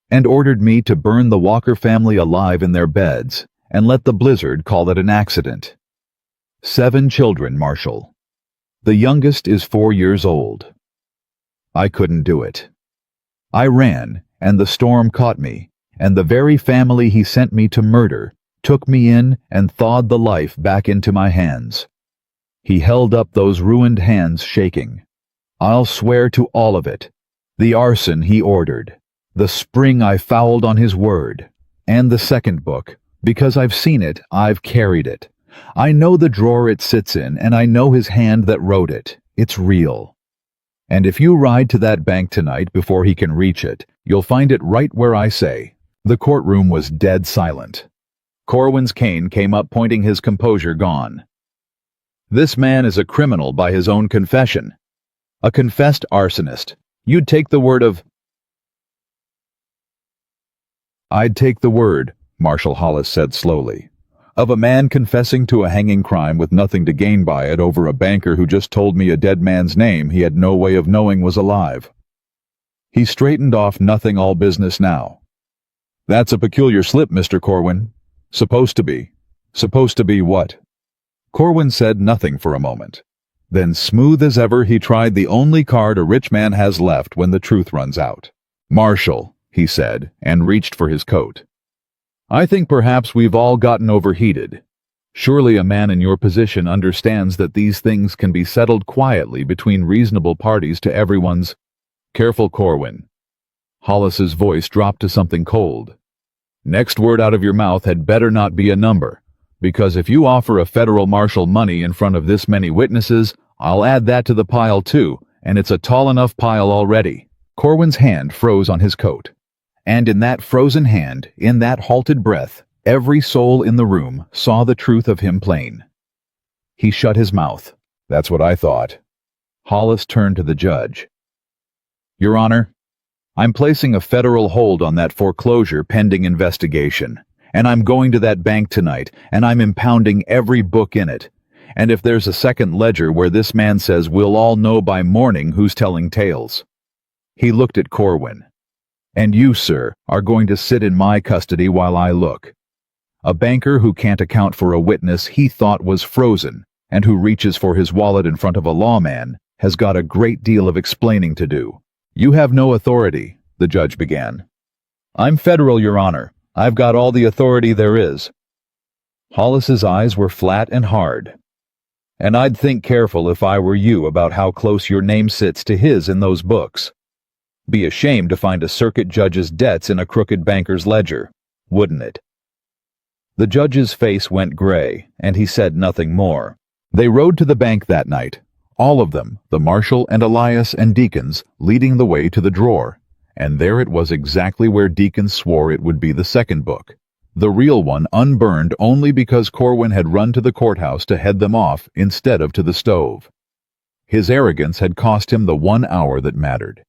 and ordered me to burn the Walker family alive in their beds, and let the blizzard call it an accident. 7 children, Marshal. The youngest is 4 years old. I couldn't do it. I ran, and the storm caught me, and the very family he sent me to murder took me in and thawed the life back into my hands. He held up those ruined hands shaking. I'll swear to all of it. The arson he ordered, the spring I fouled on his word, and the second book, because I've seen it, I've carried it. I know the drawer it sits in, and I know his hand that wrote it. It's real. And if you ride to that bank tonight before he can reach it, you'll find it right where I say. The courtroom was dead silent. Corwin's cane came up, pointing, his composure gone. This man is a criminal by his own confession. A confessed arsonist. You'd take the word of... I'd take the word, Marshal Hollis said slowly, of a man confessing to a hanging crime with nothing to gain by it over a banker who just told me a dead man's name he had no way of knowing was alive. He straightened off, nothing all business now. That's a peculiar slip, Mr. Corwin. Supposed to be. Supposed to be what? Corwin said nothing for a moment. Then, smooth as ever, he tried the only card a rich man has left when the truth runs out. Marshal, he said, and reached for his coat. I think perhaps we've all gotten overheated. Surely a man in your position understands that these things can be settled quietly between reasonable parties to everyone's... Careful, Corwin. Hollis's voice dropped to something cold. Next word out of your mouth had better not be a number, because if you offer a federal marshal money in front of this many witnesses, I'll add that to the pile too, and it's a tall enough pile already. Corwin's hand froze on his coat. And in that frozen hand, in that halted breath, every soul in the room saw the truth of him plain. He shut his mouth. That's what I thought. Hollis turned to the judge. Your Honor, I'm placing a federal hold on that foreclosure pending investigation, and I'm going to that bank tonight, and I'm impounding every book in it. And if there's a second ledger where this man says we'll all know by morning who's telling tales. He looked at Corwin. And you, sir, are going to sit in my custody while I look. A banker who can't account for a witness he thought was frozen, and who reaches for his wallet in front of a lawman, has got a great deal of explaining to do. You have no authority, the judge began. I'm federal, Your Honor. I've got all the authority there is. Hollis's eyes were flat and hard. And I'd think careful if I were you about how close your name sits to his in those books. Be ashamed to find a circuit judge's debts in a crooked banker's ledger, wouldn't it? The judge's face went gray, and he said nothing more. They rode to the bank that night, all of them, the marshal and Elias and Deakins, leading the way to the drawer, and there it was exactly where Deakins swore it would be the second book, the real one unburned only because Corwin had run to the courthouse to head them off instead of to the stove. His arrogance had cost him the 1 hour that mattered.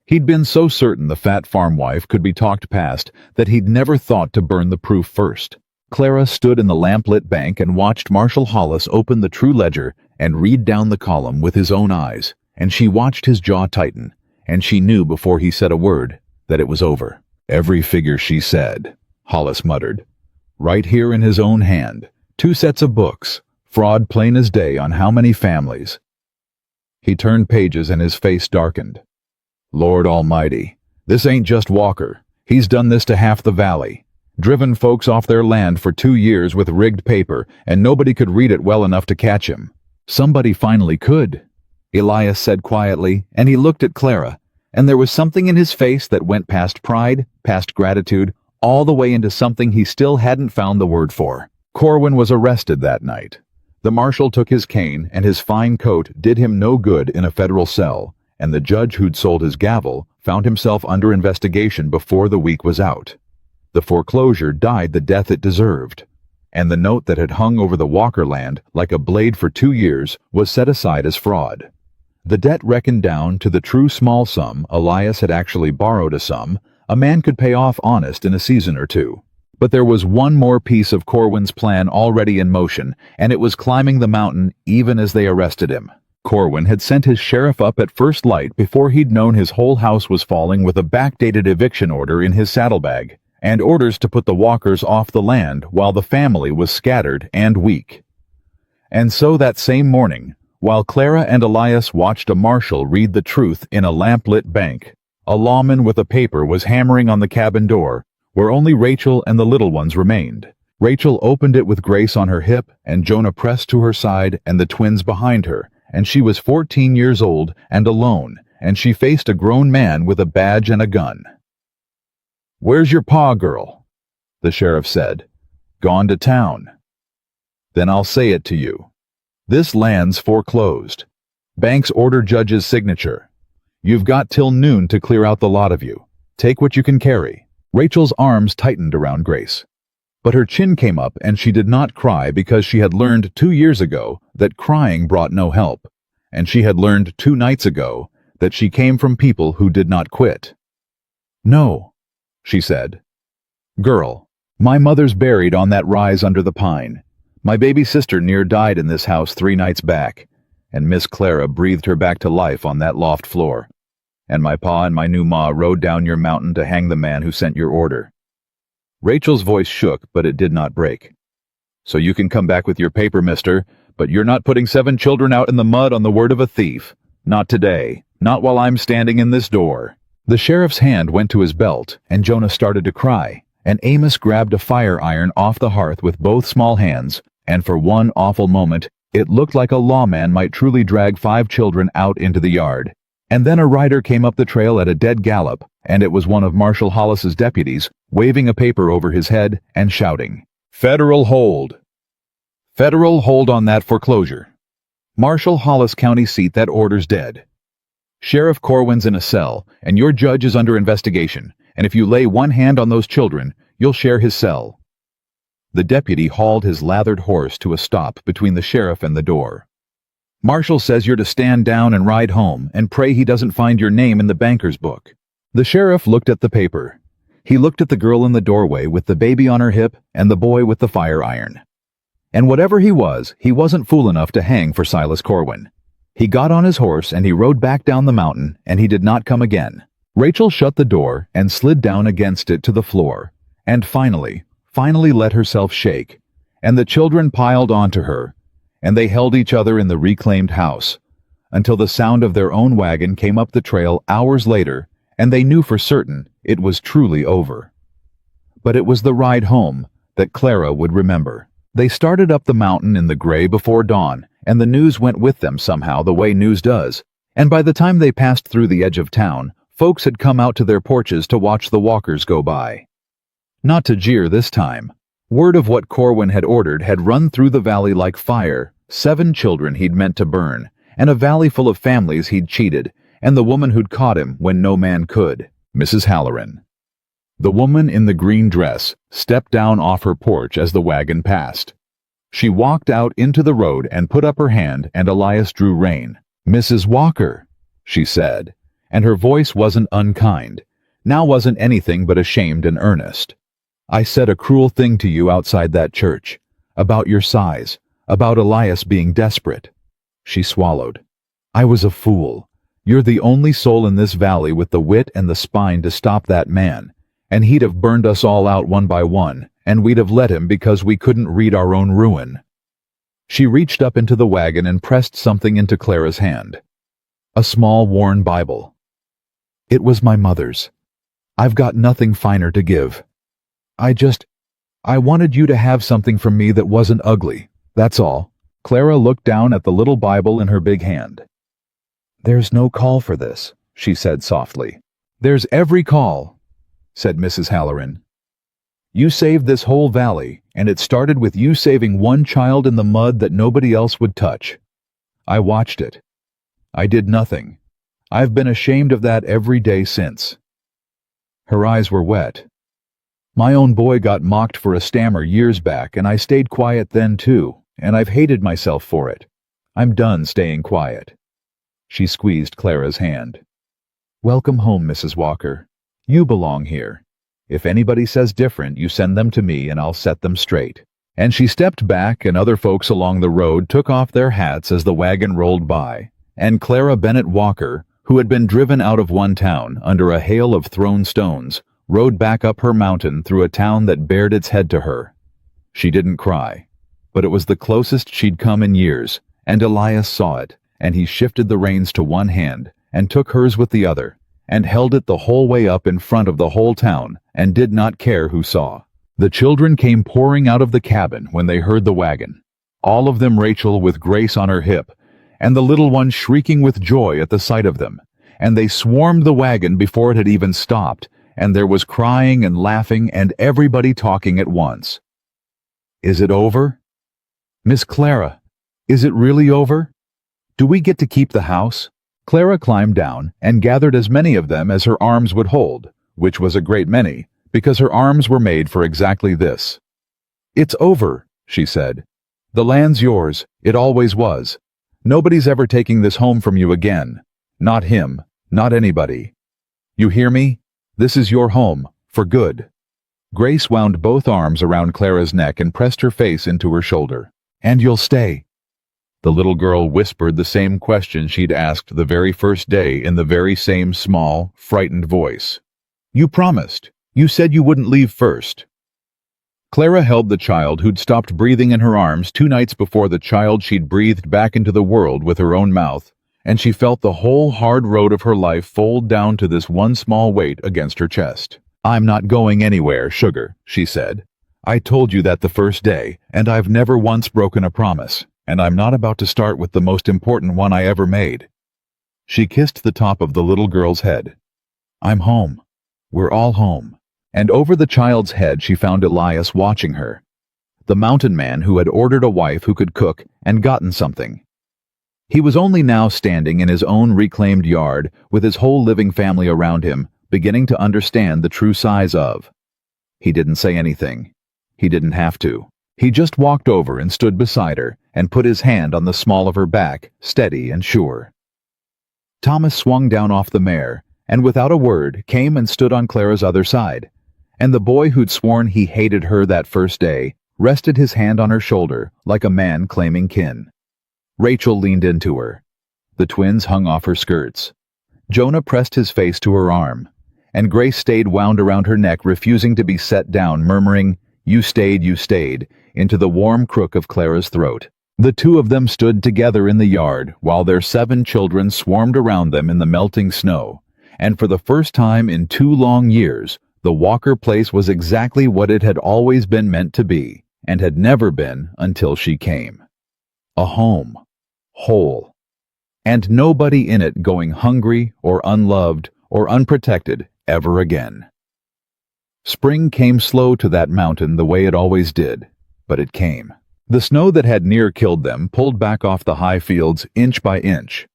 He'd been so certain the fat farm wife could be talked past that he'd never thought to burn the proof first. Clara stood in the lamplit bank and watched Marshal Hollis open the true ledger and read down the column with his own eyes, and she watched his jaw tighten, and she knew before he said a word that it was over. "Every figure she said," Hollis muttered. "Right here in his own hand. 2 sets of books. Fraud plain as day on how many families?" He turned pages and his face darkened. "Lord Almighty, this ain't just Walker. He's done this to half the valley. Driven folks off their land for 2 years with rigged paper, and nobody could read it well enough to catch him." "Somebody finally could," Elias said quietly, and he looked at Clara, and there was something in his face that went past pride, past gratitude, all the way into something he still hadn't found the word for. Corwin was arrested that night. The marshal took his cane, and his fine coat did him no good in a federal cell, and the judge who'd sold his gavel found himself under investigation before the week was out. The foreclosure died the death it deserved, and the note that had hung over the Walker land like a blade for 2 years was set aside as fraud. The debt reckoned down to the true small sum Elias had actually borrowed, a sum a man could pay off honest in a season or 2. But there was one more piece of Corwin's plan already in motion, and it was climbing the mountain even as they arrested him. Corwin had sent his sheriff up at first light before he'd known his whole house was falling, with a backdated eviction order in his saddlebag, and orders to put the Walkers off the land while the family was scattered and weak. And so that same morning, while Clara and Elias watched a marshal read the truth in a lamplit bank, a lawman with a paper was hammering on the cabin door, where only Rachel and the little ones remained. Rachel opened it with Grace on her hip, and Jonah pressed to her side and the twins behind her, and she was 14 years old and alone, and she faced a grown man with a badge and a gun. "Where's your pa, girl?" the sheriff said. "Gone to town." "Then I'll say it to you. This land's foreclosed. Bank's order judge's signature. You've got till noon to clear out the lot of you. Take what you can carry." Rachel's arms tightened around Grace, but her chin came up and she did not cry, because she had learned 2 years ago that crying brought no help, and she had learned 2 nights ago that she came from people who did not quit. "No," she said. "Girl, my mother's buried on that rise under the pine. My baby sister near died in this house 3 nights back, and Miss Clara breathed her back to life on that loft floor. And my pa and my new ma rode down your mountain to hang the man who sent your order." Rachel's voice shook, but it did not break. "So you can come back with your paper, mister, but you're not putting 7 children out in the mud on the word of a thief. Not today. Not while I'm standing in this door." The sheriff's hand went to his belt, and Jonah started to cry, and Amos grabbed a fire iron off the hearth with both small hands, and for one awful moment, it looked like a lawman might truly drag 5 children out into the yard. And then a rider came up the trail at a dead gallop, and it was one of Marshal Hollis's deputies, waving a paper over his head and shouting, "Federal hold! Federal hold on that foreclosure. Marshal Hollis County seat, that order's dead. Sheriff Corwin's in a cell, and your judge is under investigation, and if you lay one hand on those children, you'll share his cell." The deputy hauled his lathered horse to a stop between the sheriff and the door. "Marshal says you're to stand down and ride home, and pray he doesn't find your name in the banker's book." The sheriff looked at the paper. He looked at the girl in the doorway with the baby on her hip and the boy with the fire iron. And whatever he wasn't fool enough to hang for Silas Corwin. He got on his horse and he rode back down the mountain, and he did not come again. Rachel shut the door and slid down against it to the floor, and finally let herself shake, and the children piled onto her, and they held each other in the reclaimed house, until the sound of their own wagon came up the trail hours later, and they knew for certain it was truly over. But it was the ride home that Clara would remember. They started up the mountain in the gray before dawn, and the news went with them somehow, the way news does, and by the time they passed through the edge of town, folks had come out to their porches to watch the Walkers go by. Not to jeer this time. Word of what Corwin had ordered had run through the valley like fire. 7 children he'd meant to burn, and a valley full of families he'd cheated, and the woman who'd caught him when no man could, Mrs. Halloran. The woman in the green dress stepped down off her porch as the wagon passed. She walked out into the road and put up her hand, and Elias drew rein. "Mrs. Walker," she said, and her voice wasn't unkind, now wasn't anything but ashamed and earnest. "I said a cruel thing to you outside that church, about your size, about Elias being desperate. She swallowed. I was a fool. You're the only soul in this valley with the wit and the spine to stop that man, and he'd have burned us all out one by one, and we'd have let him because we couldn't read our own ruin. She reached up into the wagon and pressed something into Clara's hand. A small worn Bible. It was my mother's. I've got nothing finer to give. I wanted you to have something from me that wasn't ugly, that's all. Clara looked down at the little Bible in her big hand. There's no call for this, she said softly. There's every call, said Mrs. Halloran. You saved this whole valley, and it started with you saving one child in the mud that nobody else would touch. I watched it. I did nothing. I've been ashamed of that every day since. Her eyes were wet. My own boy got mocked for a stammer years back, and I stayed quiet then too, and I've hated myself for it. I'm done staying quiet. She squeezed Clara's hand. Welcome home, Mrs. Walker. You belong here. If anybody says different, you send them to me and I'll set them straight. And she stepped back, and other folks along the road took off their hats as the wagon rolled by, and Clara Bennett Walker, who had been driven out of one town under a hail of thrown stones, rode back up her mountain through a town that bared its head to her. She didn't cry, but it was the closest she'd come in years, and Elias saw it, and he shifted the reins to one hand and took hers with the other, and held it the whole way up in front of the whole town, and did not care who saw. The children came pouring out of the cabin when they heard the wagon, all of them Rachel with Grace on her hip, and the little one shrieking with joy at the sight of them, and they swarmed the wagon before it had even stopped, and there was crying and laughing and everybody talking at once. Is it over? Miss Clara, is it really over? Do we get to keep the house? Clara climbed down and gathered as many of them as her arms would hold, which was a great many, because her arms were made for exactly this. It's over, she said. The land's yours. It always was. Nobody's ever taking this home from you again. Not him. Not anybody. You hear me? This is your home, for good. Grace wound both arms around Clara's neck and pressed her face into her shoulder. And you'll stay. The little girl whispered the same question she'd asked the very first day in the very same small, frightened voice. You promised. You said you wouldn't leave first. Clara held the child who'd stopped breathing in her arms 2 nights before the child she'd breathed back into the world with her own mouth, and she felt the whole hard road of her life fold down to this one small weight against her chest. I'm not going anywhere, sugar, she said. I told you that the first day, and I've never once broken a promise, and I'm not about to start with the most important one I ever made. She kissed the top of the little girl's head. I'm home. We're all home. And over the child's head she found Elias watching her, the mountain man who had ordered a wife who could cook and gotten something. He was only now standing in his own reclaimed yard with his whole living family around him, beginning to understand the true size of. He didn't say anything. He didn't have to. He just walked over and stood beside her and put his hand on the small of her back, steady and sure. Thomas swung down off the mare, and without a word came and stood on Clara's other side, and the boy who'd sworn he hated her that first day rested his hand on her shoulder like a man claiming kin. Rachel leaned into her. The twins hung off her skirts. Jonah pressed his face to her arm, and Grace stayed wound around her neck, refusing to be set down, murmuring, you stayed, into the warm crook of Clara's throat. The 2 of them stood together in the yard while their 7 children swarmed around them in the melting snow, and for the first time in 2 long years, the Walker place was exactly what it had always been meant to be, and had never been until she came. A home. Whole. And nobody in it going hungry or unloved or unprotected ever again. Spring came slow to that mountain the way it always did, but it came. The snow that had near killed them pulled back off the high fields inch by inch,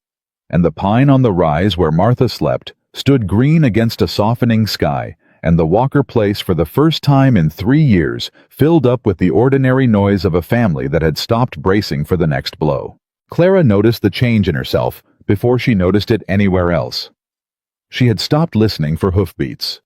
and the pine on the rise where Martha slept stood green against a softening sky, and the Walker place for the first time in 3 years filled up with the ordinary noise of a family that had stopped bracing for the next blow. Clara noticed the change in herself before she noticed it anywhere else. She had stopped listening for hoofbeats.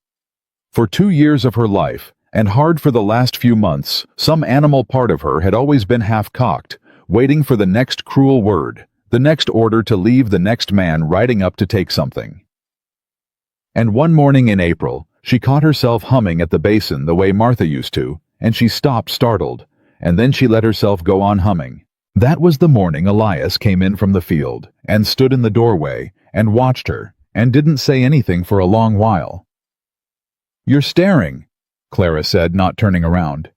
For 2 years of her life, and hard for the last few months, some animal part of her had always been half-cocked, waiting for the next cruel word, the next order to leave, the next man riding up to take something. And one morning in April, she caught herself humming at the basin the way Martha used to, and she stopped startled, and then she let herself go on humming. That was the morning Elias came in from the field, and stood in the doorway, and watched her, and didn't say anything for a long while. "You're staring," Clara said, not turning around.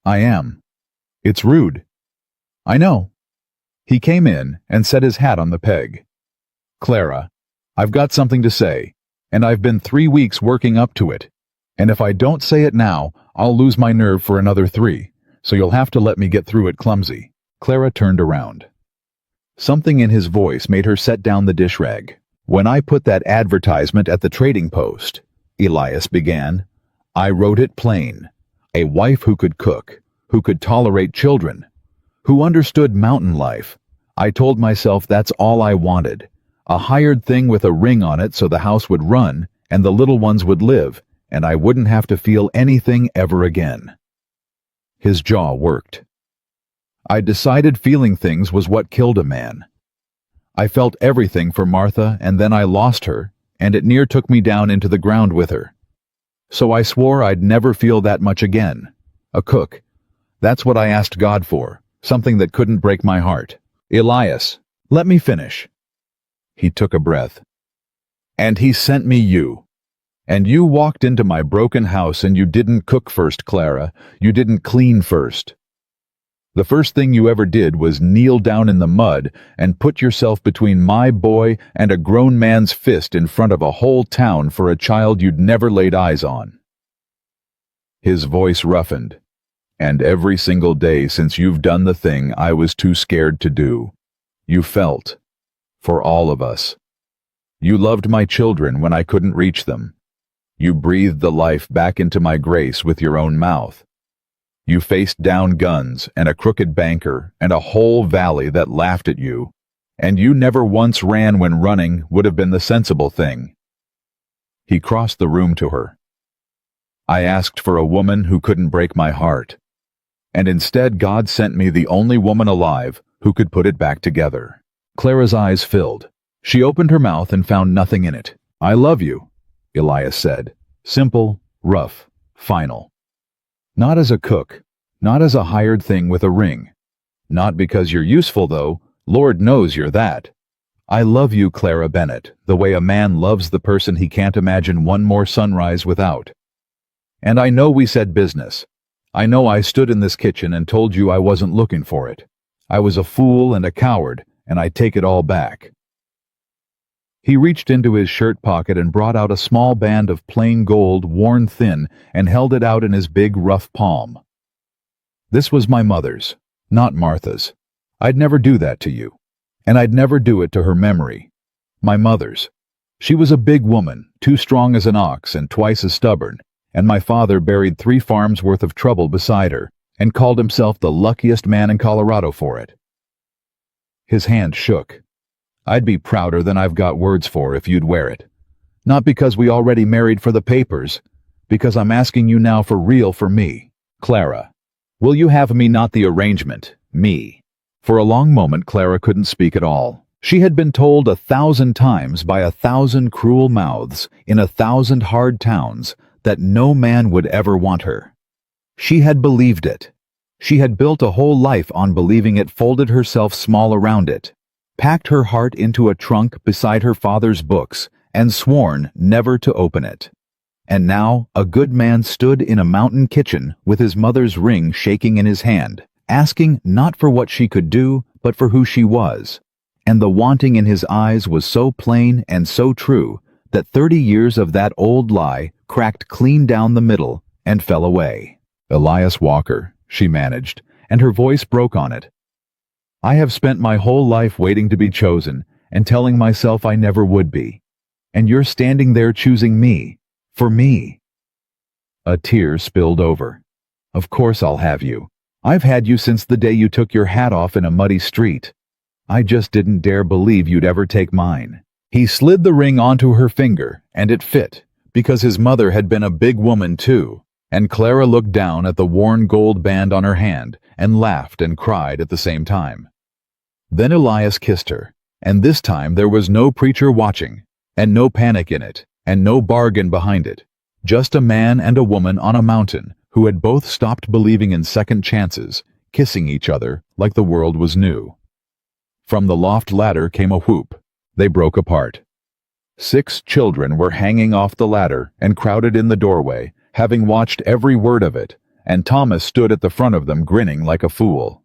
"I am. It's rude." "I know." He came in and set his hat on the peg. "Clara, I've got something to say, and I've been 3 weeks working up to it, and if I don't say it now, I'll lose my nerve for another 3, so you'll have to let me get through it clumsy." Clara turned around. Something in his voice made her set down the dish rag. "When I put that advertisement at the trading post," Elias began, "I wrote it plain. A wife who could cook, who could tolerate children, who understood mountain life. I told myself that's all I wanted. A hired thing with a ring on it so the house would run, and the little ones would live, and I wouldn't have to feel anything ever again." His jaw worked. "I decided feeling things was what killed a man. I felt everything for Martha, and then I lost her, and it near took me down into the ground with her. So I swore I'd never feel that much again. A cook. That's what I asked God for, something that couldn't break my heart." "Elias, let me finish." He took a breath. "And he sent me you. And you walked into my broken house and you didn't cook first, Clara. You didn't clean first. The first thing you ever did was kneel down in the mud and put yourself between my boy and a grown man's fist in front of a whole town for a child you'd never laid eyes on." His voice roughened. "And every single day since you've done the thing I was too scared to do, you felt. For all of us. You loved my children when I couldn't reach them. You breathed the life back into my grace with your own mouth. You faced down guns and a crooked banker and a whole valley that laughed at you, and you never once ran when running would have been the sensible thing." He crossed the room to her. "I asked for a woman who couldn't break my heart, and instead God sent me the only woman alive who could put it back together." Clara's eyes filled. She opened her mouth and found nothing in it. "I love you," Elias said. Simple, rough, final. "Not as a cook, not as a hired thing with a ring. Not because you're useful, though. Lord knows you're that. I love you, Clara Bennett, the way a man loves the person he can't imagine one more sunrise without. And I know we said business. I know I stood in this kitchen and told you I wasn't looking for it. I was a fool and a coward, and I take it all back." He reached into his shirt pocket and brought out a small band of plain gold, worn thin, and held it out in his big, rough palm. "This was my mother's, not Martha's. I'd never do that to you, and I'd never do it to her memory. My mother's. She was a big woman, too strong as an ox and twice as stubborn, and my father buried 3 farms worth of trouble beside her, and called himself the luckiest man in Colorado for it." His hand shook. "I'd be prouder than I've got words for if you'd wear it. Not because we already married for the papers, because I'm asking you now for real for me. Clara, will you have me, not the arrangement, me?" For a long moment Clara couldn't speak at all. She had been told 1,000 times by 1,000 cruel mouths in 1,000 hard towns that no man would ever want her. She had believed it. She had built a whole life on believing it, folded herself small around it, packed her heart into a trunk beside her father's books, and sworn never to open it. And now a good man stood in a mountain kitchen with his mother's ring shaking in his hand, asking not for what she could do, but for who she was. And the wanting in his eyes was so plain and so true that 30 years of that old lie cracked clean down the middle and fell away. "Elias Walker," she managed, and her voice broke on it. "I have spent my whole life waiting to be chosen and telling myself I never would be. And you're standing there choosing me, for me." A tear spilled over. "Of course I'll have you. I've had you since the day you took your hat off in a muddy street. I just didn't dare believe you'd ever take mine." He slid the ring onto her finger, and it fit, because his mother had been a big woman too, and Clara looked down at the worn gold band on her hand and laughed and cried at the same time. Then Elias kissed her, and this time there was no preacher watching, and no panic in it, and no bargain behind it. Just a man and a woman on a mountain who had both stopped believing in second chances, kissing each other like the world was new. From the loft ladder came a whoop. They broke apart. 6 children were hanging off the ladder and crowded in the doorway, having watched every word of it, and Thomas stood at the front of them grinning like a fool.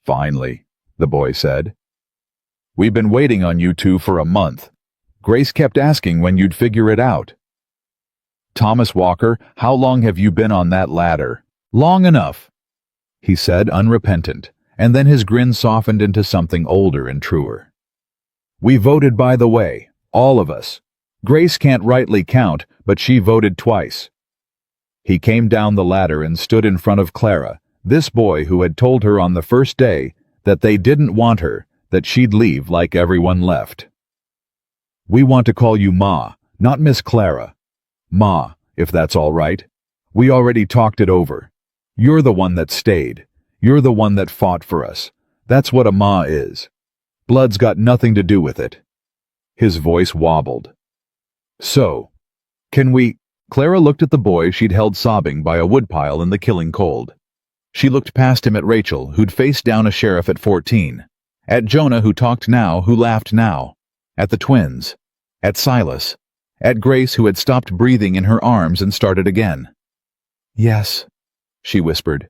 "Finally," the boy said. "We've been waiting on you two for a month. Grace kept asking when you'd figure it out." "Thomas Walker, how long have you been on that ladder?" "Long enough," he said, unrepentant, and then his grin softened into something older and truer. "We voted, by the way, all of us. Grace can't rightly count, but she voted twice." He came down the ladder and stood in front of Clara, this boy who had told her on the first day that they didn't want her, that she'd leave like everyone left. "We want to call you Ma, not Miss Clara. Ma, if that's all right. We already talked it over. You're the one that stayed. You're the one that fought for us. That's what a Ma is. Blood's got nothing to do with it." His voice wobbled. "So, can we—" Clara looked at the boy she'd held sobbing by a woodpile in the killing cold. She looked past him at Rachel, who'd faced down a sheriff at 14. At Jonah, who talked now, who laughed now. At the twins. At Silas. At Grace, who had stopped breathing in her arms and started again. "Yes," she whispered.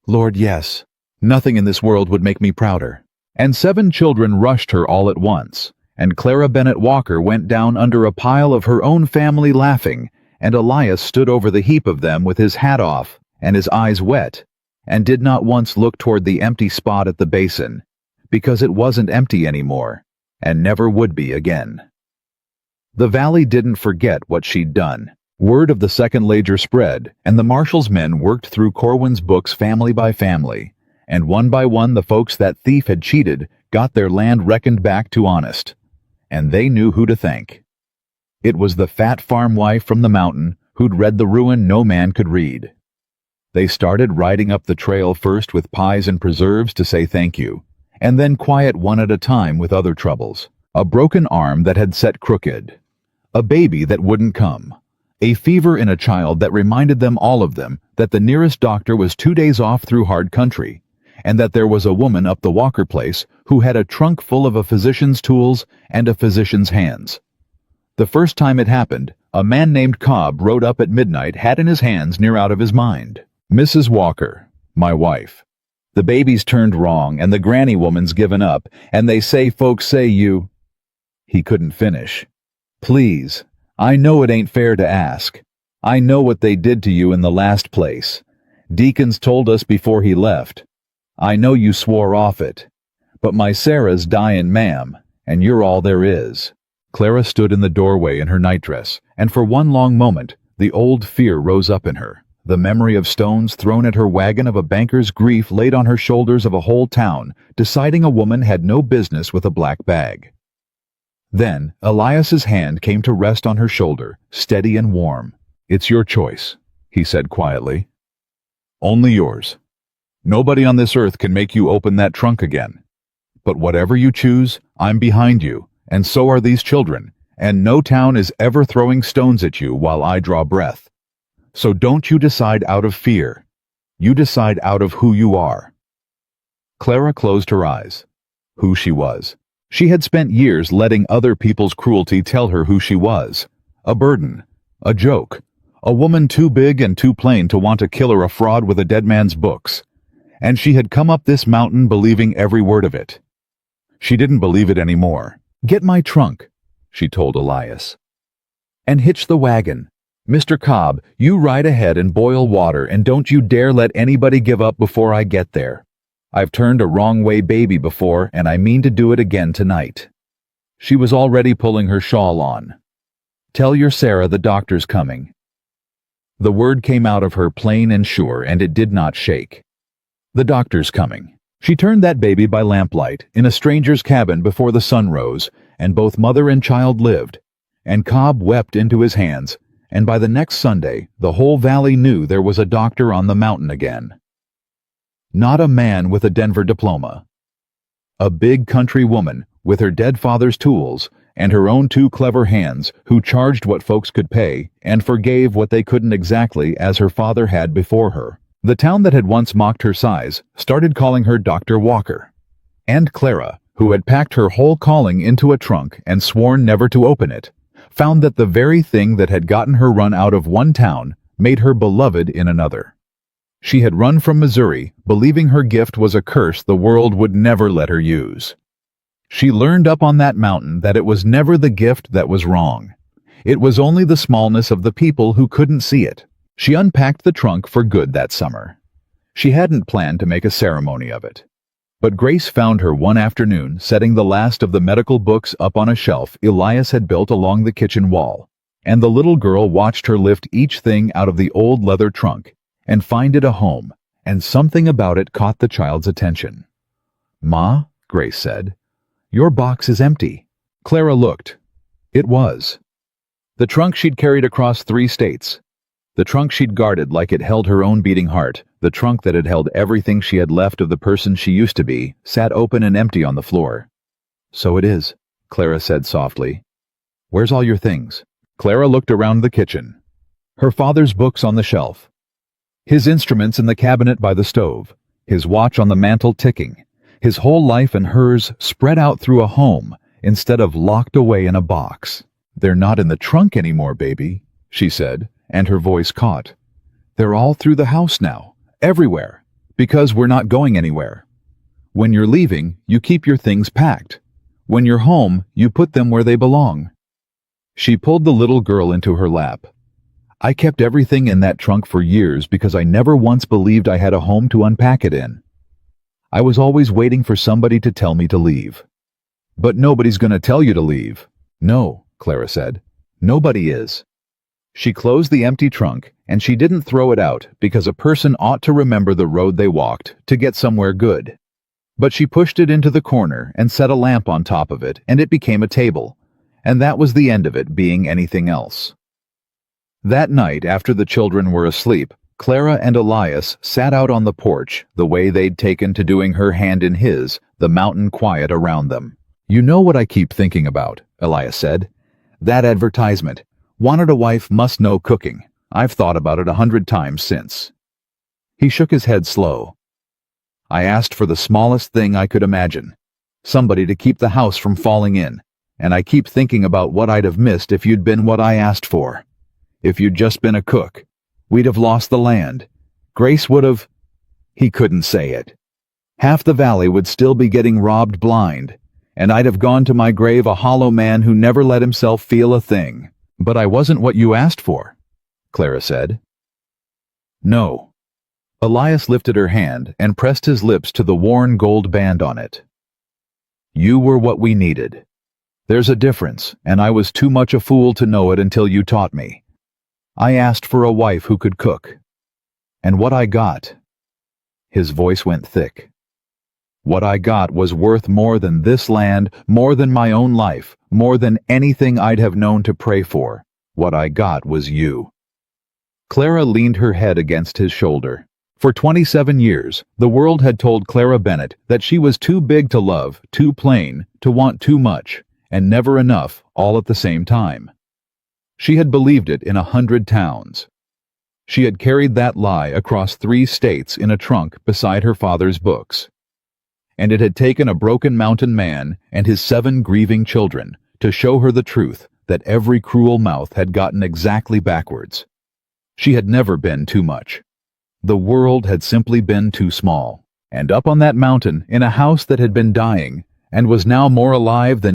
"Lord, yes. Nothing in this world would make me prouder." And 7 children rushed her all at once, and Clara Bennett Walker went down under a pile of her own family laughing, and Elias stood over the heap of them with his hat off and his eyes wet, and did not once look toward the empty spot at the basin, because it wasn't empty anymore, and never would be again. The valley didn't forget what she'd done. Word of the second ledger spread, and the marshal's men worked through Corwin's books family by family, and one by one the folks that thief had cheated got their land reckoned back to honest, and they knew who to thank. It was the fat farm wife from the mountain who'd read the ruin no man could read. They started riding up the trail first with pies and preserves to say thank you, and then quiet one at a time with other troubles. A broken arm that had set crooked. A baby that wouldn't come. A fever in a child that reminded them, all of them, that the nearest doctor was 2 days off through hard country, and that there was a woman up the Walker place who had a trunk full of a physician's tools and a physician's hands. The first time it happened, a man named Cobb rode up at midnight, hat in his hands, near out of his mind. "Mrs. Walker, my wife. The baby's turned wrong, and the granny woman's given up, and they say folks say you—" He couldn't finish. "Please, I know it ain't fair to ask. I know what they did to you in the last place. Deacons told us before he left. I know you swore off it. But my Sarah's dying, ma'am, and you're all there is." Clara stood in the doorway in her nightdress, and for one long moment the old fear rose up in her. The memory of stones thrown at her wagon, of a banker's grief laid on her shoulders, of a whole town deciding a woman had no business with a black bag. Then Elias's hand came to rest on her shoulder, steady and warm. "It's your choice," he said quietly. "Only yours. Nobody on this earth can make you open that trunk again. But whatever you choose, I'm behind you, and so are these children, and no town is ever throwing stones at you while I draw breath. So don't you decide out of fear. You decide out of who you are." Clara closed her eyes. Who she was. She had spent years letting other people's cruelty tell her who she was. A burden. A joke. A woman too big and too plain to want to kill or a fraud with a dead man's books. And she had come up this mountain believing every word of it. She didn't believe it anymore. "Get my trunk," she told Elias. "And hitch the wagon. Mr. Cobb, you ride ahead and boil water, and don't you dare let anybody give up before I get there. I've turned a wrong-way baby before, and I mean to do it again tonight." She was already pulling her shawl on. "Tell your Sarah the doctor's coming." The word came out of her plain and sure, and it did not shake. The doctor's coming. She turned that baby by lamplight, in a stranger's cabin before the sun rose, and both mother and child lived, and Cobb wept into his hands, and by the next Sunday the whole valley knew there was a doctor on the mountain again. Not a man with a Denver diploma. A big country woman, with her dead father's tools, and her own two clever hands, who charged what folks could pay, and forgave what they couldn't exactly, as her father had before her. The town that had once mocked her size started calling her Dr. Walker. And Clara, who had packed her whole calling into a trunk and sworn never to open it, found that the very thing that had gotten her run out of one town made her beloved in another. She had run from Missouri, believing her gift was a curse the world would never let her use. She learned up on that mountain that it was never the gift that was wrong. It was only the smallness of the people who couldn't see it. She unpacked the trunk for good that summer. She hadn't planned to make a ceremony of it. But Grace found her one afternoon setting the last of the medical books up on a shelf Elias had built along the kitchen wall, and the little girl watched her lift each thing out of the old leather trunk and find it a home, and something about it caught the child's attention. "Ma," Grace said, "your box is empty." Clara looked. It was. The trunk she'd carried across 3 states. The trunk she'd guarded like it held her own beating heart, the trunk that had held everything she had left of the person she used to be, sat open and empty on the floor. "So it is," Clara said softly. "Where's all your things?" Clara looked around the kitchen. Her father's books on the shelf. His instruments in the cabinet by the stove. His watch on the mantel ticking. His whole life and hers spread out through a home instead of locked away in a box. "They're not in the trunk anymore, baby," she said, and her voice caught. "They're all through the house now, everywhere, because we're not going anywhere. When you're leaving, you keep your things packed. When you're home, you put them where they belong." She pulled the little girl into her lap. "I kept everything in that trunk for years because I never once believed I had a home to unpack it in. I was always waiting for somebody to tell me to leave." "But nobody's going to tell you to leave." "No," Clara said. "Nobody is." She closed the empty trunk, and she didn't throw it out because a person ought to remember the road they walked to get somewhere good. But she pushed it into the corner and set a lamp on top of it, and it became a table, and that was the end of it being anything else. That night, after the children were asleep, Clara and Elias sat out on the porch, the way they'd taken to doing her hand in his, the mountain quiet around them. "You know what I keep thinking about," Elias said. "That advertisement. Wanted a wife must know cooking. I've thought about it 100 times since." He shook his head slow. "I asked for the smallest thing I could imagine. Somebody to keep the house from falling in. And I keep thinking about what I'd have missed if you'd been what I asked for. If you'd just been a cook. We'd have lost the land. Grace would have—" He couldn't say it. "Half the valley would still be getting robbed blind, and I'd have gone to my grave a hollow man who never let himself feel a thing." "But I wasn't what you asked for," Clara said. "No." Elias lifted her hand and pressed his lips to the worn gold band on it. "You were what we needed. There's a difference, and I was too much a fool to know it until you taught me. I asked for a wife who could cook. And what I got—" His voice went thick. "What I got was worth more than this land, more than my own life, more than anything I'd have known to pray for. What I got was you." Clara leaned her head against his shoulder. For 27 years, the world had told Clara Bennett that she was too big to love, too plain, to want too much, and never enough, all at the same time. She had believed it in 100 towns. She had carried that lie across 3 states in a trunk beside her father's books. And it had taken a broken mountain man and his 7 grieving children to show her the truth that every cruel mouth had gotten exactly backwards. She had never been too much. The world had simply been too small. And up on that mountain, in a house that had been dying and was now more alive than